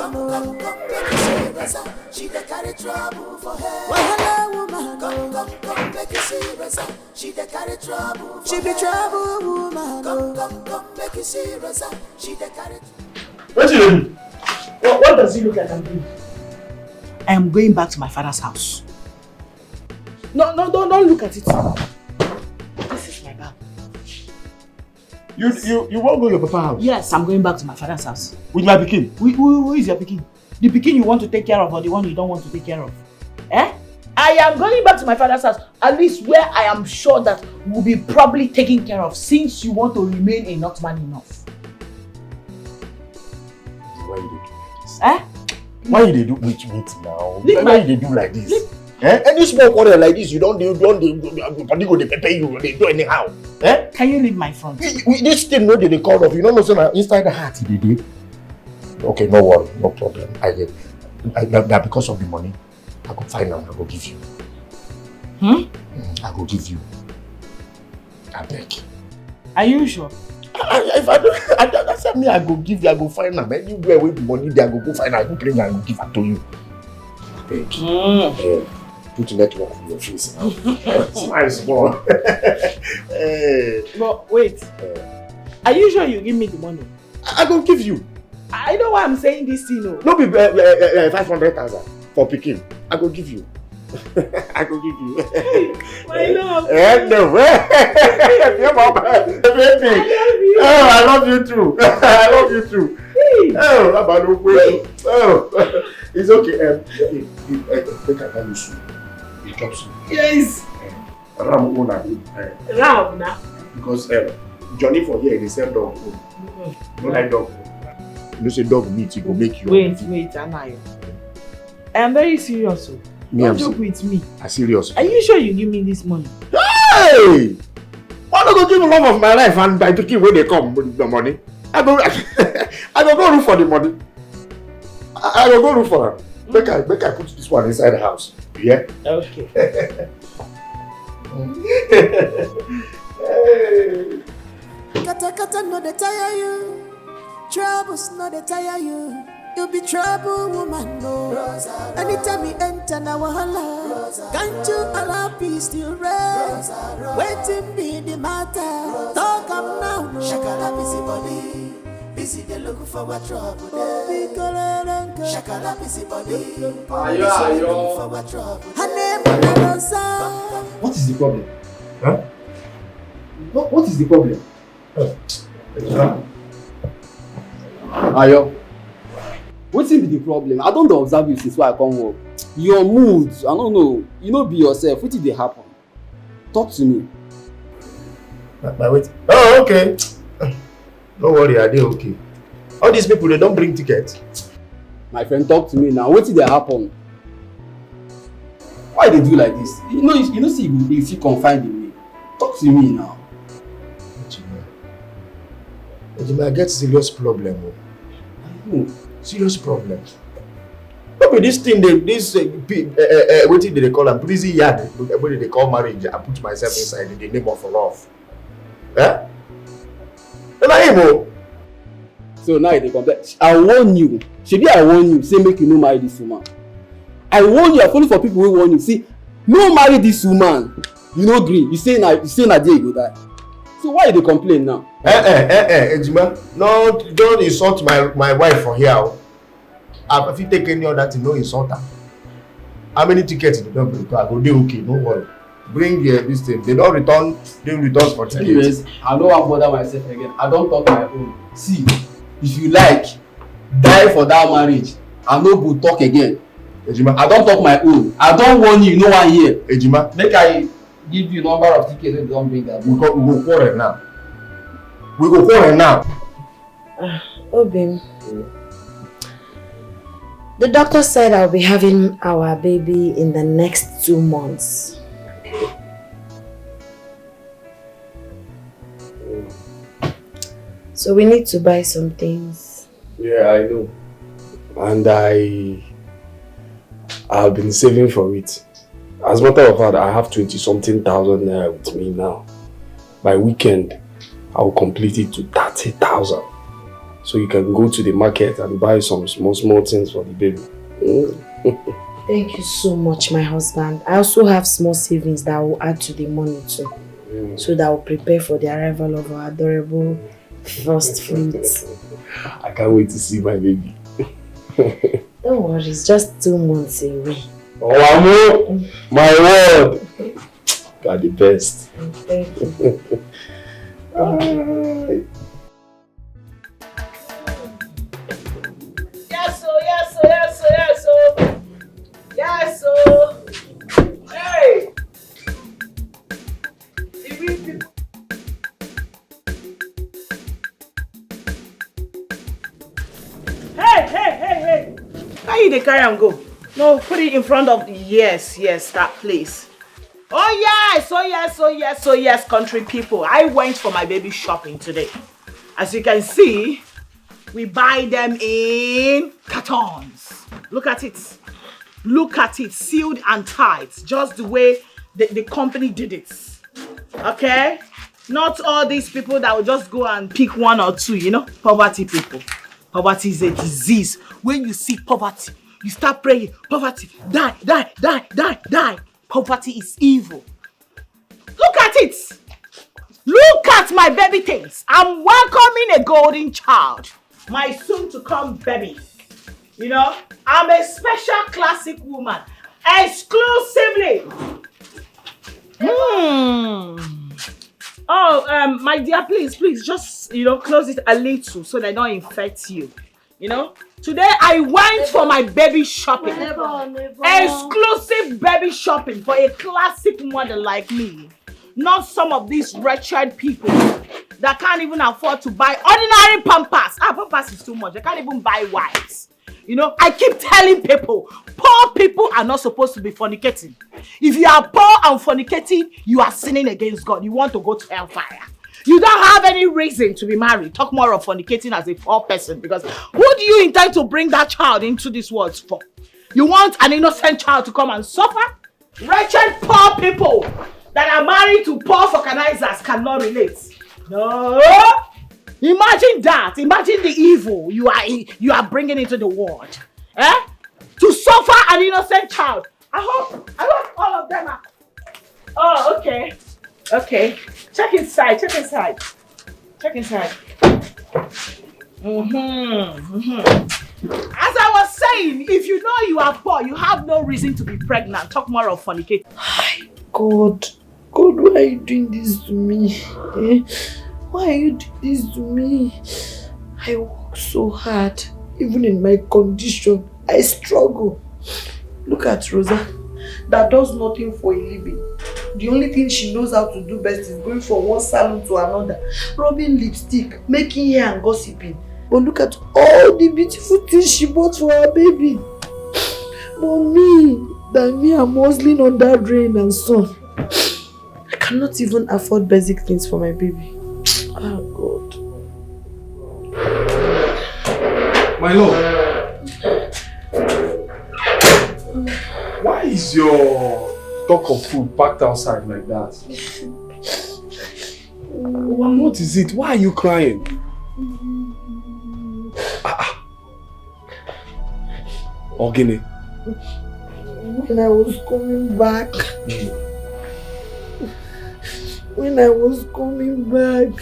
Come make you see Rosa. She dey carry trouble for her. Wahala woman. Come make you see Rosa. She dey carry trouble for her. She be trouble woman. Come make you see Rosa. She dey carry. What you doing? What does it look like I'm doing? I am going back to my father's house. No, don't look at it. This is my bag. You won't go to your papa's house? Yes, I'm going back to my father's house. With my pikin? Who is your pikin? The pikin you want to take care of or the one you don't want to take care of? I am going back to my father's house, at least where I am sure that will be probably taken care of since you want to remain a not man enough. Why you do like this? Why you do wait now? Why you do like this? Any small quarrel like this, you don't go they pepper you, they do anyhow. Can you leave my front? This thing no they call off. You don't know so inside the heart they did. Okay, no worry, no problem. I get because of the money. I go find them, I go give you. I go give you. I beg. Are you sure? If I don't, that's me. I go give you. I go find them. Anywhere with the money, there I go find. I go bring. I go give it to you. I beg. Put the network on your face now. Smile small. But wait. Are you sure you give me the money? I go give you. I know why I'm saying this thing. No be 500,000 for picking. I go give you. I go give you. My love. No way. Baby. Oh, I love you too. I love you too. Oh, it's okay. If I can use you chop soup. Yes. Ram now. Because Johnny for here they sell dog food. No like dog food. You say dog meat, it will make you. Wait, Anayo. I am very serious. Don't joke with me. I'm serious. Are you sure you give me this money? Hey! Why not go give the love of my life and by picking when they come with the money? I go look for the money. I go look for her. Make I put this one inside the house. Yeah? Okay. Kata no they tire you. Troubles no they tire you. You'll be trouble, woman, no. Anytime you enter now, can't you allow peace to rest? Waiting be the matter. Talk am now, no. Shakala busy body. Busy they looking for what trouble. Shakala busy body. Busy looking for what trouble. Her name is Rosa. What is the problem? Huh? What is the problem? Ayo. What's be the problem? I don't observe you since I come work. Your mood, I don't know. You know, be yourself. What did they happen? Talk to me. Wait. Oh, okay. Don't worry, I did okay. All these people, they don't bring tickets. My friend, talk to me now. What did they happen? Why they do like this? You know, see, if you confide in me. Talk to me now. I get serious problem. Serious problem. Maybe this thing, what did they call a prison yard? What did they call marriage? I put myself inside in the name of love. And I am. So now they complain. I warn you. Shebi I warn you. Say make you no marry this woman. I warn you. I follow for people who warn you. Say no marry this woman. You no gree. You say na there you go die. So why they complain now? Ejima, no, don't insult my wife for here. If you take any other thing, no insult her. How many tickets they don't bring? I go dey okay, no worry. Bring this thing. They don't return for tickets. Anyways, I don't want to bother myself again. I don't talk my own. See, if you like, die for that marriage. I no go talk again. Ejima, I don't talk my own. I don't warn you. No one here. Ejima, make I give you number of tickets if you don't bring that. We go quarrel now. We go quarrel now. Obim. The doctor said I'll be having our baby in the next 2 months. So we need to buy some things. Yeah, I know. And I've been saving for it. As a matter of fact, I have 20-something thousand naira with me now. By weekend, I will complete it to 30,000. So you can go to the market and buy some small things for the baby. Thank you so much, my husband. I also have small savings that I will add to the money too. So that I will prepare for the arrival of our adorable first fruit. I can't wait to see my baby. Don't worry, it's just 2 months away. Oh, Amo! My word! You are the best. Thank you. Yes, so. Hey! Hey! How you dey carry am go? No, put it in front of the yes, that place. Oh yes, country people. I went for my baby shopping today. As you can see, we buy them in cartons. Look at it, sealed and tight, just the way the company did it. Okay? Not all these people that will just go and pick one or two, you know, poverty people. Poverty is a disease. When you see poverty, you start praying, poverty, die. Poverty is evil. Look at it. Look at my baby things. I'm welcoming a golden child. My soon-to-come baby. You know, I'm a special classic woman. Exclusively. Oh, my dear, please, just, close it a little so they don't infect you. Today I went for my baby shopping. Exclusive baby shopping for a classic mother like me. Not some of these wretched people that can't even afford to buy ordinary Pampers. Pampers is too much. They can't even buy wipes. I keep telling people, poor people are not supposed to be fornicating. If you are poor and fornicating, you are sinning against God. You want to go to hellfire. You don't have any reason to be married. Talk more of fornicating as a poor person, because who do you intend to bring that child into this world for? You want an innocent child to come and suffer? Wretched poor people that are married to poor vulcanizers cannot relate. No. Imagine that. Imagine the evil you are bringing into the world. To suffer an innocent child. I hope all of them are. Oh, okay. Okay. Check inside. As I was saying, if you know you are poor, you have no reason to be pregnant. Talk more of fornicating. God, why are you doing this to me? Why are you doing this to me? I work so hard. Even in my condition, I struggle. Look at Rosa, that does nothing for a living. The only thing she knows how to do best is going from one salon to another, rubbing lipstick, making hair and gossiping. But look at all the beautiful things she bought for her baby. But me, I'm hustling under rain and sun. I cannot even afford basic things for my baby. Oh God. My lord, why is your stock of food packed outside like that? What is it? Why are you crying? Ogini. When I was coming back. When I was coming back,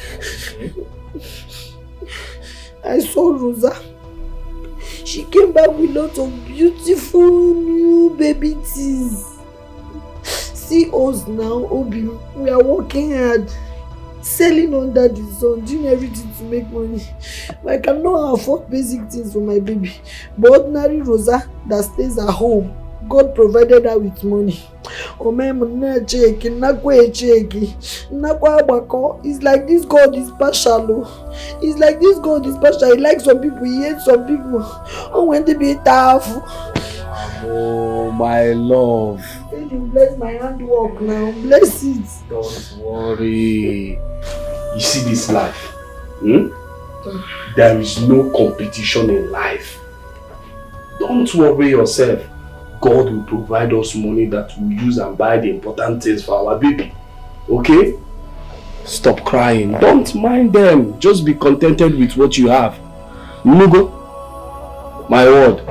I saw Rosa. She came back with lots of beautiful new baby teeth. See us now, Obi. We are working hard, selling under the sun, doing everything to make money. I cannot afford basic things for my baby. But ordinary Rosa that stays at home, God provided her with money. It's like this God is partial. It's like this God is partial. He likes some people, he hates some people. Oh, when they be tough. Oh, my love. You bless my handwork now. Bless it. Don't worry. You see this life? There is no competition in life. Don't worry yourself. God will provide us money that we'll use and buy the important things for our baby. Okay? Stop crying. Don't mind them. Just be contented with what you have. Mugo, my word.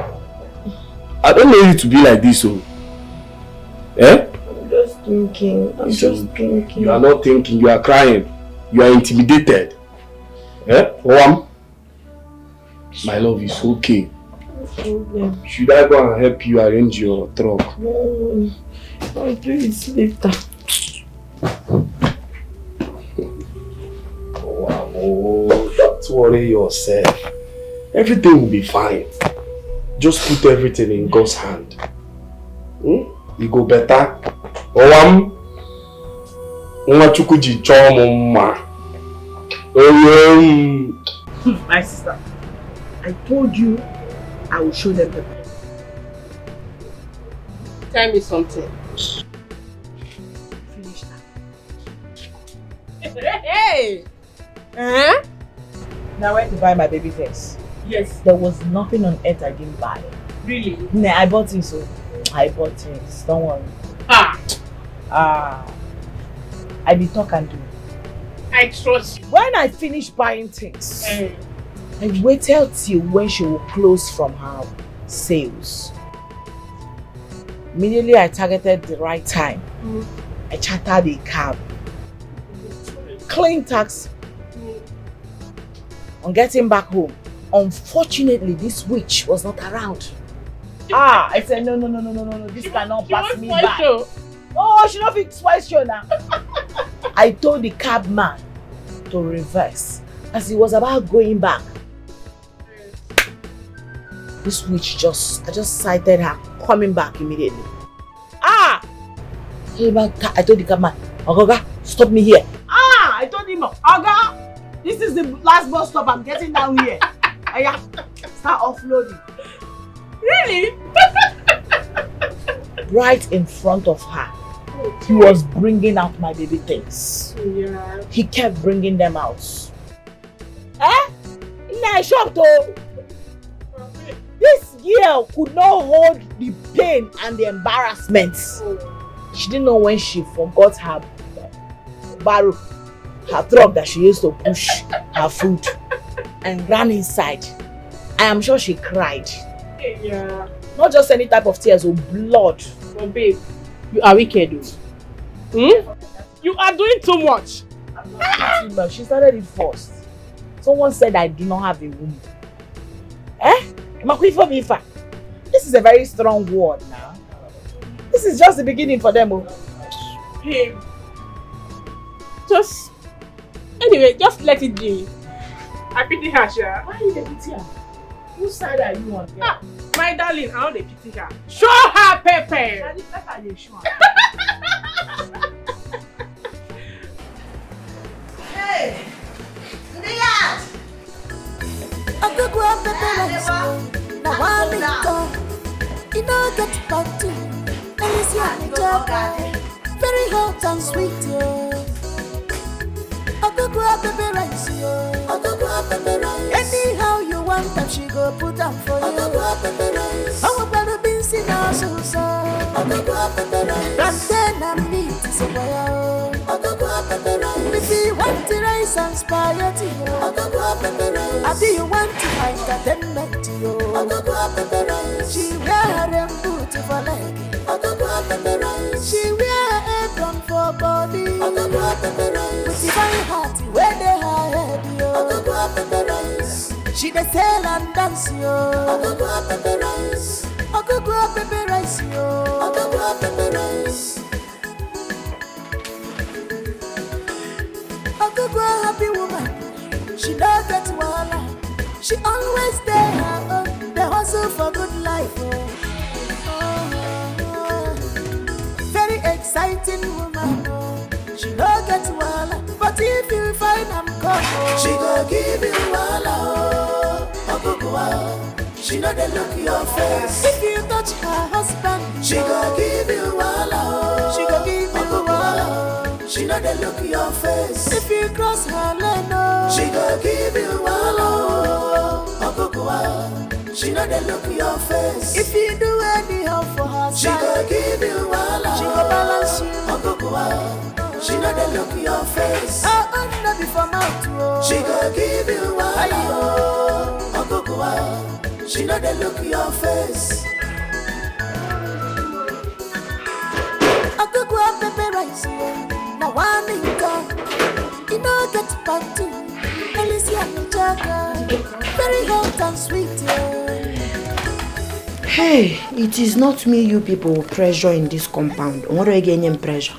I don't know you to be like this, oh. Eh? I'm just thinking. I'm just thinking. You are not thinking, you are crying. You are intimidated. Eh? Oam? My love is okay. Should I go and help you arrange your truck? No, I'll do it later. Oh, don't worry yourself. Everything will be fine. Just put everything in God's hand. You go better. Oam? Onwachukuji chomoma. My sister, I told you I will show them the best. Tell me something. Finish that. Hey! Now I went to buy my baby things. Yes. There was nothing on earth I didn't buy. Really? Nah, I bought things, so I bought things. Don't worry. I be talk and do. I trust you. When I finished buying things, I waited till when she will close from her sales. Immediately I targeted the right time. I chartered a cab. Clean taxi. On getting back home, unfortunately this witch was not around. I said no, this cannot pass me by. Oh, she don't fix twice show now. I told the cab man to reverse as he was about going back. This witch I just sighted her coming back immediately. I told the cab man, Oga, stop me here. I told him, Oga, this is the last bus stop, I'm getting down here. Start offloading. Really? Right in front of her, he was bringing out my baby things. Yeah. He kept bringing them out. Nah, shocked though. This girl could not hold the pain and the embarrassment. She didn't know when she forgot her barrow, her truck that she used to push her food, and ran inside. I am sure she cried. Yeah. Not just any type of tears or blood. But babe, you are wicked. You are doing too much. She started it first. Someone said I do not have a womb. This is a very strong word now. This is just the beginning for them. Babe. Anyway, just let it be. I pity her, Sha. Why you pity her? Whose side are you on? My darling, I want to pity her. Show her pepper. Hey, in the yard. I go go up the balance. Now one little, you know get party. And it's your job, very hot and sweet. I go go up the balance. I go go up the balance. Anyhow you want them, she go put them for you. I go go up the balance. I want to be seen also. I go go up the balance. And then I'm meet to say well. I go go up the balance. If you want to raise and inspire to you, I go go up the balance. I do you want to entertainment to you, I go go up the balance. She and dance, yo. Ogogo pepper rice. Ogogo pepper rice, yo. Ogogo pepper rice. Ogogo happy woman. She don't get wahala. She always there her own. The hustle for good life, Very exciting woman, She don't get wahala. But if you find I'm gone, she go give you wahala, She know they look your face. If you touch her husband, she go give you wahala, She go give you wahala. She know they look your face. If you cross her lane, she go give you wahala, She know they look your face. If you do anyhow for her, she go give you wahala, She go balance you, She know they look your face. Oh, no be for mouth, she go give you wahala, She know they look your face. Ogogo pepper rice, now one income. You know get back to Alicia Jaga. Very hot and sweet, Hey, it is not me you people pressure in this compound. What are you getting pressure?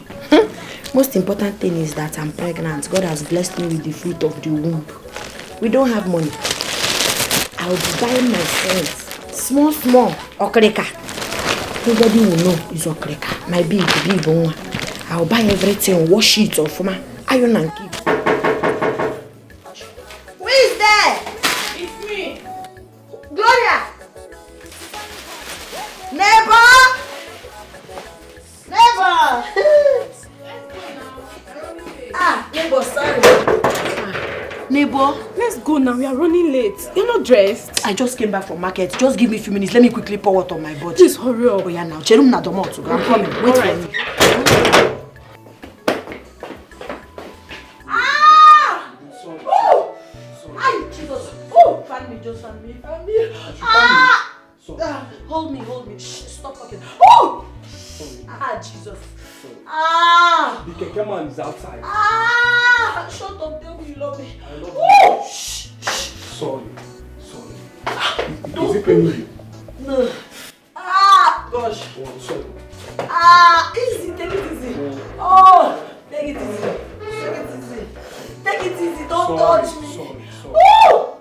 Most important thing is that I'm pregnant. God has blessed me with the fruit of the womb. We don't have money. I'll be buying my friends small okreka. Nobody will know it's okreka. My big one. I'll buy everything, wash it off my iron and keep. Who is there? It's me. Gloria. Neighbor. Neighbor, sorry. Neighbor, let's go now. We are running late. You're not dressed. I just came back from market. Just give me a few minutes. Let me quickly pour water on my body. Please hurry up. Oh yeah, now. Cherum na domo to go. I'm coming. Wait for me. Ay, Jesus. Oh, find me, just find me. Hold me. Shh, stop talking. Oh! Jesus. Dikeh, come on, is outside. Shut up, tell me you love me. I love you. Shh. Sorry. Is it paining you? No. Gosh. Oh, sorry. Easy, take it easy. Oh, take it easy. Take it easy, don't touch me. Sorry. Oh!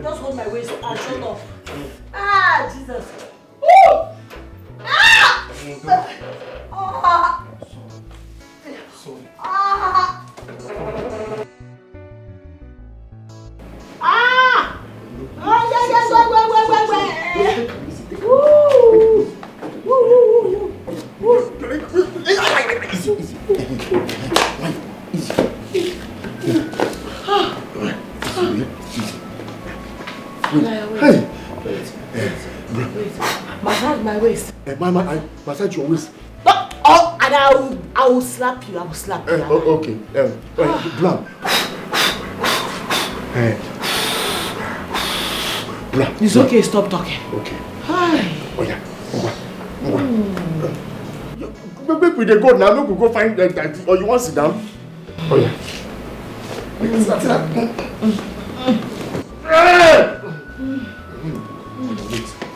Just hold my waist and shut up. Jesus. Oh! Hey! Massage my waist. Massage your waist. Oh, and I will slap you. Okay. Blam. Blam. It's okay, stop talking. Okay. Hi. Oh yeah. Maybe we dey go now. Maybe we go find that. Or you want to sit down? Oh yeah.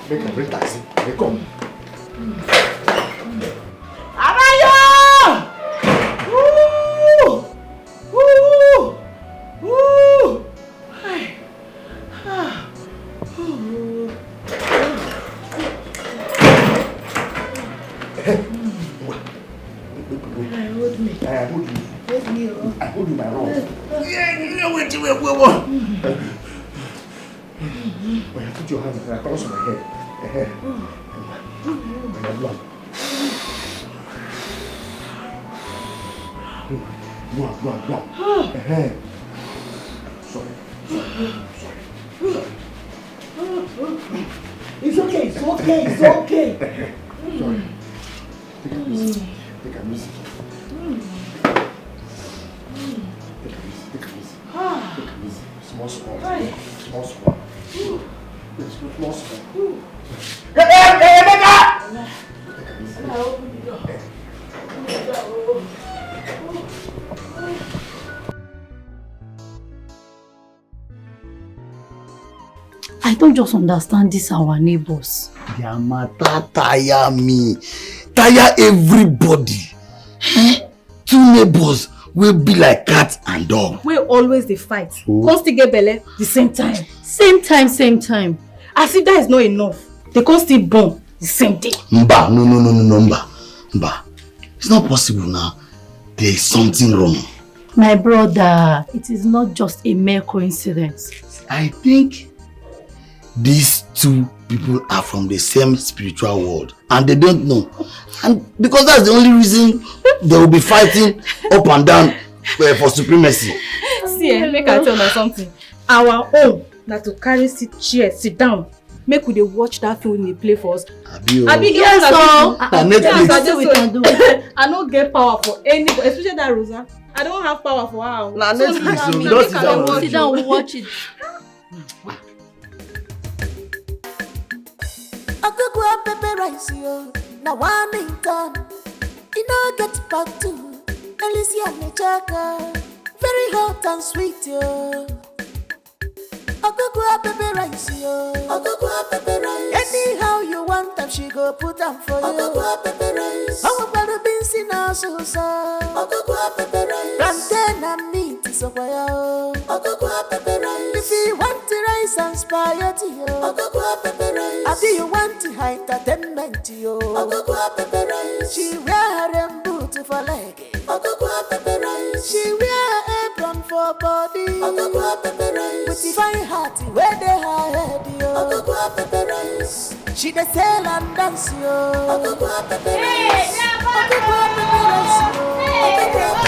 Make a bring taxi. They come. Arayo! Woo! Woo! Woo! Hi. Hold me. I hold you my rod. Yeah, wait. Put your hand across my head. Go. Sorry. It's okay. Sorry. Take it easy. Small. Small. don't just understand this our neighbors. Their matter tire me. Tire everybody. Two neighbors will be like cat and dog. We always they fight. Can't still get belle the same time. Same time. As if that is not enough. They can't still born the same day. Mba, no, Mba. It's not possible now. There is something wrong. My brother, it is not just a mere coincidence. I think these two people are from the same spiritual world and they don't know. And because that's the only reason they will be fighting up and down for supremacy. See, make I tell you something. Our own, not to carry sit down. Make we watch that film they play for us. Yes, we can do. I don't get power for anybody, especially that Rosa. I don't have power for her. Nah, Netflix, so we don't sit down and watch it. Akugwa pepper rice yo, na one in town. You know get back to Alicia Nechaka, very hot and sweet yo. Akugwa pepper rice yo, Akugwa pepper rice. Anyhow you want them, she go put them for you. Akugwa pepper rice. How about the beans in our sauce? Akugwa pepper rice. Plantain and meat is a fire. Akugwa pepper rice. If you want the rice and spaghetti yo, Akugwa pepper rice. If you want the entertainment yo, Akugwa pepper rice. She wear them boots for leg. Akugwa pepper rice. She wear apron for body. Akugwa pepper rice. With the fine heart where they her head yo. Akugwa pepper rice. She dey sell and dance yo. Akugwa pepper rice. Akugwa pepper rice yo. Akugwa pepper rice.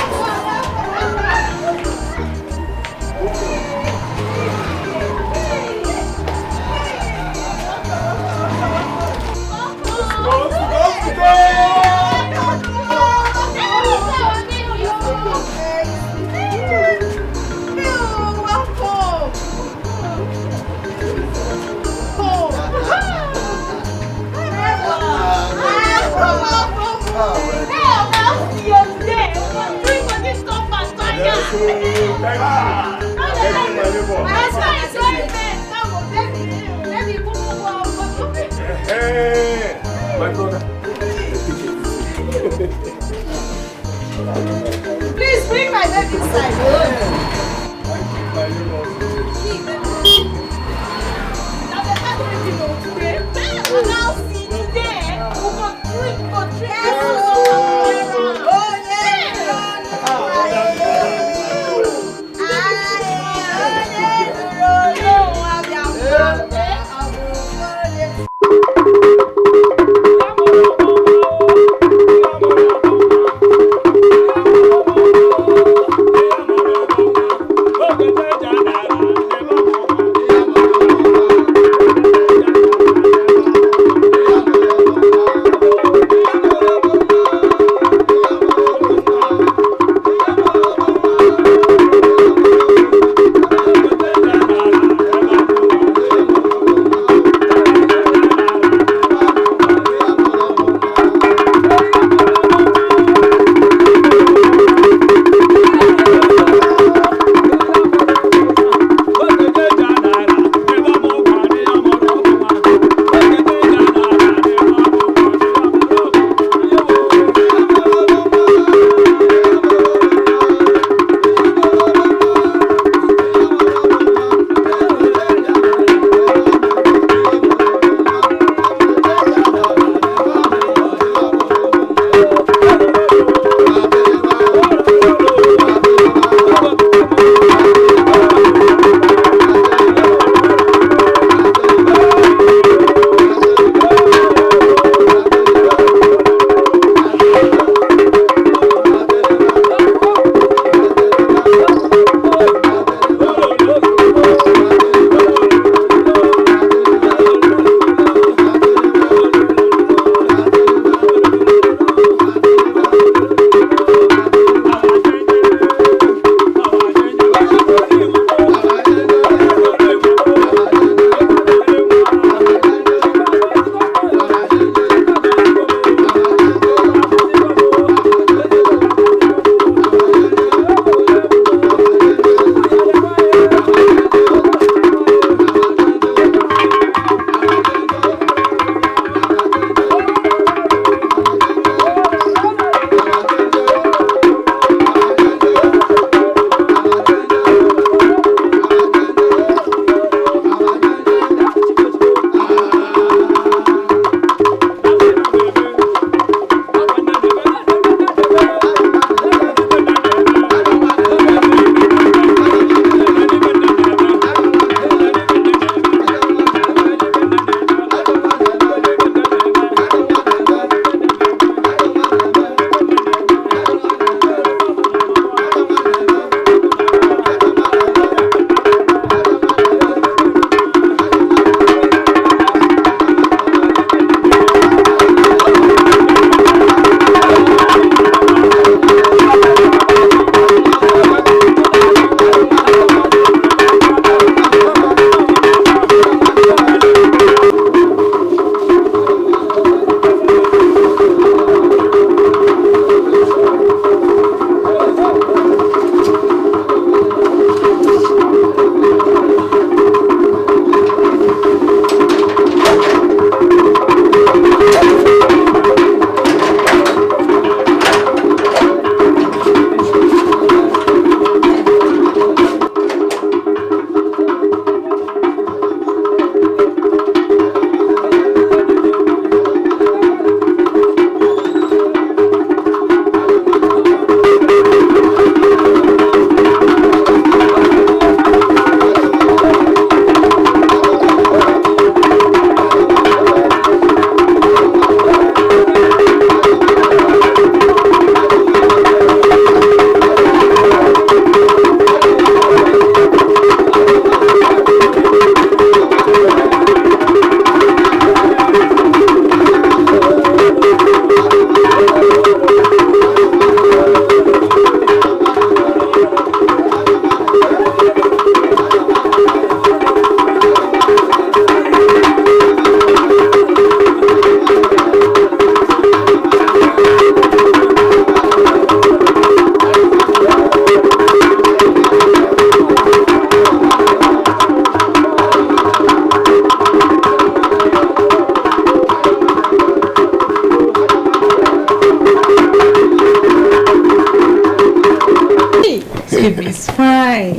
Hey, my brother. Please bring my baby inside.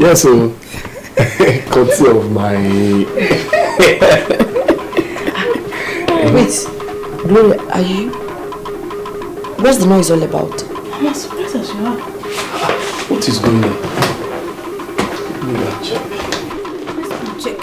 Yes, so courtesy of my. Wait, Gloria, are you? What's the noise all about? I'm as surprised as you are. What is going on? Let me check. Check.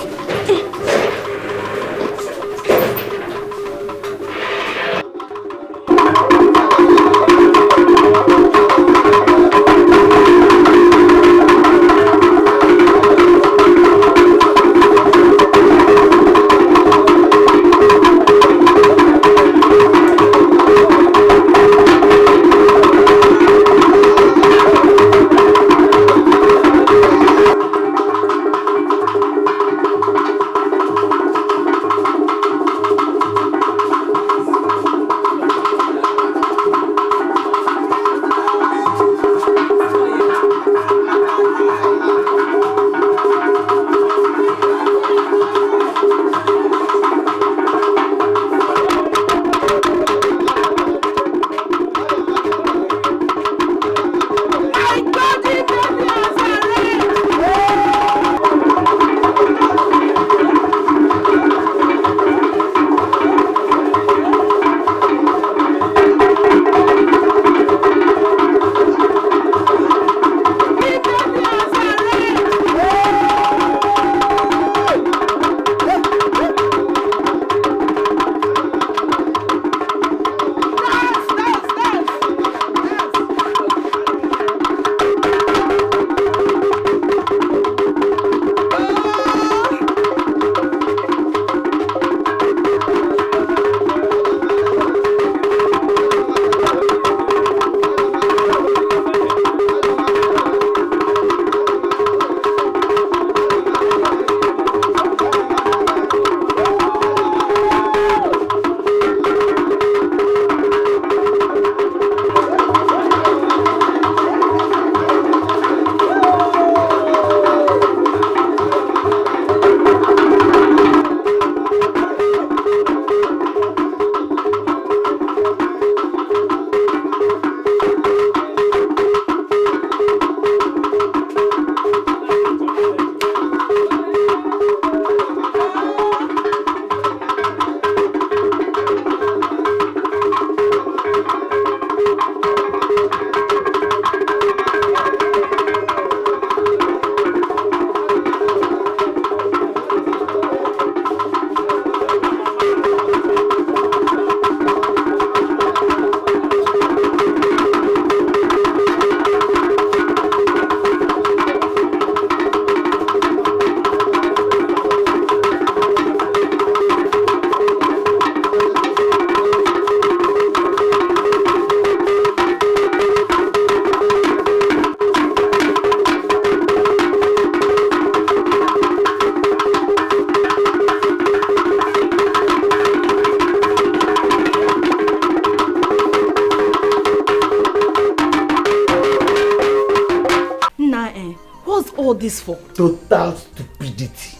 all this for? Total stupidity.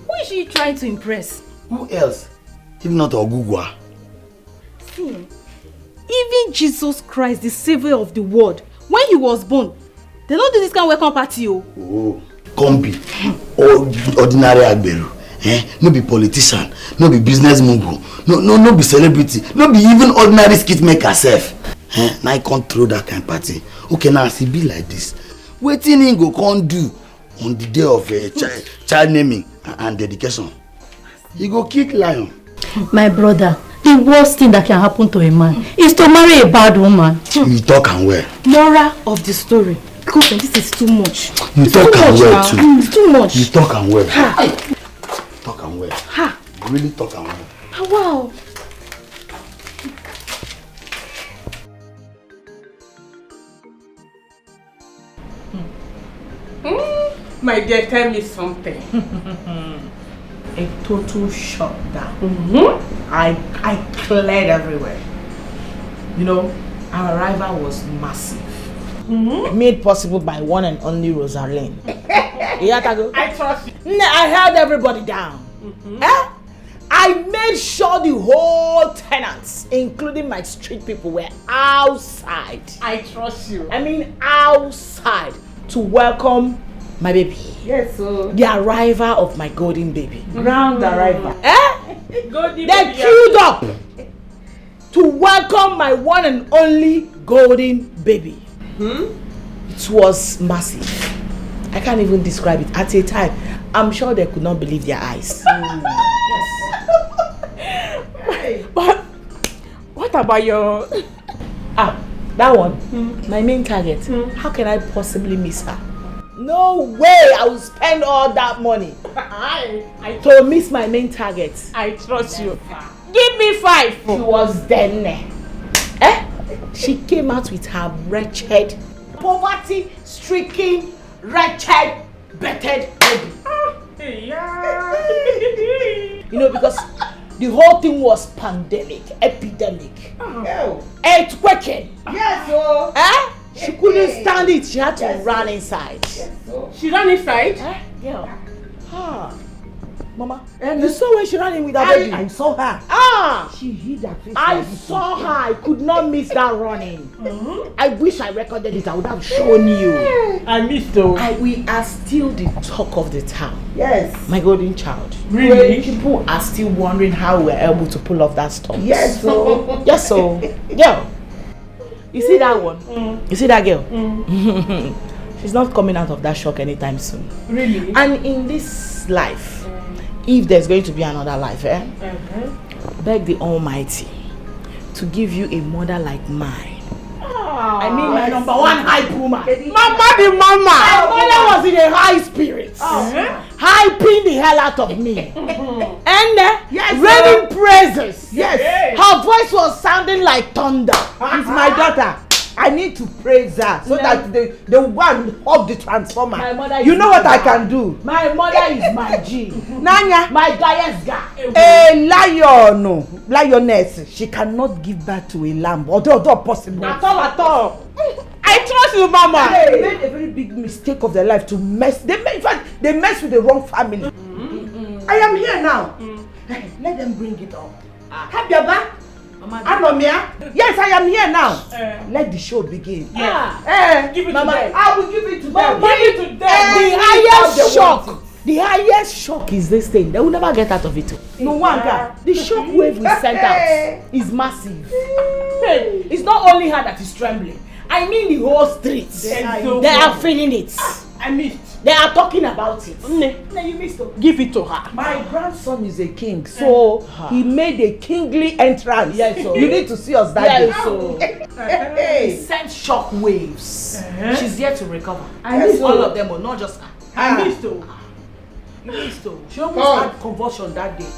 Who is she trying to impress? Who else? If not Ogugwa. See, even Jesus Christ, the Savior of the world, when he was born, they don't do this kind of welcome party. Oh, combi. Ordinary agberu. No be politician, no be business mogul, no be celebrity, no be even ordinary skit maker self. Now I can't throw that kind of party. Okay, now see be like this. Wetin he go can't do on the day of child naming and dedication? He go kick lion. My brother, the worst thing that can happen to a man is to marry a bad woman. You talk and well. Moral of the story. Because this is too much. You talk and well too. It's too much. You talk and well. Ha. Talk and well. Ha. You really talk and well. Wow. My dear, tell me something. A total shutdown. I cleared everywhere. You know, our arrival was massive. Made possible by one and only Rosaline. I trust you. I held everybody down. I made sure the whole tenants, including my street people, were outside. I trust you. I mean outside to welcome My baby. Yes, so. The arrival of my golden baby. Ground arrival. Golden they queued up to welcome my one and only golden baby. It was massive. I can't even describe it. At a time, I'm sure they could not believe their eyes. Yes. But what about your... that one, my main target. How can I possibly miss her? No way I will spend all that money to miss my main target. I trust you. Give me 5. She was then. She came out with her wretched, poverty-stricken, wretched, battered baby. You know, because the whole thing was pandemic, epidemic, earthquake. Yes, She couldn't stand it. She had to run inside. She ran inside? Yeah. Mama, you saw when she ran in with her baby? I saw her. She hid her face. I saw her. I could not miss that running. I wish I recorded it. I would have shown you. I missed though. We are still the talk of the town. Yes. My golden child. Really? People are still wondering how we're able to pull off that stunt. Yes, so. Yes, so. Girl. You see that one? You see that girl? She's not coming out of that shock anytime soon. Really? And in this life, if there's going to be another life, beg the Almighty to give you a mother like mine. I mean my number one hype woman. Mama the mama. My mother was in a high spirit. Hyping the hell out of me. And raining praises. Yes. Her voice was sounding like thunder. It's my daughter. I need to praise her so that they will go and hug the transformer. My mother you is know what I can do? My mother is my G. Nanya. My highest guy. A lioness. She cannot give birth to a lamb. Although possible. At all. I trust you, Mama. They made a very big mistake of their life to mess. In fact, they messed with the wrong family. I am here now. Let them bring it up. Habiaba. Anomia. Yes, I am here now. Let the show begin. Give it Mama, to them. I will give it to them. Give it to them. The highest shock. The highest shock is this thing. They will never get out of it. No wonder. The shock wave we sent out is massive. It's not only her that is trembling. I mean the whole streets. They are feeling it. I missed. They are talking about it. You missed it. Give it to her. My grandson is a king, so he made a kingly entrance. Yes, so. You need to see us that day. Yes, so. He sent shock waves. She's yet to recover. I missed all of them, but not just her. I missed her. You missed her. She almost had convulsion that day.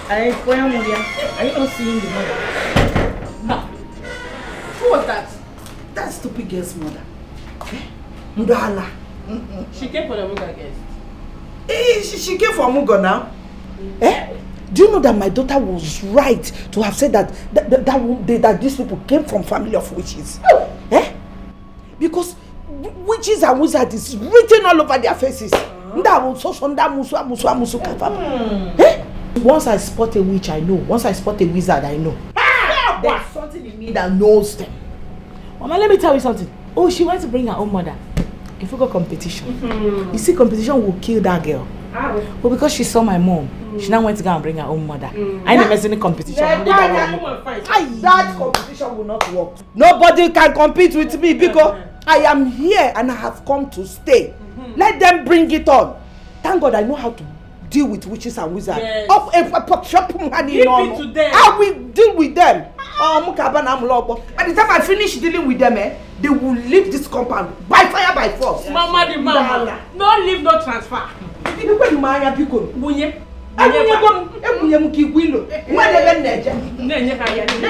Are you not seeing the mother? No. Who was that? That stupid girl's mother. Mudala. She came for the Muga guest. She came from Mugo now. Do you know that my daughter was right to have said that these people came from family of witches? Because witches and wizards is written all over their faces. Once I spot a witch, I know. Once I spot a wizard, I know. There's something in me that knows them. Mama, let me tell you something. Oh, she wants to bring her own mother. If we go competition, you see, competition will kill that girl. But because she saw my mom, she now went to go and bring her own mother. I ain't never seen any competition. That competition will not work. Nobody can compete with me because I am here and I have come to stay. Let them bring it on. Thank God I know how to deal with witches and wizards. Yes. Give it to them. I will deal with them. By the time I finish dealing with them, they will leave this compound by fire, by force. Yes. Mama. No leave, no transfer. Let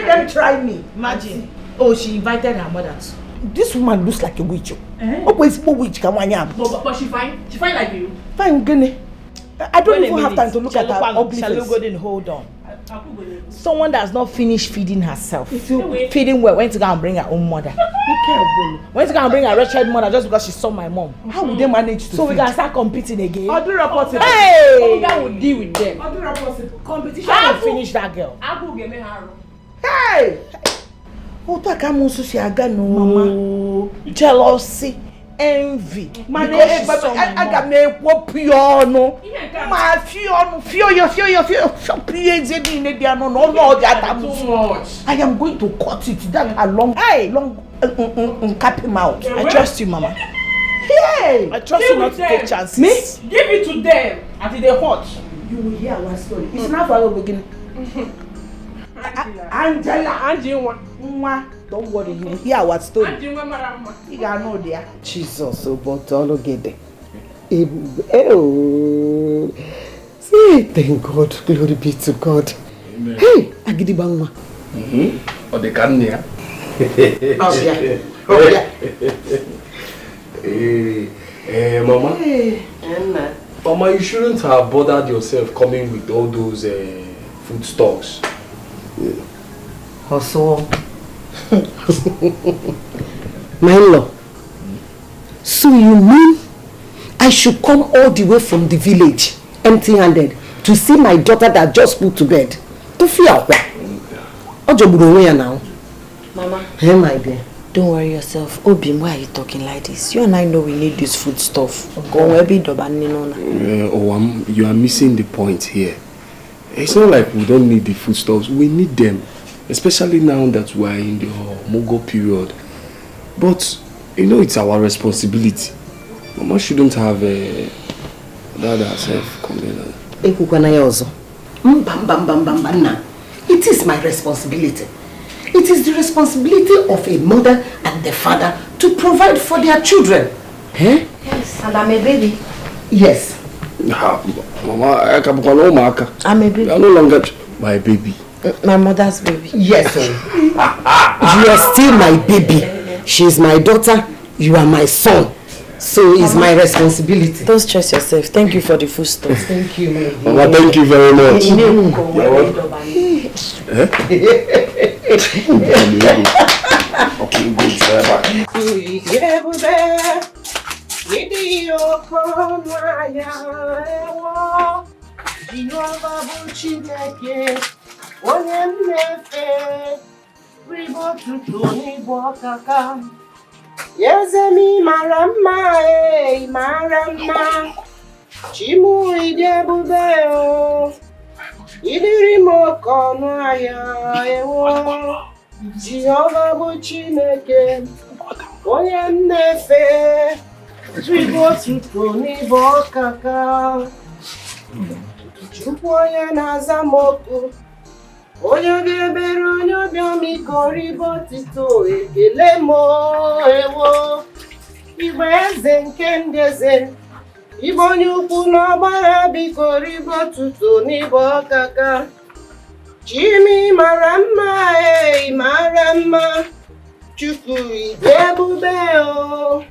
them try me. Imagine. Oh, she invited her mother too. This woman looks like a witch. Witch but she fine. She fine like you. Fine, Gene. I don't even have time to look at her ugly face. Hold on. Someone that has not finished feeding herself. Feeding well, went to go and bring her own mother. Went to go and bring her wretched mother just because she saw my mom. How would they manage to? So we can start competing again. I'll do report it. Hey! That will deal with them. I'll do report it. Competition will finish that girl. Hey! Mama. Jealousy. Envy. I got me piano. My I am going to cut it that along. Hey, long cap him out. I trust you, Mama. Hey, I trust you not to take chances. Me? Give it to them. Until they hot. You will hear our story. It's not for the beginning. Angela. Don't worry, you will hear our story. You got no there. Jesus, but all get there. Say thank God, glory be to God. Amen. Hey, Agidi Bangma. Or the Kanya. Mama. Hey. Mama, you shouldn't have bothered yourself coming with all those food stocks. Also. My in-law. So you mean I should come all the way from the village, empty-handed, to see my daughter that just put to bed? To fear what? Now. Mama. Hey, my dear. Don't worry yourself. Obim, why are you talking like this? You and I know we need this food stuff. Go you are missing the point here. It's not like we don't need the foodstuffs. We need them. Especially now that we are in the Mogo period. But, you know, it's our responsibility. Mama shouldn't have that herself come in. It is my responsibility. It is the responsibility of a mother and the father to provide for their children. Eh? Yes, and I'm a baby. Yes. Mama, I'm a baby. You are no longer my baby. My mother's baby. Yes, sir. You are still my baby. She is my daughter. You are my son. So it's my responsibility. Don't stress yourself. Thank you for the food stuff. Thank you, my dear. Mama, thank you very much. Okay, Yezemi marama, marama. Chimu idebubeo. Idirimo kono aya ewo. Jehovah bu Chineke. Onye nnefe. Ribo tutu n'ibo kaka. Chukwu onye na-azamoku. Onye ga-ebere onye obiọmiko ribo tito ekele mo ewo. Igbe eze nke ndị eze. Igbe onye ukwu n'ọgbara biko ribo tuto n'ibo kaka. Chimi mara mma mara mma. Chukwu ịdị ebube o.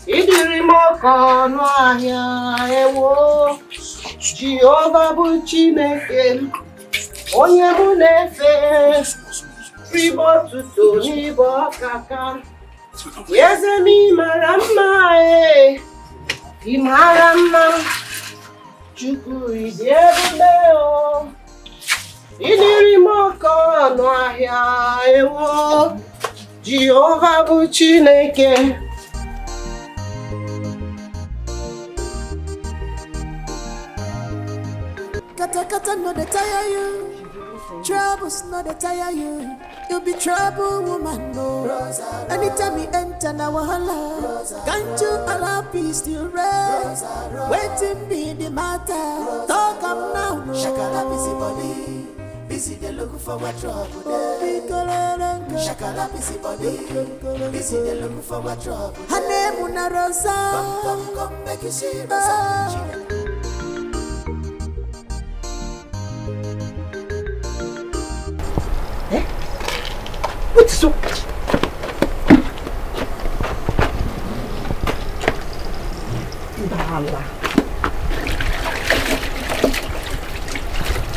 Idirimoko no ahia ewo Jehovah bụ Chineke onye mụ na-efe Ribo tuto n'ibo kaka Eze mi mara mma I mara mma Chukwu ịdị ebube o Idirimoko no ahia ewo Jehovah bụ Chineke Kata no they tire you. Troubles no they tire you. You be trouble woman no. Anytime you enter na wahala, can't you allow peace to reign? Waiting be the matter. Talk up now. Shakala busy body. Busy they looking for what trouble there. Shakala busy body. Busy they looking for what trouble. Her name Una Rosa. Come, make you see Rosa. What's so? Bala.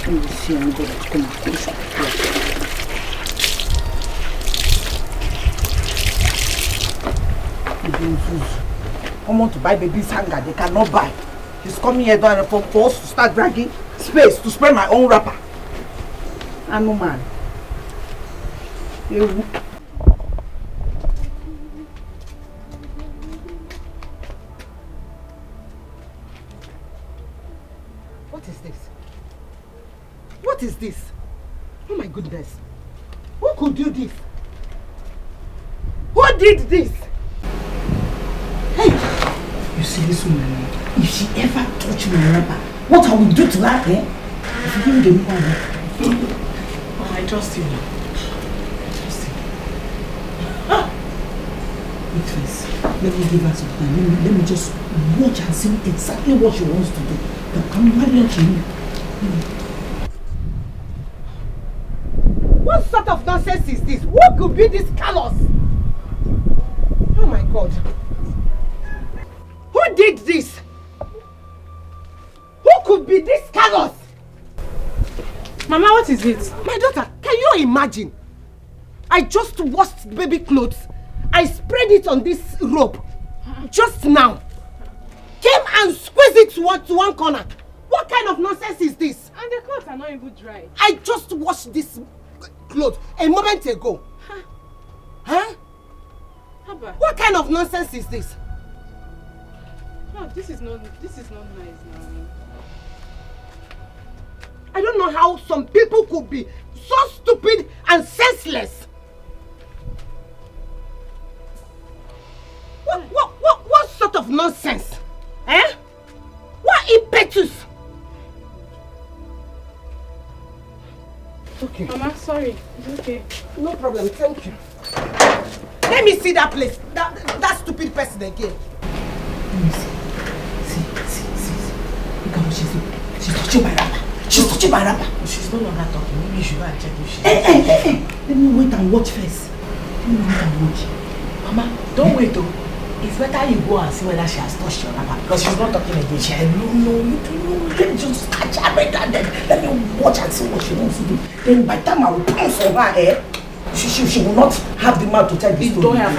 Let me see. I'm going to come out this way. I want to buy baby's hanger. They cannot buy. He's coming here for us to start dragging space to spray my own wrapper. I'm no man. What is this? What is this? Oh my goodness. Who could do this? Who did this? Hey! You see this woman, if she ever touch my wrapper, what I will do to her, eh? If you give me the money. Oh, I trust you. Wait first, let me give her some time. Let me just watch and see exactly what she wants to do. But I'm not letting you. What sort of nonsense is this? What could be this callous? Oh my God. Who did this? Who could be this callous? Mama, what is it? My daughter, can you imagine? I just washed baby clothes. I spread it on this rope just now. Came and squeezed it to one corner. What kind of nonsense is this? And the clothes are not even dry. I just washed this clothes a moment ago. Huh? Haba. What kind of nonsense is this? No, this is not nice now. I don't know how some people could be so stupid and senseless. What sort of nonsense? Eh? What impetus? Okay. Mama, sorry. It's okay. No problem, thank you. Let me see that place. That stupid person again. Let me see. See. Look at what she's doing. She's touching my wrapper. She's touching my wrapper. She's no longer talking. Maybe you should go and check if she... Hey. Let me wait and watch first. Mama, don't wait though. It's better you go and see whether she has touched your wrapper. Because she's not talking again. She no, you don't know. Let me just catch her right and then let me watch and see what she wants to do. Then by the time I will pounce on her hair, she will not have the mouth to tell the story. Don't have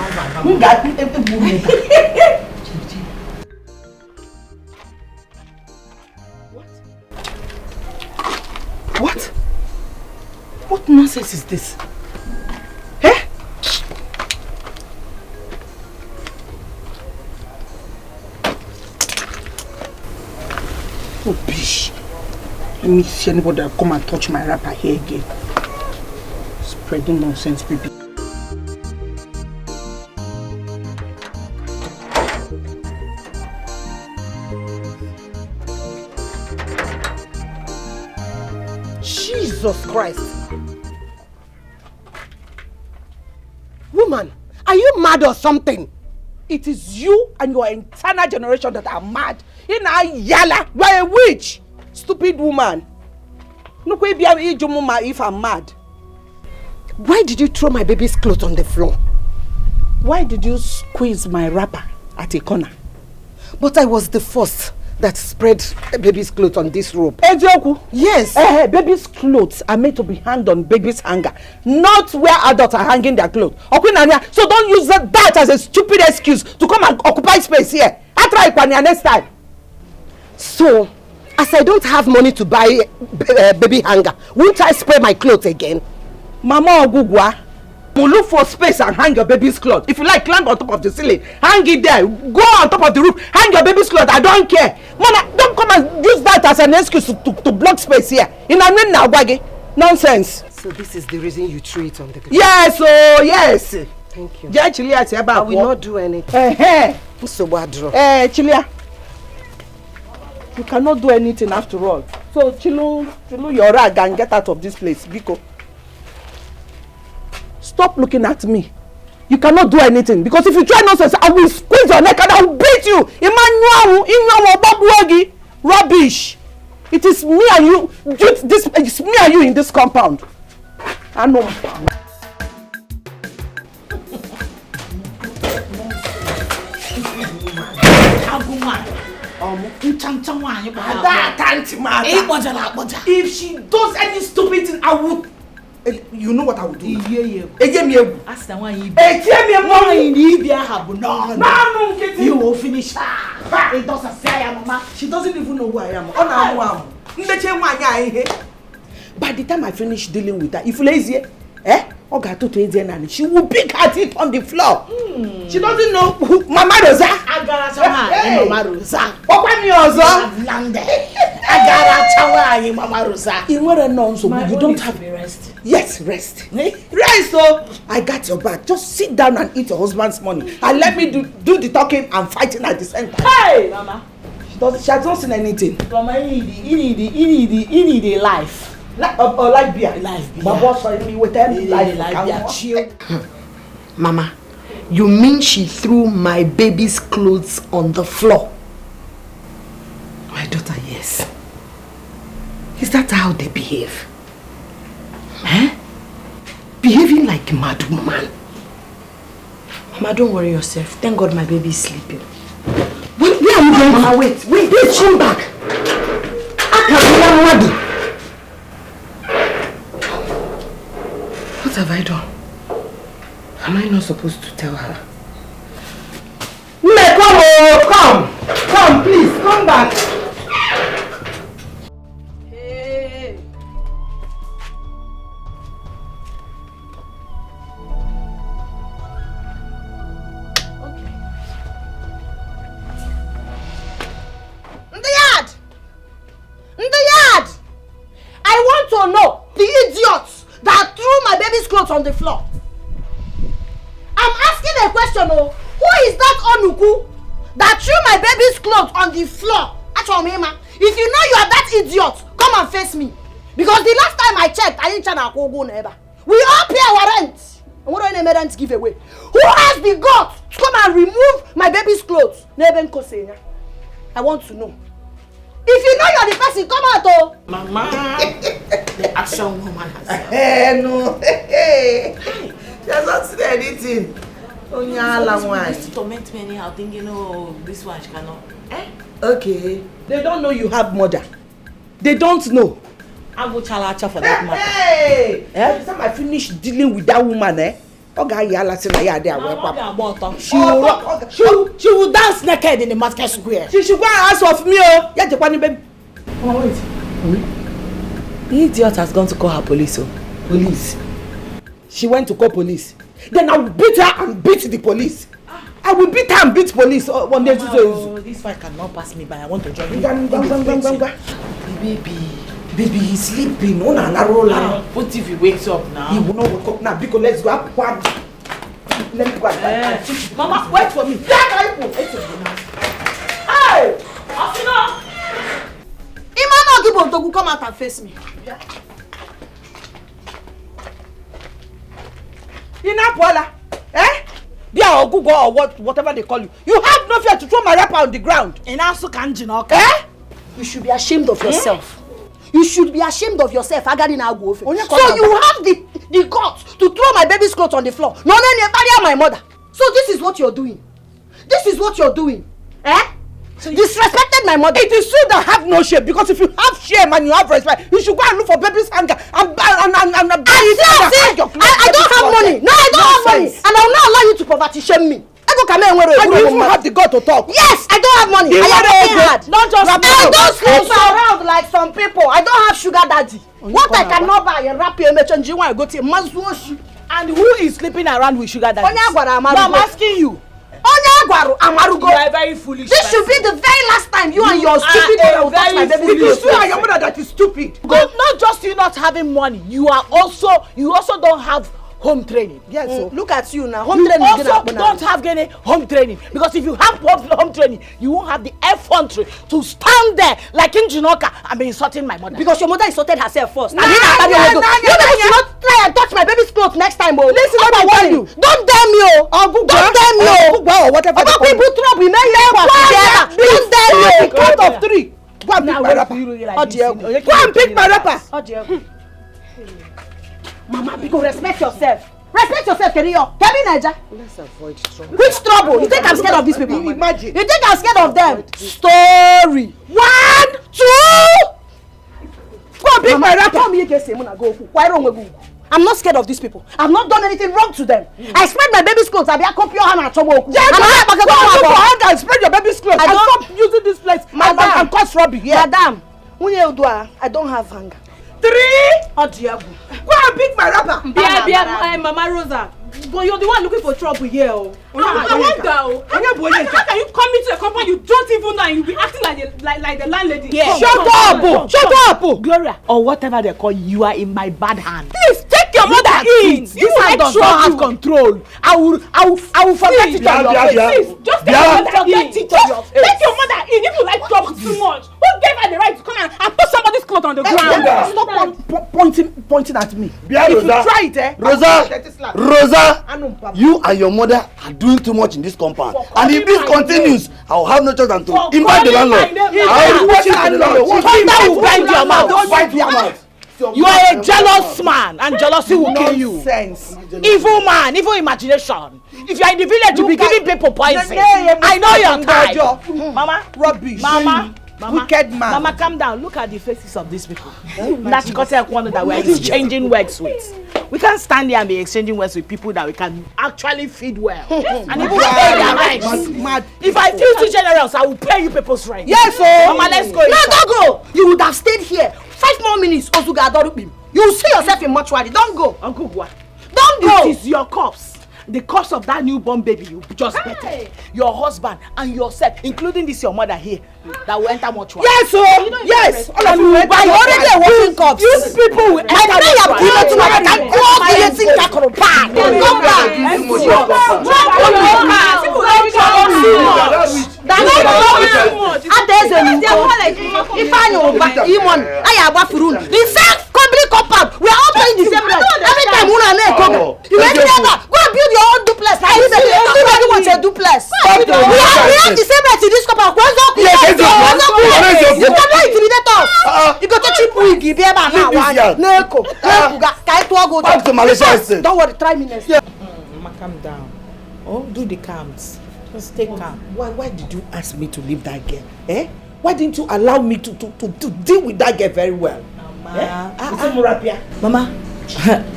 What? What nonsense is this? Eh? Oh, bish. Let me see anybody that come and touch my wrapper here again. Spreading nonsense, baby. Jesus Christ. Woman, are you mad or something? It is you and your entire generation that are mad. Ina yala, you are a witch. Stupid woman. Look where if I'm mad. Why did you throw my baby's clothes on the floor? Why did you squeeze my wrapper at a corner. But I was the first that spread baby's clothes on this rope. Yes. Baby's clothes are made to be hanged on baby's hanger, not where adults are hanging their clothes. So don't use that as a stupid excuse to come and occupy space here. I try it next time. So, as I don't have money to buy baby hanger, won't I spray my clothes again? Mama Ogugwa, we'll look for space and hang your baby's clothes. If you like, climb on top of the ceiling, hang it there. Go on top of the roof, hang your baby's clothes. I don't care. Mama, don't come and use that as an excuse to block space here. Nonsense. So this is the reason you threw it on the ground? Yes, oh yes. Thank you. I will not do anything. Chilia, you cannot do anything after all. So Chilu your rag and get out of this place, Biko. Stop looking at me. You cannot do anything because if you try nonsense, I will squeeze your neck and I will beat you. Emmanuel, rubbish. It is me and you. It's me and you in this compound. I know. If she does any stupid thing, I would. You know what I would do? You will finish. She doesn't even know who I am. By the time I finish dealing with her, if lazy, she will pick her teeth on the floor. She doesn't know who Mama Rosa. Mama Rosa. Mama Rosa. You don't have rest. Yes, rest. Rest, so I got your back. Just sit down and eat your husband's money. And let me do the talking and fighting at the same time. Hey, Mama. She has not seen anything. Mama, you need a life. Life beer. Life beer. My boss told me with them life beer. Mama, you mean she threw my baby's clothes on the floor? My daughter, yes. Is that how they behave? Huh? Behaving like a mad woman. Mama, don't worry yourself. Thank God my baby is sleeping. Where are you going? Mama, wait. Please come back. What have I done? Am I not supposed to tell her? Come, please, come back. Hey. Okay. In the yard! I want to know the idiots that threw my baby's clothes on the floor. I'm asking a question, oh. Who is that Onuku that threw my baby's clothes on the floor? Actually, if you know you are that idiot, come and face me. Because the last time I checked, I didn't go never. We all pay our rent. And what do I rent give away? Who has the guts to come and remove my baby's clothes? I want to know. If you know you're the person, come out, oh. Mama, the action woman has. No. She has not seen anything. Only to torment me anyhow, thinking, oh, this one she cannot. Okay. They don't know you have mother. They don't know. I'll go chalacha for that matter. Hey! Every time I finish dealing with that woman, she will dance naked in the market square. She should go and ask of me. Oh, wait. The idiot has gone to call her police. Police. She went to call police. Then I will beat her and beat the police. I will beat her and beat police. One day, this fight cannot pass me by. I want to join you. Baby, he's sleeping. What if he wakes up now? He will not wake up now. Because let's go. Let me go. Mama, wait for me. Hey! Asina! Imano Gibo, come out and face me. Inapola, Bia or Google or whatever they call you. You have no fear to throw my wrapper on the ground. You should be ashamed of yourself. You should be ashamed of yourself. So you have the guts to throw my baby's clothes on the floor. No, my mother. So this is what you're doing. This This is what you're doing. Eh? So disrespected my mother. It is true that have no shame, because if you have shame and you have respect, you should go and look for baby's hanger and buy and I don't have money. No, I don't have money. And I will not allow you to poverty shame me. And you even have the God to talk. Yes, I don't have money. I am working hard. I don't sleep around like some people. I don't have sugar daddy. What I cannot buy, a rap you change you want to go to Mazuoshi. And who is sleeping around with sugar daddy? No, I'm asking you. You are very foolish. This should be the very last time you and your stupid mother will touch my baby. It is you and your mother that is stupid. Not just you not having money. You also don't have home training. Yes, so look at you now. Home training. You also don't have any home training, because if you have home training, you won't have the effrontery to stand there like in Jinoka and be insulting my mother. Because your mother insulted herself first. You should not try and touch my baby's clothes next time. Oh. Listen, what I tell you. Don't dare me, oh. Don't dare me, oh. Or whatever. Don't dare me. Count of 3. Go and pick my rapper. Go and pick my rapper. Mama, because respect yourself. Respect yourself, Keriyo. Naija. Let's avoid trouble. Which trouble? You think I'm scared of these people? Imagine. You think I'm scared of them? Story. 1, 2. Go and pick my rapper. Why wrong with you? I'm not scared of these people. I've not done anything wrong to them. I spread my baby's clothes. I be a copy of Hannah Chobo. I spread your baby's clothes. I stop using this place. And cause rubbish. Madam, I don't have hunger. 3. Go and pick my rapper. Mama Rosa. But you're the one looking for trouble here. I wonder. How can you come into a company you don't even know and you be acting like the landlady? Yeah. Shut up! Gloria, or whatever they call you, are in my bad hand. Please take your mother in. This hand does not have control. I will forget it on your face. Just take your mother in. Take your mother in. If you like trouble too much, who gave her the right to come and put somebody's clothes on the ground? Stop pointing at me. If you try it, Rosa, you and your mother are doing too much in this compound. And if this continues, I will have no choice than to invite the landlord. I will report you to the landlord. Thunder will bend your mouth. Don't bite your mouth. You are a jealous man, and jealousy will kill you. Evil man, evil imagination. If you are in the village, you'll be giving people poison. I know your type. Mama, rubbish. Mama, wicked man. Mama, calm down. Look at the faces of these people. That's one that we're exchanging words with. We can't stand here and be exchanging words with people that we can actually feed well. And even pay their rent. If I feel too generous, I will pay you people's rent. Yes, sir. Mama, let's go. No, don't go. You would have stayed here 5 more minutes. You will see yourself in mortuary. Don't go. Uncle, what? Don't go. It is your corpse. The corpse of that newborn baby you just better. Your husband and yourself, including this your mother here, that will enter mortuary. Yes, sir. Yes. All of you already a walking corpse. These people will enter mortuary. The same complete compound. We are all paying the same rent. Every time we are you never go and build your own duplex. Everybody wants a duplex. We have the same rent in this compound. You cannot intimidate us. You go to cheap wig. You be able to Malaysia. Don't worry, try me next. Calm down. Oh, do the calms. Just stay calm. Why did you ask me to leave that girl? Eh? Why didn't you allow me to deal with that girl very well? Mama,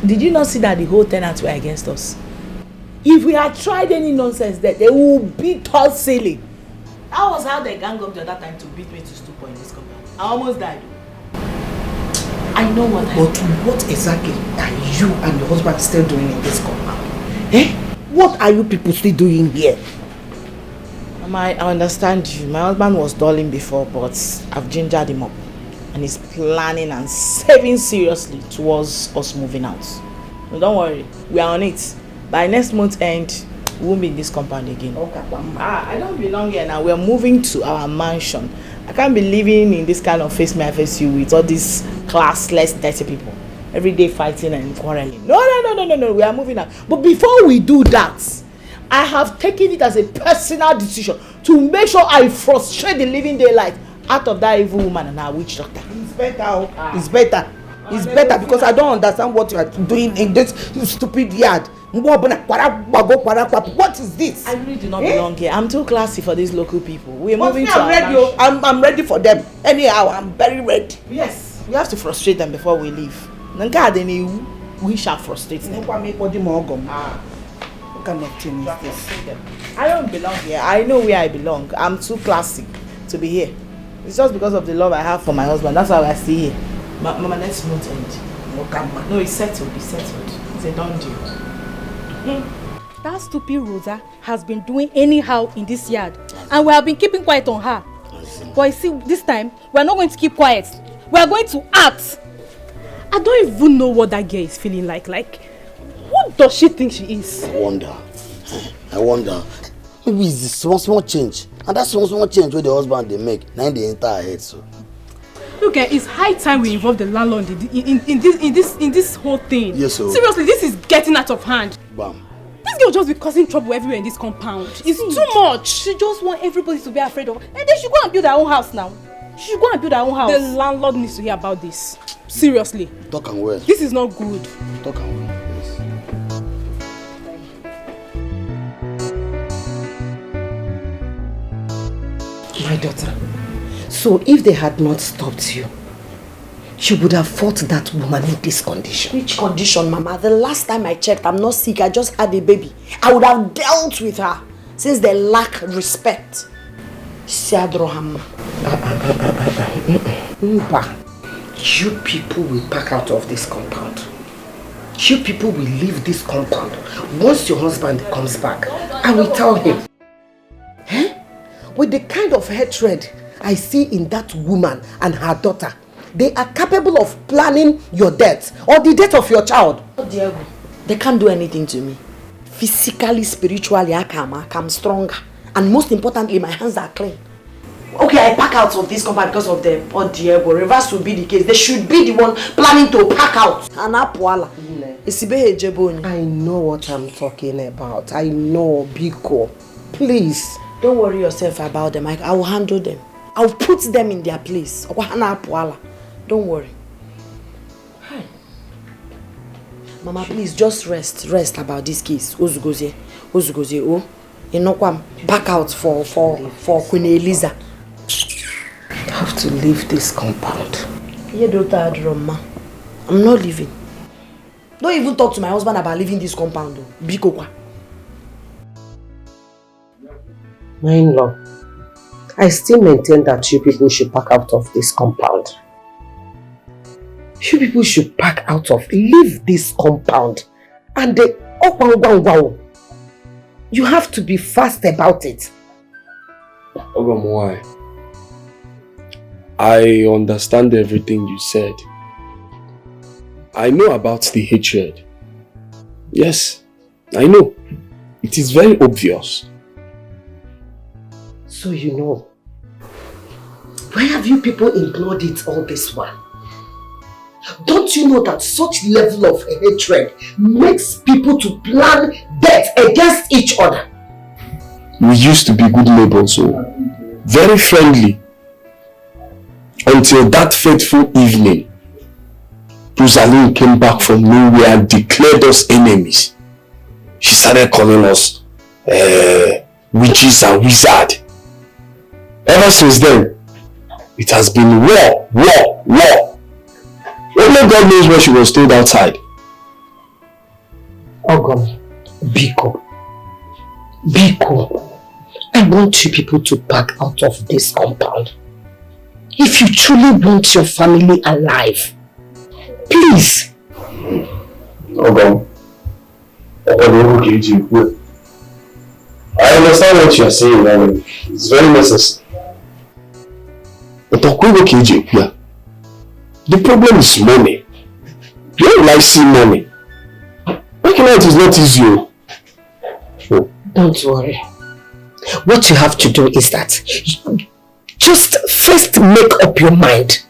did you not see that the whole tenants were against us? If we had tried any nonsense, that they would beat us silly. That was how they gang up the other time to beat me to stupor in this compound. I almost died. I know what I But what exactly are you and your husband still doing in this compound? Eh? What are you people still doing here? Mama, I understand you. My husband was dulling before, but I've gingered him up. And he's planning and saving seriously towards us moving out. So don't worry, we are on it. By next month's end, we won't be in this compound again. Okay. I don't belong here now. We're moving to our mansion. I can't be living in this kind of face me face you with all these classless, dirty people. Every day fighting and quarreling. No. We are moving out. But before we do that, I have taken it as a personal decision to make sure I frustrate the living daylight out of that evil woman and her witch doctor. It's better. It's better. It's better because I don't understand what you are doing in this stupid yard. What is this? I really do not belong here. I'm too classy for these local people. We're But moving me, to I'm ready. I'm ready for them. Anyhow, I'm very ready. Yes. We have to frustrate them before we leave. We shall frustrate them. What kind of thing is this? I don't belong here. I know where I belong. I'm too classy to be here. It's just because of the love I have for my husband. That's why I stay here. Mama, let's not end. No, it's settled. It's settled. It's a done deal. That stupid Rosa has been doing anyhow in this yard, and we have been keeping quiet on her. But you see, this time we are not going to keep quiet. We are going to act. I don't even know what that girl is feeling like. Like, who does she think she is? I wonder. Maybe it's the small change, and that small change where the husband they make, now they enter her head. So. Look, it's high time we involve the landlord in this whole thing. Yes, sir. Seriously, this is getting out of hand. Bam. This girl just be causing trouble everywhere in this compound. It's too much. She just wants everybody to be afraid of her. And they should go and build their own house now. She should go and build her own house. The landlord needs to hear about this. Seriously. Talk and well. This is not good. Talk and well. My daughter, so if they had not stopped you, you would have fought that woman in this condition. Which condition, Mama? The last time I checked, I'm not sick. I just had a baby. I would have dealt with her since they lack respect. You people will back out of this compound. You people will leave this compound. Once your husband comes back, I will tell him. With the kind of hatred I see in that woman and her daughter, they are capable of planning your death or the death of your child. Oh, Diego, they can't do anything to me. Physically, spiritually, I'm stronger. And most importantly, my hands are clean. Okay, I pack out of this compound because of them. Oh, Diego, reverse will be the case. They should be the one planning to pack out. I know what I'm talking about. I know, Biko. Please. Don't worry yourself about them. I will handle them. I'll put them in their place. Don't worry. Mama, please just rest about this case. Ozugozie. Oh, you know what? Back out for Queen Eliza. I have to leave this compound. I'm not leaving. Don't even talk to my husband about leaving this compound. Biko. My in-law, I still maintain that you people should pack out of this compound. You people should pack out of, leave this compound. And you have to be fast about it. Ogom, why? I understand everything you said. I know about the hatred. Yes, I know. It is very obvious. So you know, why have you people ignored it all this while? Don't you know that such level of hatred makes people to plan death against each other? We used to be good neighbors, so very friendly. Until that fateful evening, Rosaline came back from nowhere and declared us enemies. She started calling us witches and wizards. Ever since then, it has been war. Only God knows what she was told outside. Ogom, Biko, I want you people to back out of this compound. If you truly want your family alive, please. Ogom, I understand what you are saying, and it's very necessary. But the problem is money. You don't like seeing money. Working out is not easy. Don't worry. What you have to do is that just first make up your mind.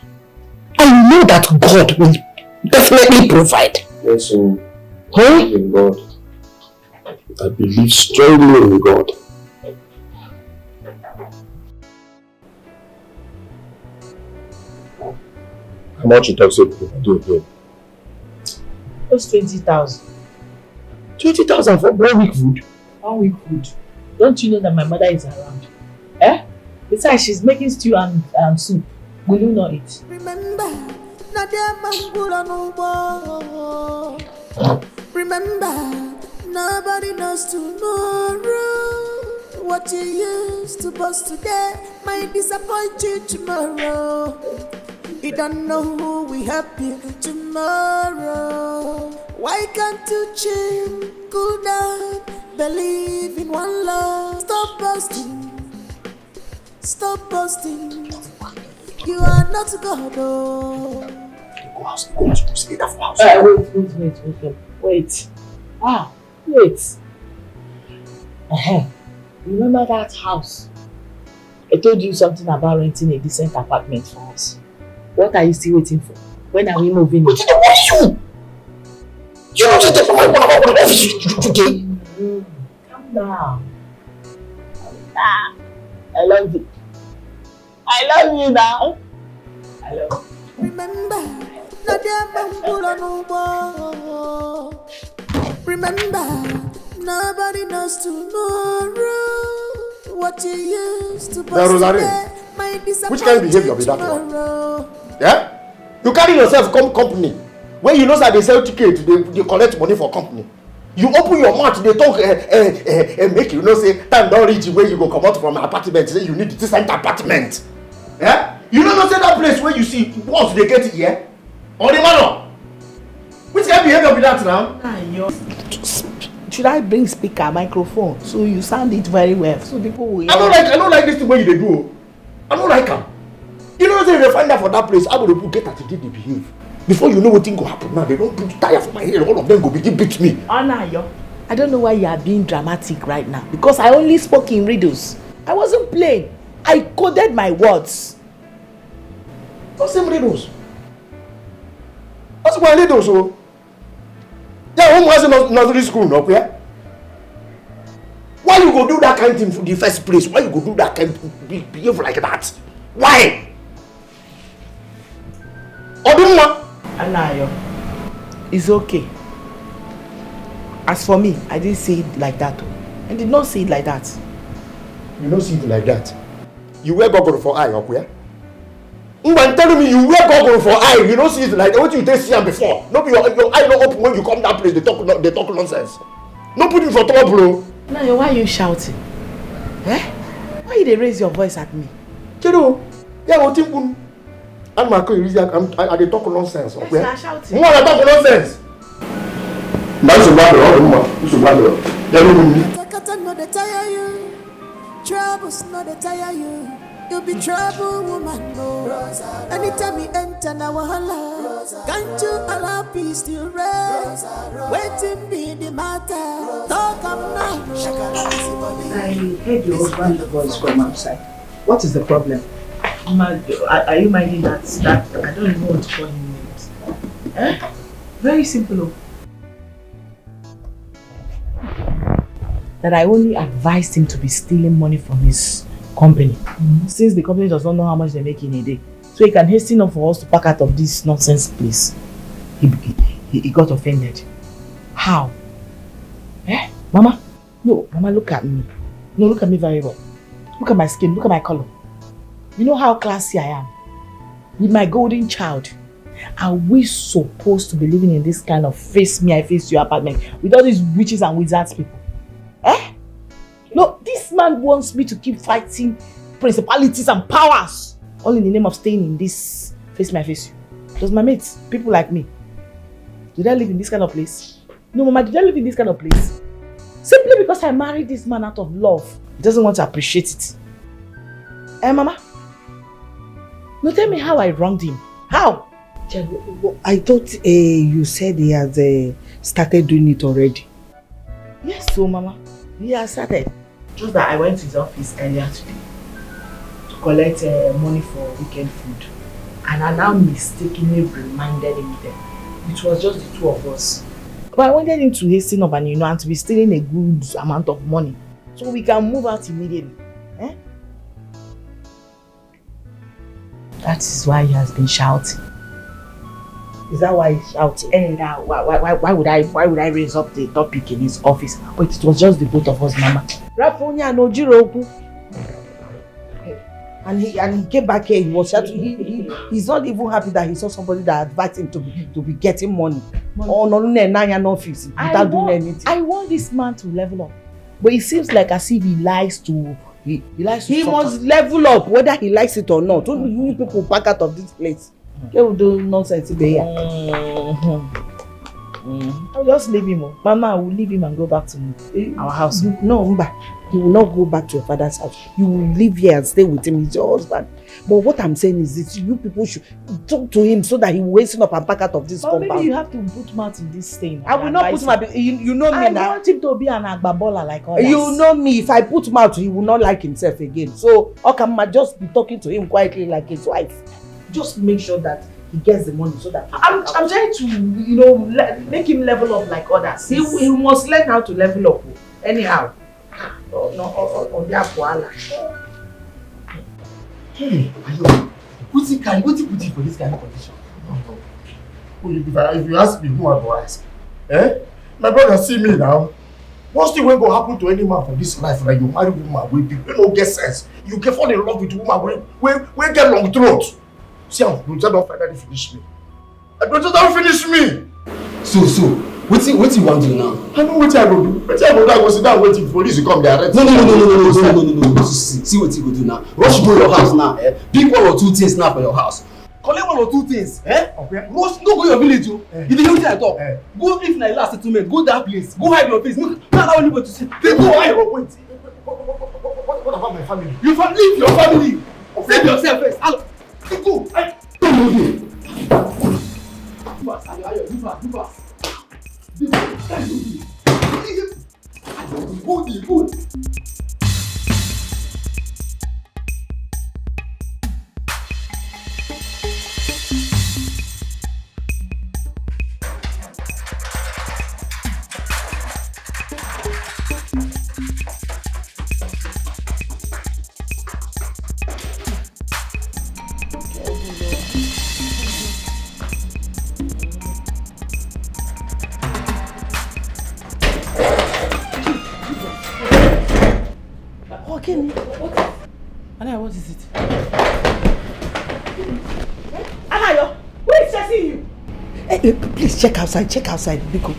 I know that God will definitely provide. Yes, in God. I believe strongly in God. How much you talk so people do again? Just 20,000. 20,000 for 1 week food? 1 week food. Don't you know that my mother is around? Eh? Besides, she's making stew and soup. Will you not eat? Remember, nobody knows tomorrow. What you used to boast today might disappoint you tomorrow. You don't know who will help you tomorrow. Why can't you chill, cool down, believe in one love? Stop boasting, stop boasting. You are not God, oh. Wait. Wait. Remember that house? I told you something about renting a decent apartment for us. What are you still waiting for? When are we moving in? What are you? You know just my wife today. Calm down. I love you. I love you now. I love you. Remember, nobody knows tomorrow. What you used to boast today might disappoint which kind of behavior be that tomorrow. one? Yeah? You carry yourself come company when you know that they sell ticket, they collect money for company. You open your mouth, they talk make you know say time don't reach where you go come out from apartment, say you need this apartment. Yeah? You don't say that place where you see once they get here? Or the manor? Which kind of behavior be that now? Should I bring speaker, microphone, so you sound it very well, so people will hear? I don't like this thing where you do. I don't like them. You know say they find out for that place, how would people get at they behave? Before you know what thing go happen now, they don't put tire for my head, all of them go begin beat me. Anayo, I don't know why you are being dramatic right now, because I only spoke in riddles. I wasn't playing. I coded my words. What's them riddles? What's my riddles? Oh? Yeah, home was in nursery school, no? Yeah? Why you go do that kind of thing for the first place? Why you go do that kind of behave like that? Why? Oduma? Anayo, it's okay. As for me, I didn't say it like that. I did not say it like that. You don't see it like that. You wear goggle for eye, okay? When telling me you wear goggle for eye, you don't see it like that. What you did see them before? No, your eye not open when you come that place. They talk nonsense. No put you for trouble. Anayo, why are you shouting? Eh? Why you dey raise your voice at me? Chedo, yeah, what you put? And my I they talk nonsense. Okay? Yes, you are shouting. Who are talking nonsense? That's a matter. It's a matter. Kata no dey tire you, troubles no dey tire you. You be trouble woman, no. Anytime you enter na wahala, can't you allow peace to reign? Waiting be the matter. Talk am now. I heard your husband's voice from outside. What is the problem? Are you minding that I don't even want to call him names? Eh? Very simple. That I only advised him to be stealing money from his company, since the company does not know how much they make in a day, so he can hasten up for us to pack out of this nonsense place. He got offended. How? Eh? Mama? No, Mama, look at me. No, look at me very well. Look at my skin, look at my color. You know how classy I am? With my golden child. Are we supposed to be living in this kind of face me, I face you apartment with all these witches and wizards people? Eh? No, this man wants me to keep fighting principalities and powers, all in the name of staying in this face me, I face you. Does my mates, people like me, did I live in this kind of place? No, Mama, did I live in this kind of place? Simply because I married this man out of love. He doesn't want to appreciate it. Eh, Mama? No, tell me how I wronged him. How? I thought you said he has started doing it already. Yes, so Mama. He has started. Just that I went to his office earlier today to collect money for weekend food. And I now mistakenly reminded him that it was just the two of us. But I wanted him to hasten up and and to be stealing a good amount of money so we can move out immediately. Eh? That is why he has been shouting. Is that why he's shouting? And now, why would I raise up the topic in his office? But it was just the both of us, Mama. Rafonia no Jiroku. And he came back here. He was shouting. He's not even happy that he saw somebody that advised him to be getting money. Oh no, no office without doing anything. I want this man to level up, but it seems like as if he likes to. He must level up whether he likes it or not. Don't you people back out of this place. They will do nonsense today. I'll just leave him. Mama, I will leave him and go back to our house. No, Mba. He will not go back to your father's house. You will live here and stay with him. He's your husband. But what I'm saying is this, you people should talk to him so that he will wake up and back out of this compound. Maybe you have to put mouth in this thing. I will not put mouth. You know me now. I want him to be an agbabola like others. You know me. If I put mouth, he will not like himself again. So, Okama just be talking to him quietly like his wife. Just make sure that he gets the money so that I'm trying to, make him level up like others. He must learn how to level up. Anyhow. On their koala. Hey, Ayo, what's it put you for this kind of condition? No. If you ask me, who I go ask? My brother see me now. What's the way go happen to any man for this life? Like you marry woman with people, you don't get sense. You can fall in love with woman when get long throat. See how Brother don't finally finish me. Brother don't finish me. So, what you want to do now? I know what I go do. What I go sit down waiting for police to come there. No. See what you go do now. Rush go your house now. Pick 1 or 2 things now for your house. Collect 1 or 2 things. Okay. Rush, no go your village. You dey hear what I talk. Go if na last settlement. Go that place. Go hide your face. No allow anybody to see. They go hide. Wait. What about my family? You leave your family. Save yourself first. Go. Do fast. Good. What is it? Anayo, who is chasing you? Hey, please check outside, Biko.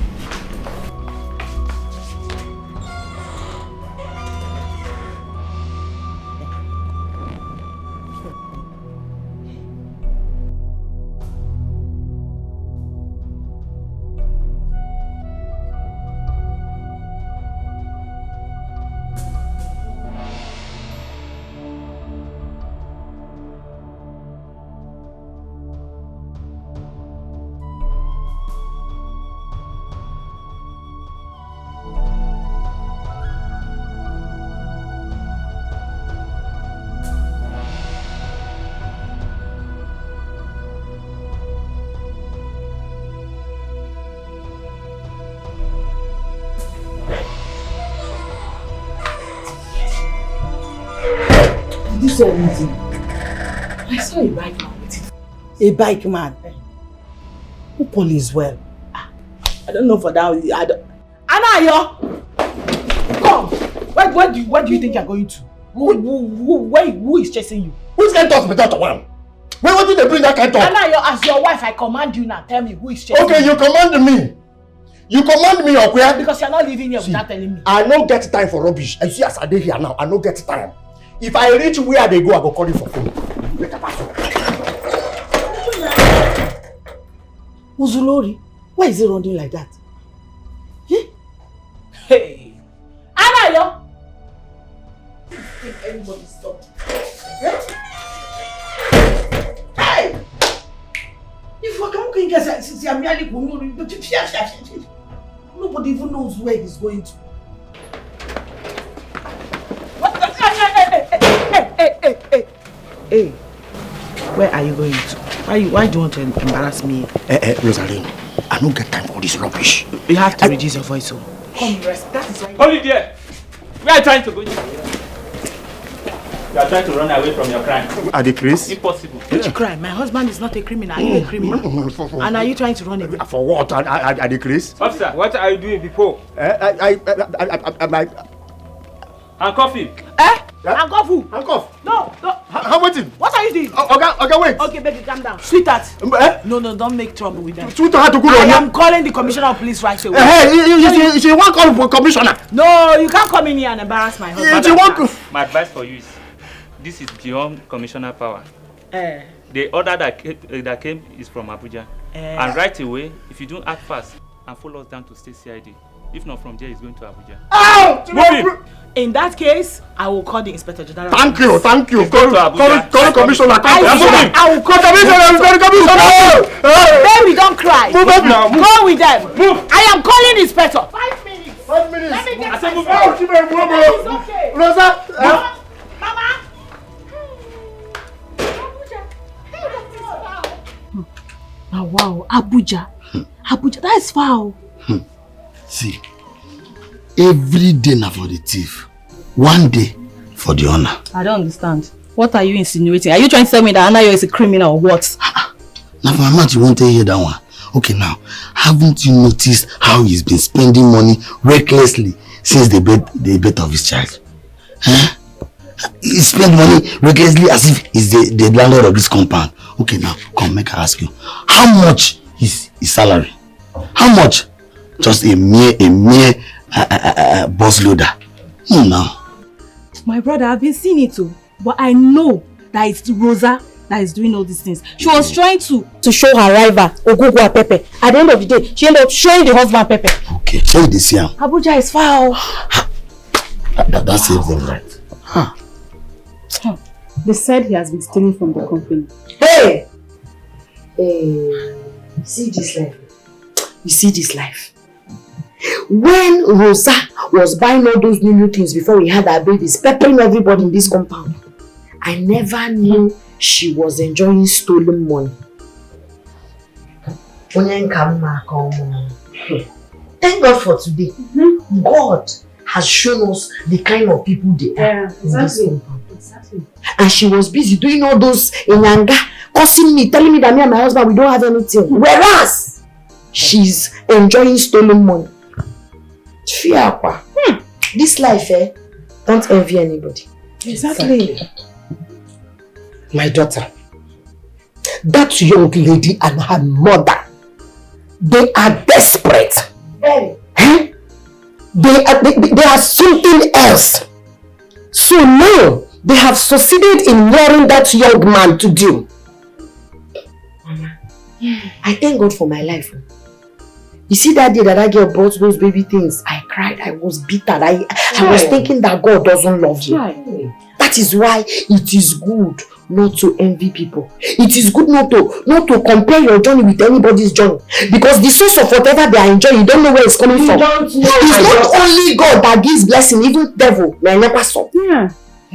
Anything. I saw a bike man with it. A bike man? Who police well? I don't know for that. Anayo! Come! Where do you think you're going to? Who is chasing you? Who's going to talk without a one? What did they bring that kind of talk? Anayo, as your wife, I command you now. Tell me who is chasing you. Okay, you command me. You command me or where? Because you're not living here without telling me. I don't get time for rubbish. I see as I dey here now, I don't get time. If I reach where they go, I go call you for phone. Uzulori, why is he running like that? Hey! Anayo! If anybody stop. Hey! If you can't get nobody even knows where he's going to. Hey, where are you going to? Why do you want to embarrass me? Rosalind, I don't get time for this rubbish. You have to reduce your voice, so. Come rest. That is why. Hold it there. We are trying to go. You are trying to run away from your crime. Are they Chris? Impossible. Which crime? My husband is not a criminal. Are you a criminal? And are you trying to run away? For what? Are they Chris? Officer, what are you doing before? Handcuff him. Handcuff who? Handcuff. No. How waiting? What are you doing? Okay, wait. Okay, baby, calm down. Sweetheart. No, don't make trouble with them. Sweetheart had to go I on. am calling the commissioner of police right away. She won't call for commissioner. No, you can't come in here and embarrass my husband. My advice for you is, this is beyond commissioner power. The order that came is from Abuja. And right away, if you don't act fast and follow us down to state CID, if not from there, he's going to Abuja. Move him! In that case, I will call the Inspector General. Thank you. Call commissioner. I will call commissioner. Baby, don't cry. Move up now. Go with them. Move. I am calling the Inspector. 5 minutes. 5 minutes. Let me get I said move. It's okay. Rosa. Mama. Oh, wow, Abuja. Abuja, that is foul. See, every day now for the thief, one day for the honor. I don't understand. What are you insinuating? Are you trying to tell me that Anayo is a criminal or what? Now for my mouth, you won't hear that one. Okay, now, haven't you noticed how he's been spending money recklessly since the birth of his child? Huh? He spent money recklessly as if he's the landlord of this compound. Okay, now, come, make I ask you. How much is his salary? How much? Just a mere boss loader. Now. My brother, I've been seeing it too. But I know that it's Rosa that is doing all these things. She was trying to show her rival, Ogugwa Pepe. At the end of the day, she ended up showing the husband Pepe. Okay, say this here. Abuja is foul. That saves them, right? Huh. They said he has been stealing from the company. Hey! See this life. You see this life. When Rosa was buying all those new things before we had our babies, peppering everybody in this compound, I never knew she was enjoying stolen money. Thank God for today. God has shown us the kind of people they are in this compound. Exactly. And she was busy doing all those inyanga, cursing me, telling me that me and my husband, we don't have anything. Whereas, she's enjoying stolen money. This life, don't envy anybody. Exactly. My daughter, that young lady and her mother, they are desperate. They are something else. So now, they have succeeded in luring that young man to do. Mama, I thank God for my life. You see that day that girl brought those baby things, I cried, I was bitter. I was thinking that God doesn't love you. That is why it is good not to envy people. It is good not to compare your journey with anybody's journey. Because the source of whatever they are enjoying, you don't know where it's coming from. It's not only God that gives blessing, even devil. Yeah.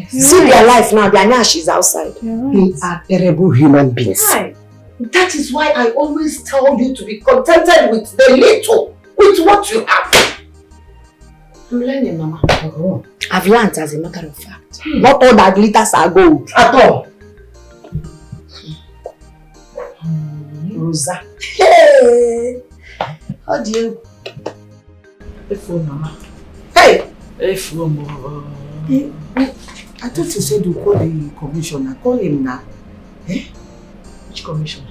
See their life now, their nash is outside. They are terrible human beings. Right. That is why I always tell you to be contented with the little, with what you have. I'm learning, Mama. I've learned as a matter of fact. Not all that glitters are gold. At all. Rosa. Hey! How do you? The phone, Mama. Hey! Hey, phone, Hey, I thought you said you call the commissioner. Call him now. Eh? Which commissioner?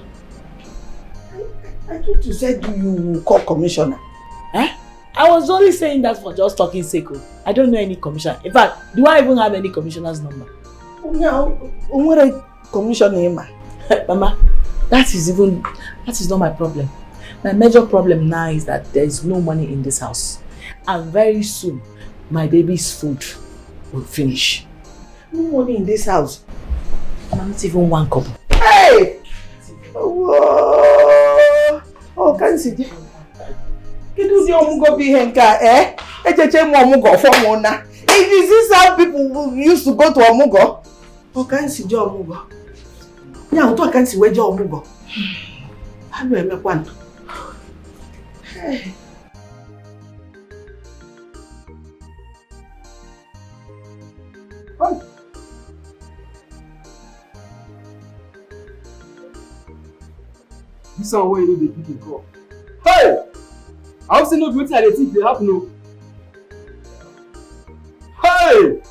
I thought you said you call commissioner. Eh? I was only saying that for just talking sake. I don't know any commissioner. In fact, do I even have any commissioner's number? No, what a commissioner, Mama, that is not my problem. My major problem now is that there is no money in this house. And very soon, my baby's food will finish. No money in this house? Not even one couple. Hey! Oh, can't see it. You do the omugo be henka, eh? Echeche mu omugo for mona. Is this how people used to go to omugo? Oh, can't see the omugo. Yeah, I can't see where the omugo. How do I make one? Hey. This one where you know the people call. Hey! I hope say no be wetin I dey think dey happen o. Hey!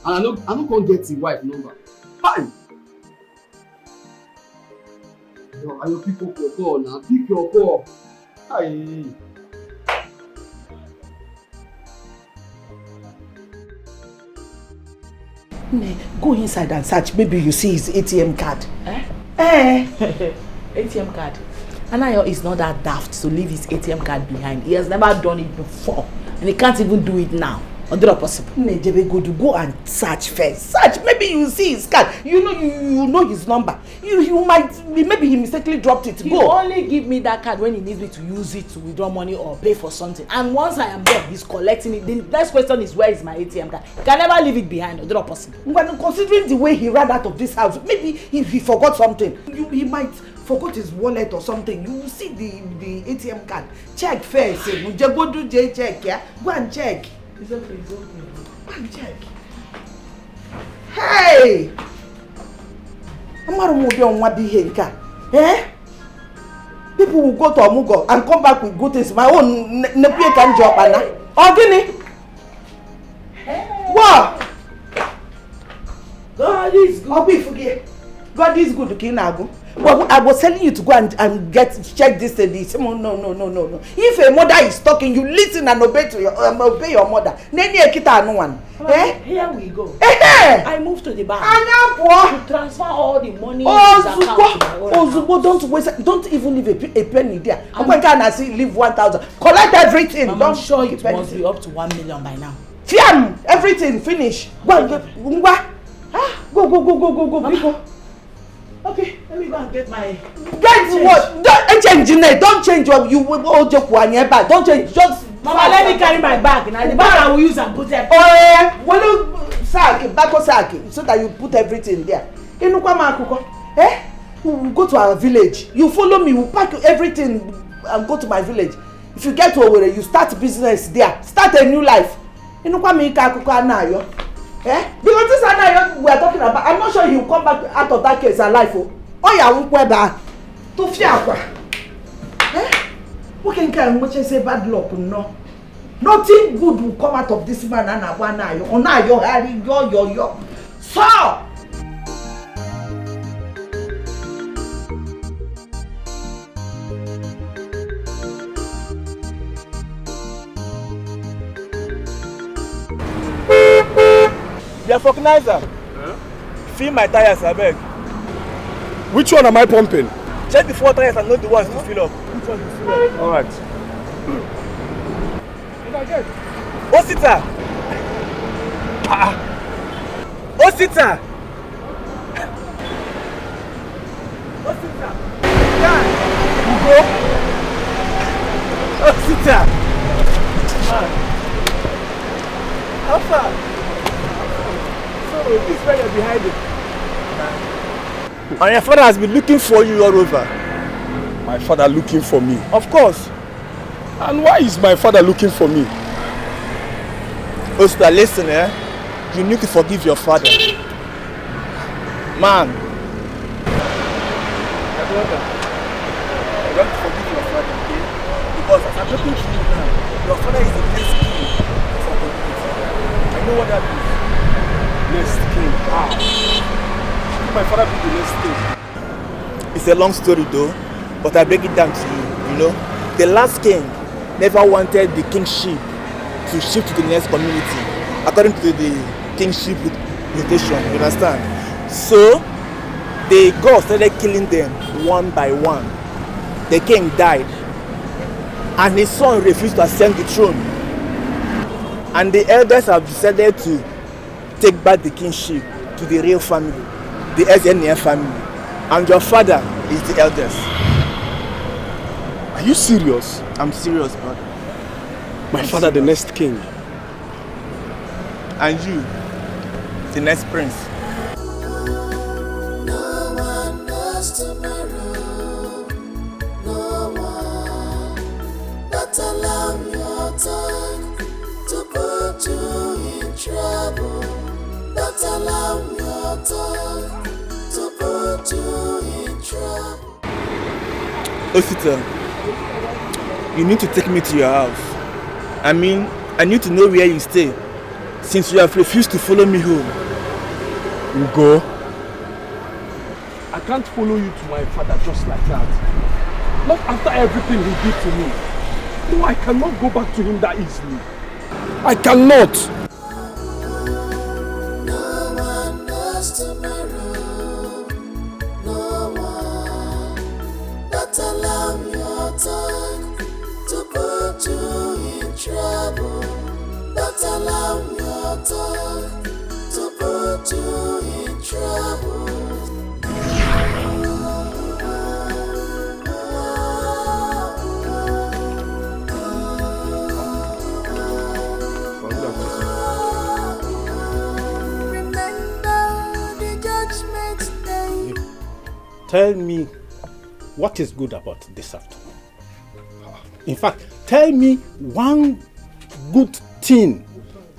And I no come get the wife number. Hi! Yo, I will pick up your call now. Pick your call. Hi! Go inside and search. Maybe you see his ATM card. ATM card. Anayo is not that daft to leave his ATM card behind. He has never done it before. And he can't even do it now. Under possible. Go and search first. Search. Maybe you see his card. You know his number. You might maybe he mistakenly dropped it. He only give me that card when he needs me to use it to withdraw money or pay for something. And once I am there, he's collecting it. The next question is, where is my ATM card? He can never leave it behind. Under possible. But considering the way he ran out of this house, maybe if he forgot something, he might forgot his wallet or something. You will see the ATM card. Check first. Go do check. Yeah, go and check. It's okay. Go and check. Hey! I'm not on what behavior. Eh? People will go to Amugo and come back with good things. My own nephew can job and Ogini. What? God is good. God is good, Kinago. Well, I was telling you to go and check this and this. No. If a mother is talking, you listen and obey your mother. Here we go. I moved to the bank to transfer all the money. Don't even leave a penny there. When can I see leave 1,000? Collect everything. I'm sure it must be up to 1 million by now. Fiam, everything finish. Go. Okay, let me go and get my... Get what? Don't change it. Don't change your... You will hold your bag. Don't change. Just... Mama, let me carry my bag. Now the bag I will use and put it... Oh, yeah. Will you... Sack, so that you put everything there. We will go to our village. You follow me. We'll pack everything and go to my village. If you get to Owerri, you start business there. Start a new life. Because this Anayo we are talking about, I'm not sure he will come back out of that case alive. Oh yeah, won't wear that. To fiakwa. Who can carry much say bad luck? No. Nothing good will come out of this man and Anayo. Onayo, Harry, yo. So. The vulcanizer. Fill my tires, I beg. Which one am I pumping? Check the 4 tires and not the ones to fill up. Which one to fill up? Alright. Osita! Osita! Ugo! Osita! How far? This is where you're behind it. And your father has been looking for you all over. My father looking for me? Of course. And why is my father looking for me? Osta, listen, you need to forgive your father. Man. You have to forgive your father, okay? Because as I'm talking to you now, your father is the next king of our community. I know what that means. Next king. My father be the next king. It's a long story though, but I break it down to you. You know, the last king never wanted the kingship to shift to the next community according to the kingship rotation. You understand? So the gods started killing them one by one. The king died, and his son refused to ascend the throne. And the elders have decided to take back the kingship to the real family, the SNF family, and your father is the eldest. Are you serious? I'm serious, brother. My father, the next king. And you, the next prince. No one knows tomorrow. No one. But allow your tongue to put you in trouble. Don't allow your tongue to put you in trouble. Osita, you need to take me to your house. I mean, I need to know where you stay, since you have refused to follow me home. Ugo, I can't follow you to my father just like that. Not after everything he did to me. No, I cannot go back to him that easily. I cannot. No one knows tomorrow. No one. Don't allow your tongue to put you in trouble. Don't allow your tongue to put you in trouble. Tell me what is good about this afternoon. In fact, tell me one good thing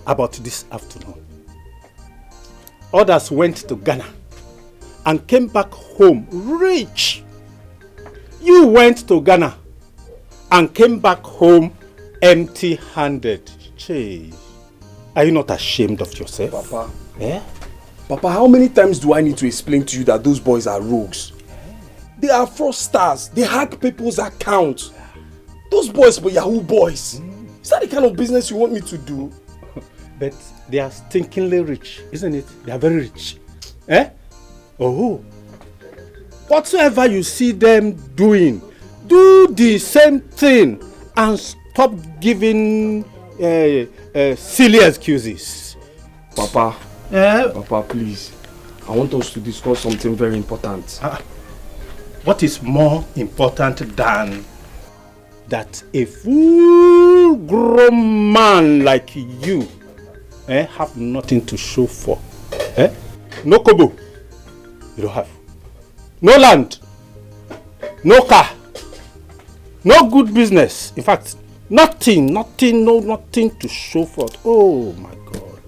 about this afternoon. Others went to Ghana and came back home rich. You went to Ghana and came back home empty-handed. Chey, are you not ashamed of yourself? Papa. Eh? Papa, how many times do I need to explain to you that those boys are rogues? They are fraudsters. They hack people's accounts. Those boys were Yahoo boys. Is that the kind of business you want me to do? But they are stinkingly rich, isn't it? They are very rich. Eh? Oh. Whatsoever you see them doing, do the same thing and stop giving silly excuses. Papa. Papa, please. I want us to discuss something very important. What is more important than that a full-grown man like you have nothing to show for? No kobo, you don't have. No land, no car, no good business. In fact, nothing to show for. Oh my God.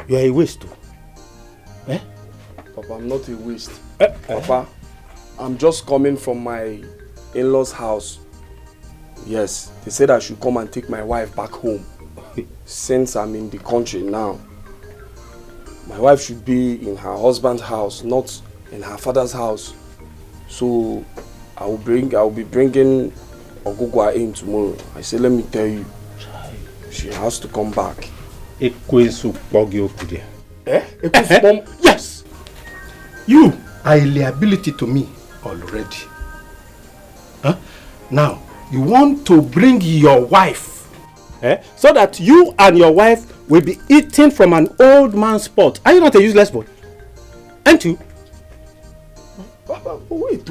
You are a waste too. Papa, I'm not a waste. Papa, I'm just coming from my in-laws' house. Yes, they said I should come and take my wife back home. Since I'm in the country now, my wife should be in her husband's house, not in her father's house. So I will be bringing Ogugwa in tomorrow. I said, let me tell you, she has to come back. Yes. You are a liability to me already. Now, you want to bring your wife so that you and your wife will be eating from an old man's pot. Are you not a useless boy? Aren't you? Papa, wait.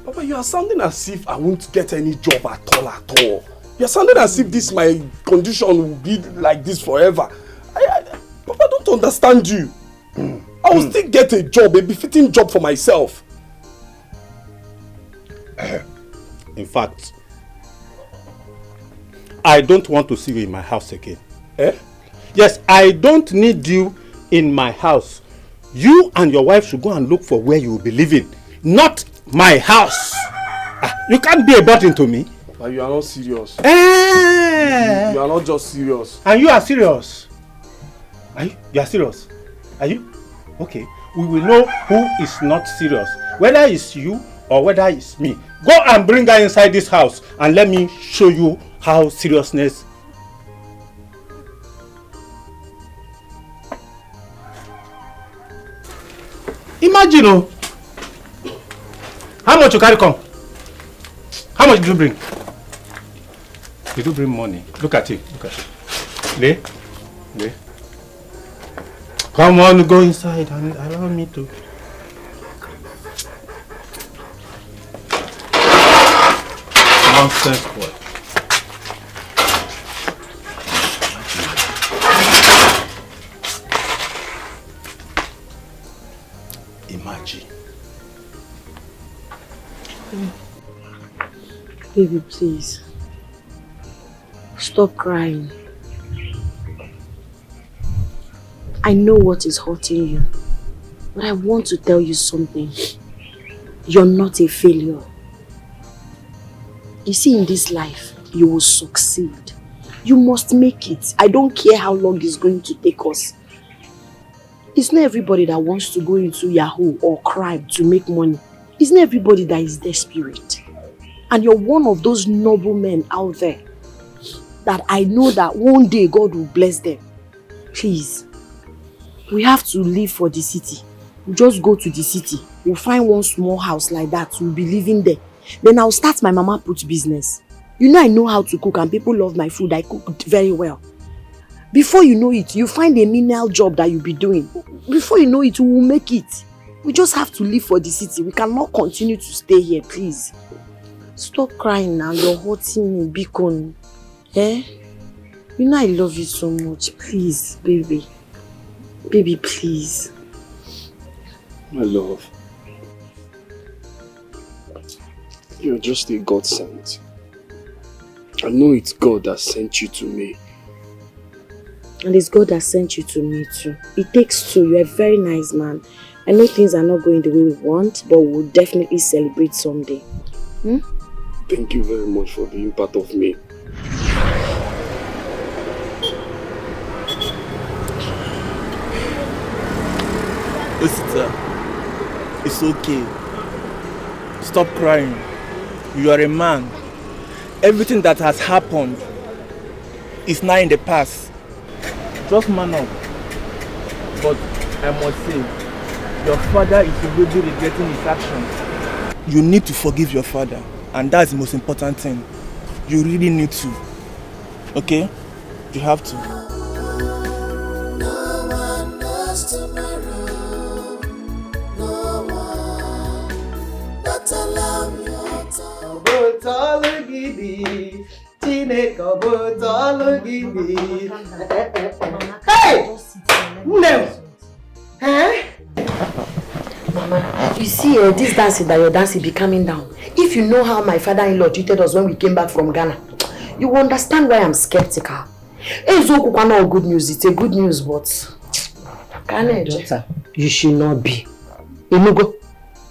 Papa, you are sounding as if I won't get any job at all. You are sounding as if this my condition will be like this forever. Papa, I don't understand you. I will still get a job, a befitting job for myself. In fact, I don't want to see you in my house again. Yes, I don't need you in my house. You and your wife should go and look for where you will be living, not my house. You can't be a burden to me. But you are not serious. You are not just serious. And you are serious. You are serious? Are you? Okay. We will know who is not serious. Whether it's you or whether it's me. Go and bring her inside this house and let me show you how seriousness. Imagine, how much you carry come? How much did you bring? Did you bring money? Look at it. Lay. Come on, go inside and allow me to. Nonsense boy. Imagine. Baby, please. Stop crying. I know what is hurting you. But I want to tell you something. You're not a failure. You see, in this life, you will succeed. You must make it. I don't care how long it's going to take us. It's not everybody that wants to go into Yahoo or crime to make money. It's not everybody that is desperate. And you're one of those noble men out there that I know that one day God will bless them. Please, we have to live for the city. We'll just go to the city. We'll find one small house like that. We'll be living there. Then I'll start my mama put business. You know I know how to cook and people love my food. I cook very well. Before you know it, you find a menial job that you'll be doing. Before you know it, we will make it. We just have to live for the city. We cannot continue to stay here, please. Stop crying now. You're hurting me, Beacon. Eh? You know I love you so much. Please, baby. Baby, please. My love. You're just a God sent. I know it's God that sent you to me. And it's God that sent you to me too. It takes two. You're a very nice man. I know things are not going the way we want, but we'll definitely celebrate someday. Hmm? Thank you very much for being part of me. Sister, it's okay. Stop crying. You are a man. Everything that has happened is now in the past. Just man up. But I must say, your father is already regretting his actions. You need to forgive your father, and that's the most important thing. You really need to. Okay? You have to. Hey! No! Huh? Mama, you see this dancing that you're dancing be coming down. If you know how my father-in-law treated us when we came back from Ghana, you will understand why I'm skeptical. It's not good news, it's a good news, but... Daughter, you should not be. Inugo,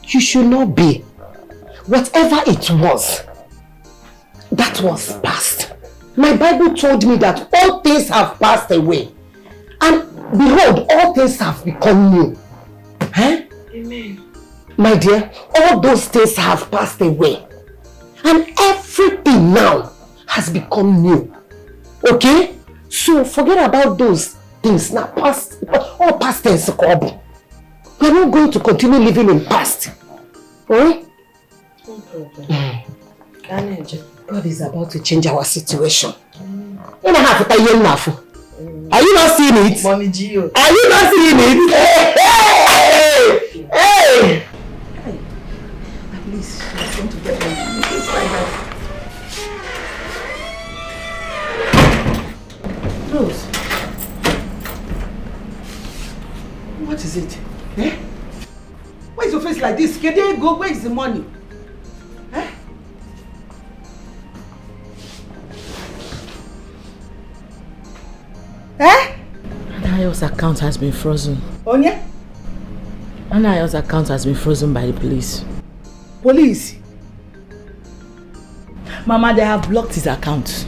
you should not be. Whatever it was, that was past. My Bible told me that all things have passed away. And behold, all things have become new. Huh? Amen. My dear, all those things have passed away. And everything now has become new. Okay? So forget about those things now. Past, all past tense. We're not going to continue living in past. Alright? No problem. God is about to change our situation. Are you not seeing it? Mommy Gio. Are you not seeing it? Hey! Hey! Hey! At least she's going to get them. It's like that. Rose. What is it? Eh? Why is your face like this? Can they go? Where is the money? Eh? Eh? Anayo's account has been frozen. Onya? Anayo's account has been frozen by the police. Police? Mama, they have blocked his account.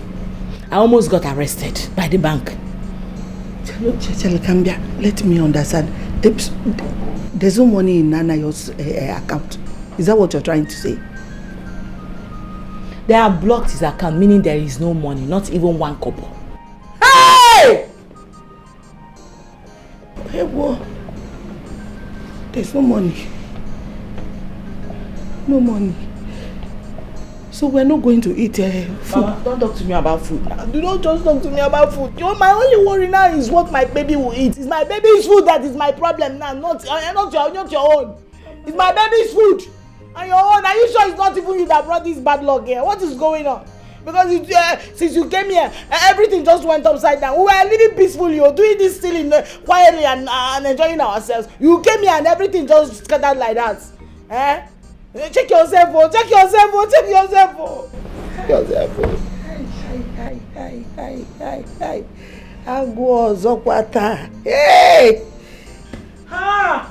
I almost got arrested by the bank. Kambia, let me understand. There's no money in Anayo's account. Is that what you're trying to say? They have blocked his account, meaning there is no money, not even 1 kobo. Hey! Hey, what? There's no money. No money. So we're not going to eat food. Mama, don't talk to me about food. Do not just talk to me about food. My only worry now is what my baby will eat. It's my baby's food that is my problem now, not your own. It's my baby's food. And your own. Are you sure it's not even you that brought this bad luck here? What is going on? Because since you came here, everything just went upside down. We were living peacefully, doing this still quietly and enjoying ourselves. You came here and everything just scattered like that. Eh? Check yourself, oh. Check yourself, oh. Check yourself, oh. Hi. Agwo zokwata. Hey! Ha!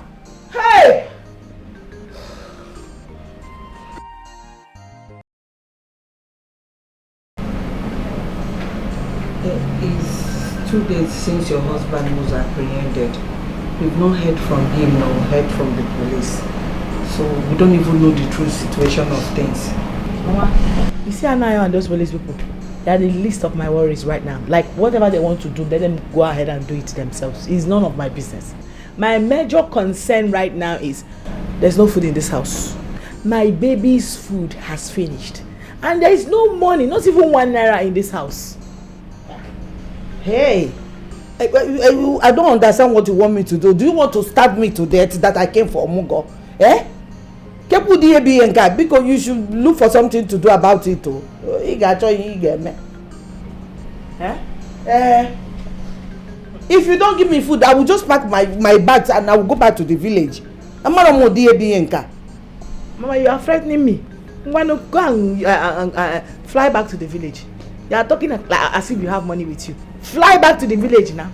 It's 2 days since your husband was apprehended. We've not heard from him nor heard from the police. So we don't even know the true situation of things. Mama, you see Anayo and those police people? They are the least of my worries right now. Like whatever they want to do, let them go ahead and do it themselves. It's none of my business. My major concern right now is there's no food in this house. My baby's food has finished. And there is no money, not even 1 naira in this house. Hey, I don't understand what you want me to do. Do you want to stab me to death that I came for Omugo? Eh? Because you should look for something to do about it. If you don't give me food, I will just pack my bags and I will go back to the village. Mama, you are frightening me. Why not go and fly back to the village? You are talking like as if you have money with you. Fly back to the village now.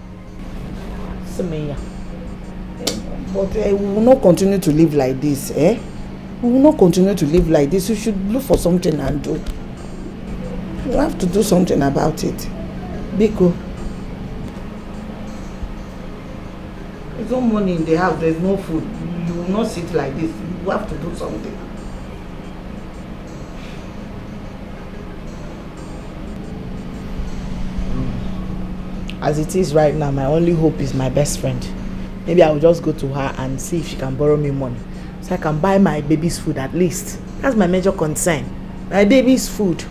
But we will not continue to live like this, eh? We will not continue to live like this. You should look for something and do. You have to do something about it. Biko. There's no money in the house. There's no food. You will not sit like this. You have to do something. As it is right now, my only hope is my best friend. Maybe I will just go to her and see if she can borrow me money, so I can buy my baby's food at least. That's my major concern. My baby's food.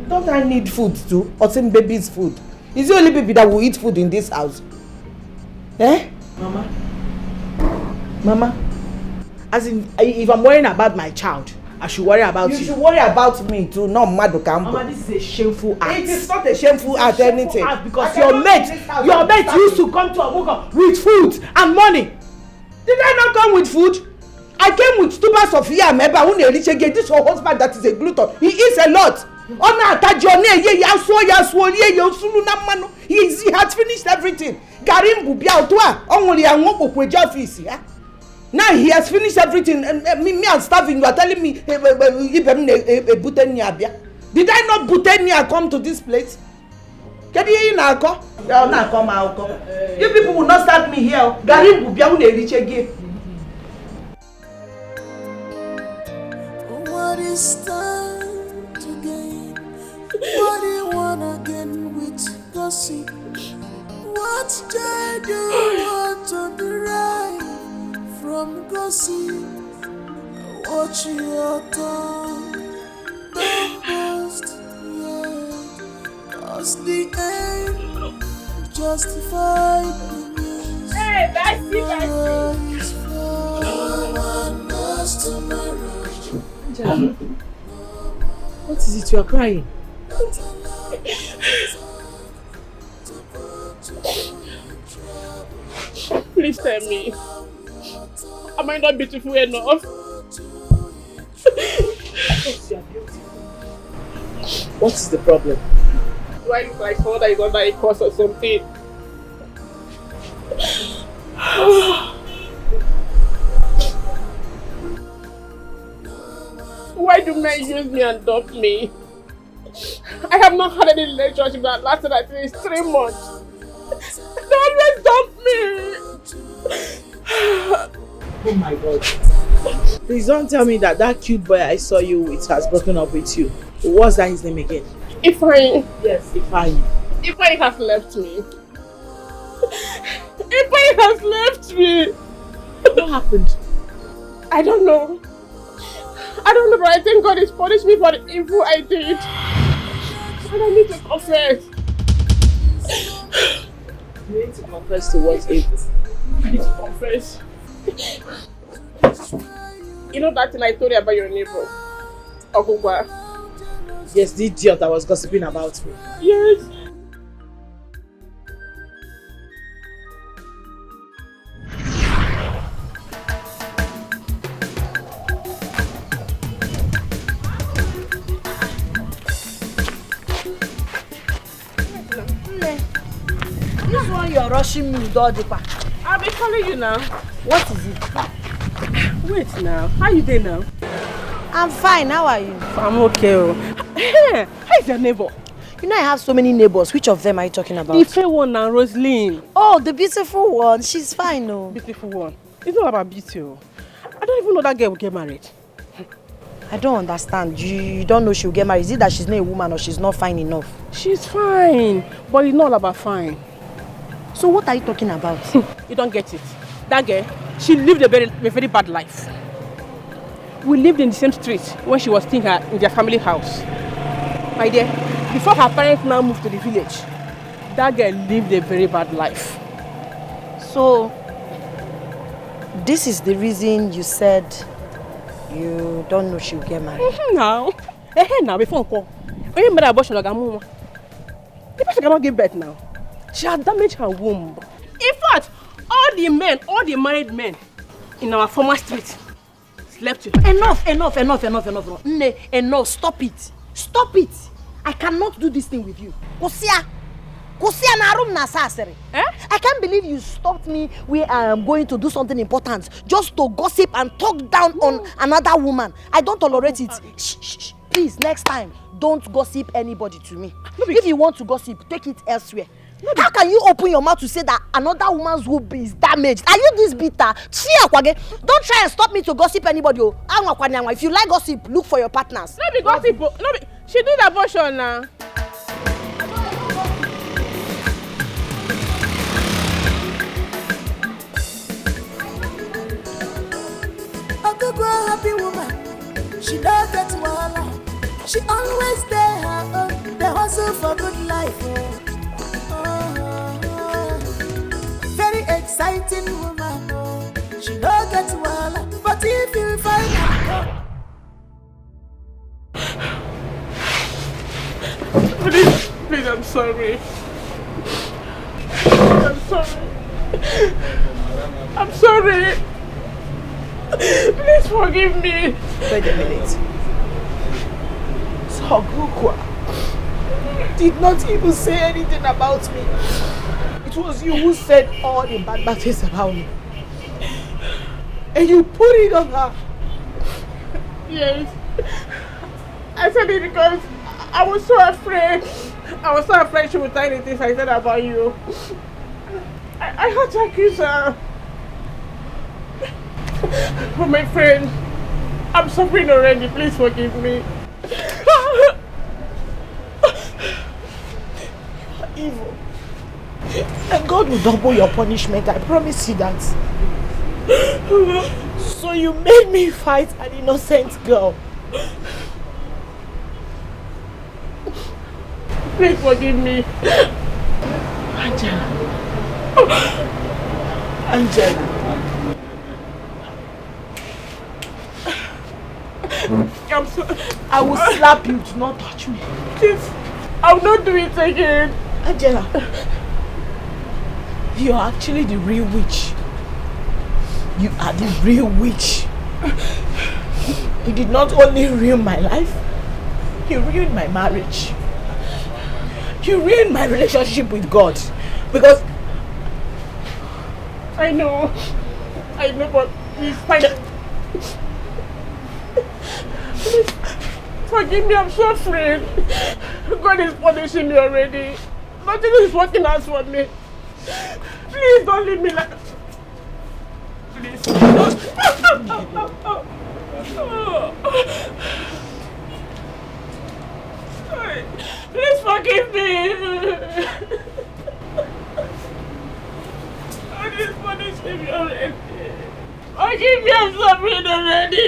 Don't I need food too? Or same baby's food? Is the only baby that will eat food in this house? Eh? Mama? As in, if I'm worrying about my child, I should worry about you. You should worry about me too, not Madu Kambo. Mama, this is a shameful act. It is not a shameful act, anything. Act because your mate used to come to Amuga with food and money. Did I not come with food? I came with 2 bags of yam. This your husband that is a glutton. He eats a lot. He has finished everything. Now he has finished everything. Me and starving. You are telling me did I not Butenia come to this place? You people will not start me here. What is time to gain? What do you wanna gain with gossip? What joy do you want to derive from gossip? Watch your tongue, don't boast, yeah. Cause the end justify the means. Hey, Bessie. No one knows tomorrow. What is it you are crying? Please tell me, am I not beautiful enough? What is the problem? Do I look like someone that is under a curse or something? Why do men use me and dump me? I have not had any relationship that lasted at least 3 months. They always dump me. Oh my God. Please don't tell me that cute boy I saw you with has broken up with you. What's that his name again? Ifeanyi. Yes, Ifeanyi. Ifeanyi has left me. Ifeanyi has left me. What happened? I don't know. I don't know, but I think God is punishing me for the evil I did. And I need to confess. You need to confess to what evil? I need to confess. You know that thing I told you about your neighbor? Ogugwa? Yes, the idiot that was gossiping about me. Yes. This one you're rushing me with all the pack. I'll be calling you now. What is it? Wait now. How are you doing now? I'm fine. How are you? I'm okay. Hey, how is your neighbor? You know I have so many neighbors. Which of them are you talking about? The fair one now, Rosaline. Oh, the beautiful one. She's fine, no. Beautiful one. It's not about beauty. I don't even know that girl will get married. I don't understand. You don't know she'll get married. Is it that she's not a woman or she's not fine enough? She's fine, but it's not all about fine. So what are you talking about? You don't get it. That girl, she lived a very bad life. We lived in the same street when she was staying in their family house. My dear, before her parents now moved to the village, that girl lived a very bad life. So, this is the reason you said you don't know she'll get married? Now, before I call. When you made an abortion, the person cannot give birth now. She has damaged her womb. In fact, all the married men in our former street slept with her. Enough. Enough. Stop it. I cannot do this thing with you. Kosia na room na sasere. I can't believe you stopped me where I am going to do something important just to gossip and talk down on another woman. I don't tolerate it. Shh. Please, next time, don't gossip anybody to me. If you want to gossip, take it elsewhere. How can you open your mouth to say that another woman's womb is damaged? Are you this bitter? Don't try and stop me to gossip anybody. If you like gossip, look for your partners. Not be gossip. She did abortion now. Happy woman, she don't get wahala. She always there her own. The hustle for good life. Very exciting woman. She don't get wahala, but if you find her. Please, I'm sorry. I'm sorry. Please forgive me. Wait a minute. Sogukwa did not even say anything about me. It was you who said all the bad things about me. And you put it on her. Yes. I said it because I was so afraid. She would tell anything I said about you. I had to accuse her. But my friend, I'm suffering already. Please forgive me. You are evil. And God will double your punishment. I promise you that. So you made me fight an innocent girl. Please forgive me. Angela. I'm sorry. I will slap you. Do not touch me. Please, I will not do it again. Angela, you are actually the real witch. You are the real witch. You did not only ruin my life, you ruined my marriage. You ruined my relationship with God. Because I know, but please find it. Please forgive me, I'm so afraid. God is punishing me already. Nothing is working out for me. Please don't leave me like. Please. Please forgive me. God is punishing me already. Forgive me, I'm suffering already.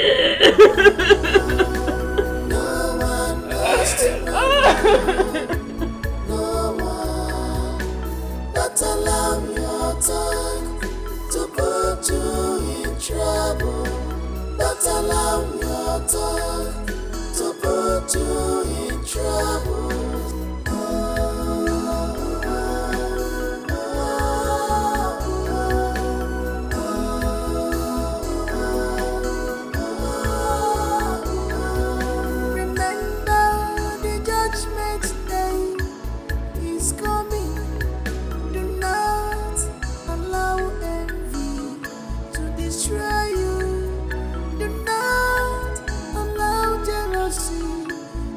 No one knows to no one. Don't allow your tongue to put you in trouble. Don't allow your tongue to put you in trouble.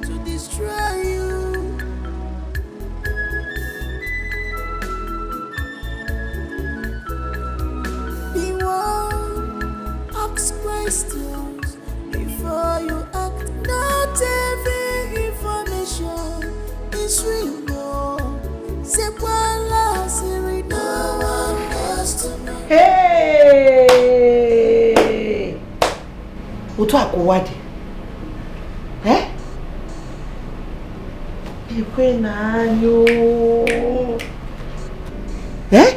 To Hey! Otu akwụwadị. Ekwe n'anyụ. Hey!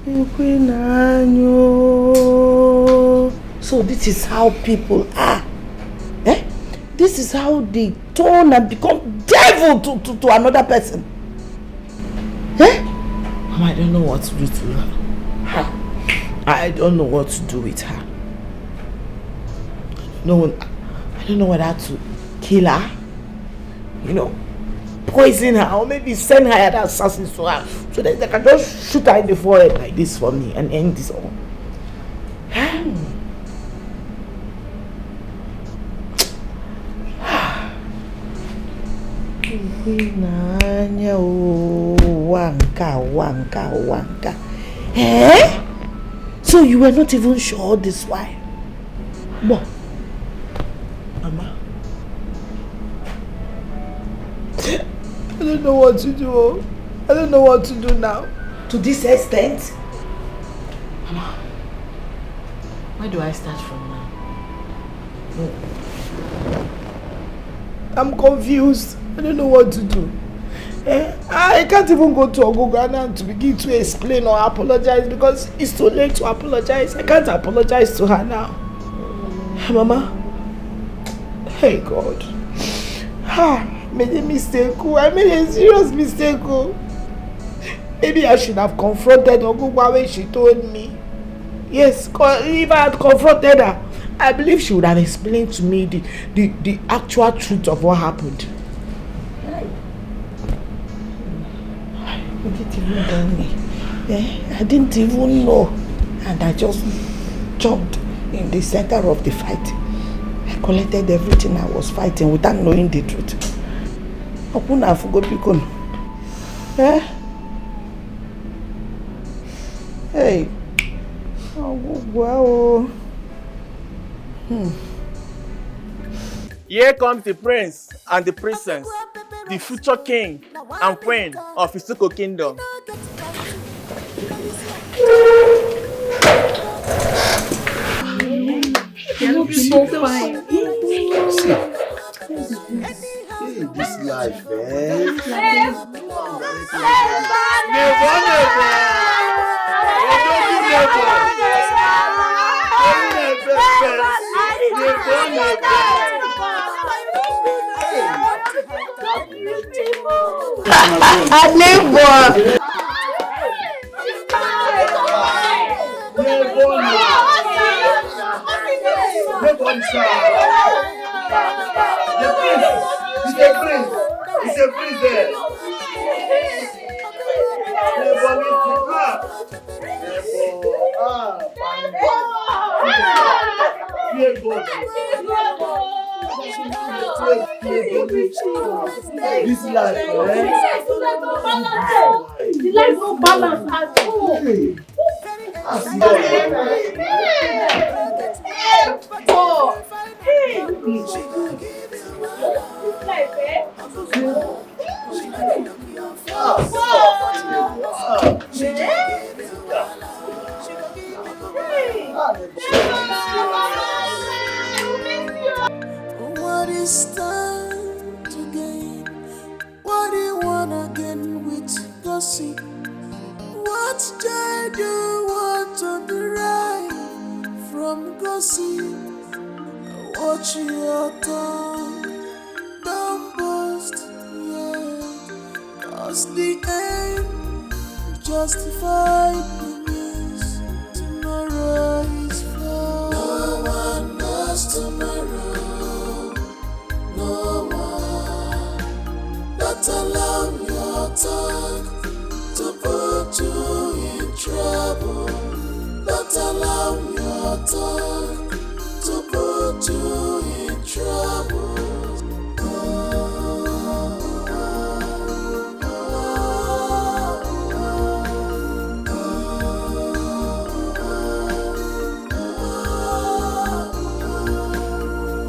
Ekwe n'anyụ. So this is how people are. This is how they turn and become devil to another person. Mama, I don't know what to do to her. I don't know what to do with her. No, I don't know whether to kill her, poison her, or maybe send her other assassins to her so that they can just shoot her in the forehead like this for me and end this all. Wanka. So you were not even sure this why? But Mama, I don't know what to do. I don't know what to do now. To this extent? Mama, where do I start from now? I'm confused. I don't know what to do. I can't even go to Ogugana to begin to explain or apologize because it's too late to apologize. I can't apologize to her now. Mama, hey God, I made a mistake. I made a serious mistake. Maybe I should have confronted Ogugwa when she told me. Yes, if I had confronted her, I believe she would have explained to me the actual truth of what happened. I didn't even tell me. I didn't even know. And I just jumped in the center of the fight. I collected everything I was fighting without knowing the truth. I couldn't have forgotten. Hey. Oh, wow. Here comes the prince and the princess, the future king and queen of Isuko Kingdom. You look so fine. This life, This life, the life no balance at all. What is time to gain? What do you wanna gain with gossip? What joy do you want to derive from gossip? Watch your tongue, don't boast, yeah. Cause the end justified the means. Tomorrow is flawed. No one knows tomorrow. No one. Don't allow your tongue to put you in trouble. Don't allow your tongue to put you in trouble.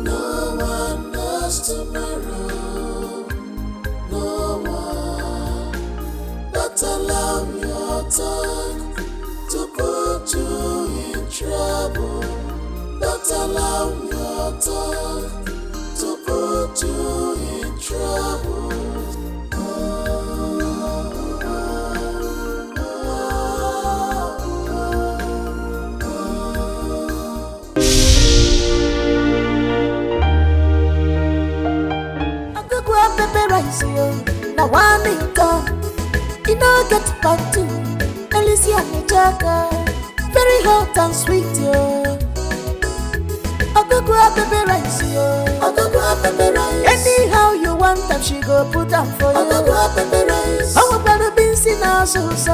No one knows tomorrow. No one. Don't allow me. rice, yo. Now one in town, you know get back to Alicia Nijaga. Very hot and sweet, yo. Okokwa baby rice, yo. Okokwa baby rice. Anyhow you want them, she go put them for you. Okokwa baby rice. Our brother been seen our so-so.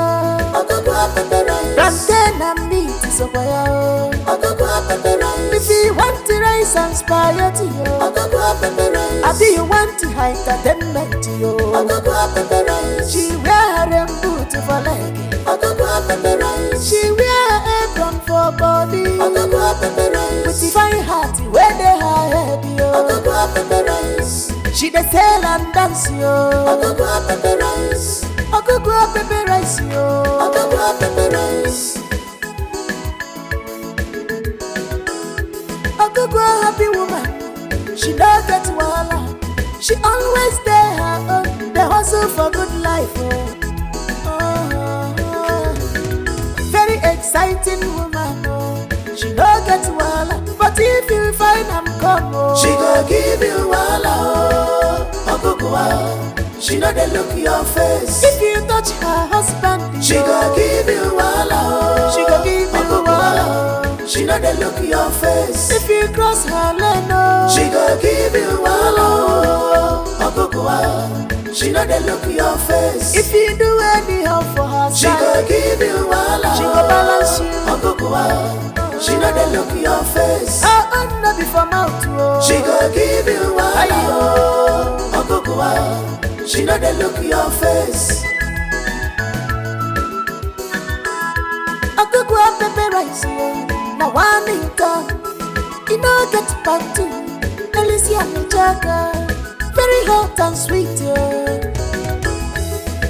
Okokwa baby rice. Plantain and meat is over here. Okokwa baby rice. If you want the rice and spaghetti, yo. Okokwa baby rice. I do you want to hide entertainment, yo. Okokwa baby rice. She wear a boot for leg. Okokwa baby rice. She wear apron for body. Okokwa baby rice. With the fine heart where they her head, yo. Okokwa baby rice. She dey sell and dance, yo. Okokwa baby rice. Okokwa baby rice, yo. Okokwa baby rice. Okokwa happy woman. She don't get wahala. She always stay her own. They hustle for good life, Very exciting woman, She don't get wahala. But if you find I'm come, she go give you wahala, Okokwa. She know they look your face. If you touch her husband, she go give you wahala, She go give you wahala. She know they look your face. If you cross her lane, she go give you wahala, Okokwa. She know they look your face. If you do anyhow for her, she go give you wahala. She go balance you, Okokwa. She know they look your face. Her own no be for mouth, she go give you wahala, Okokwa. She know they look your face. Okokwa baby rice, now one in town, you know get back to Alicia Nijaga. Very hot and sweet, yo.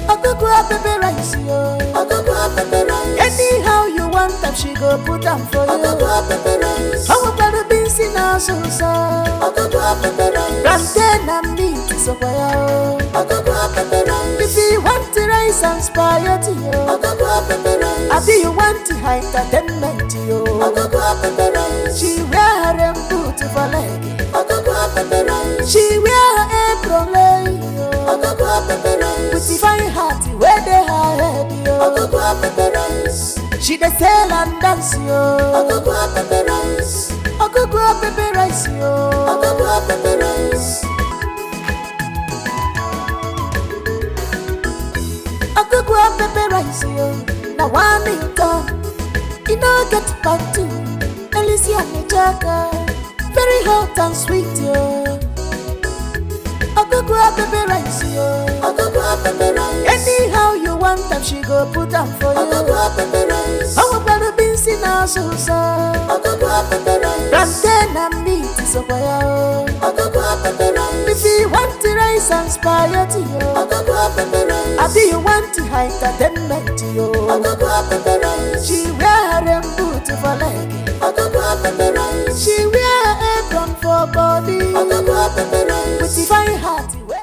Okokwa baby rice, yo. Okokwa baby rice. Anyhow you want them, she go put them for you. Okokwa baby rice. Our brother been seen our so-so. Okokwa baby rice. Plantain and meat is over here. Okokwa baby rice. If you want the rice and spaghetti, yo. Okokwa baby rice. I do you want to hide entertainment, yo. Okokwa baby rice. She wear a boot for leg. Okokwa baby rice. She wear a apron leg, yo. Okokwa baby rice. With the fine heart where they her head, yo. Okokwa baby rice. She dey sell and dance, yo. Okokwa baby rice. Okokwa baby rice, yo. Okokwa baby rice. Okokwa baby rice, yo. Now one in town, you know get back to Alicia Nijaga. Very hot and sweet, yo. Okokwa baby rice, yo. Okokwa baby rice. Anyhow you want them, she go put them for you. Okokwa baby rice. Our brother been seen our so-so. Okokwa baby rice. Plantain and meat is over here. Okokwa baby rice. If you want the rice and spaghetti, yo. Okokwa baby rice. I do you want to hide entertainment,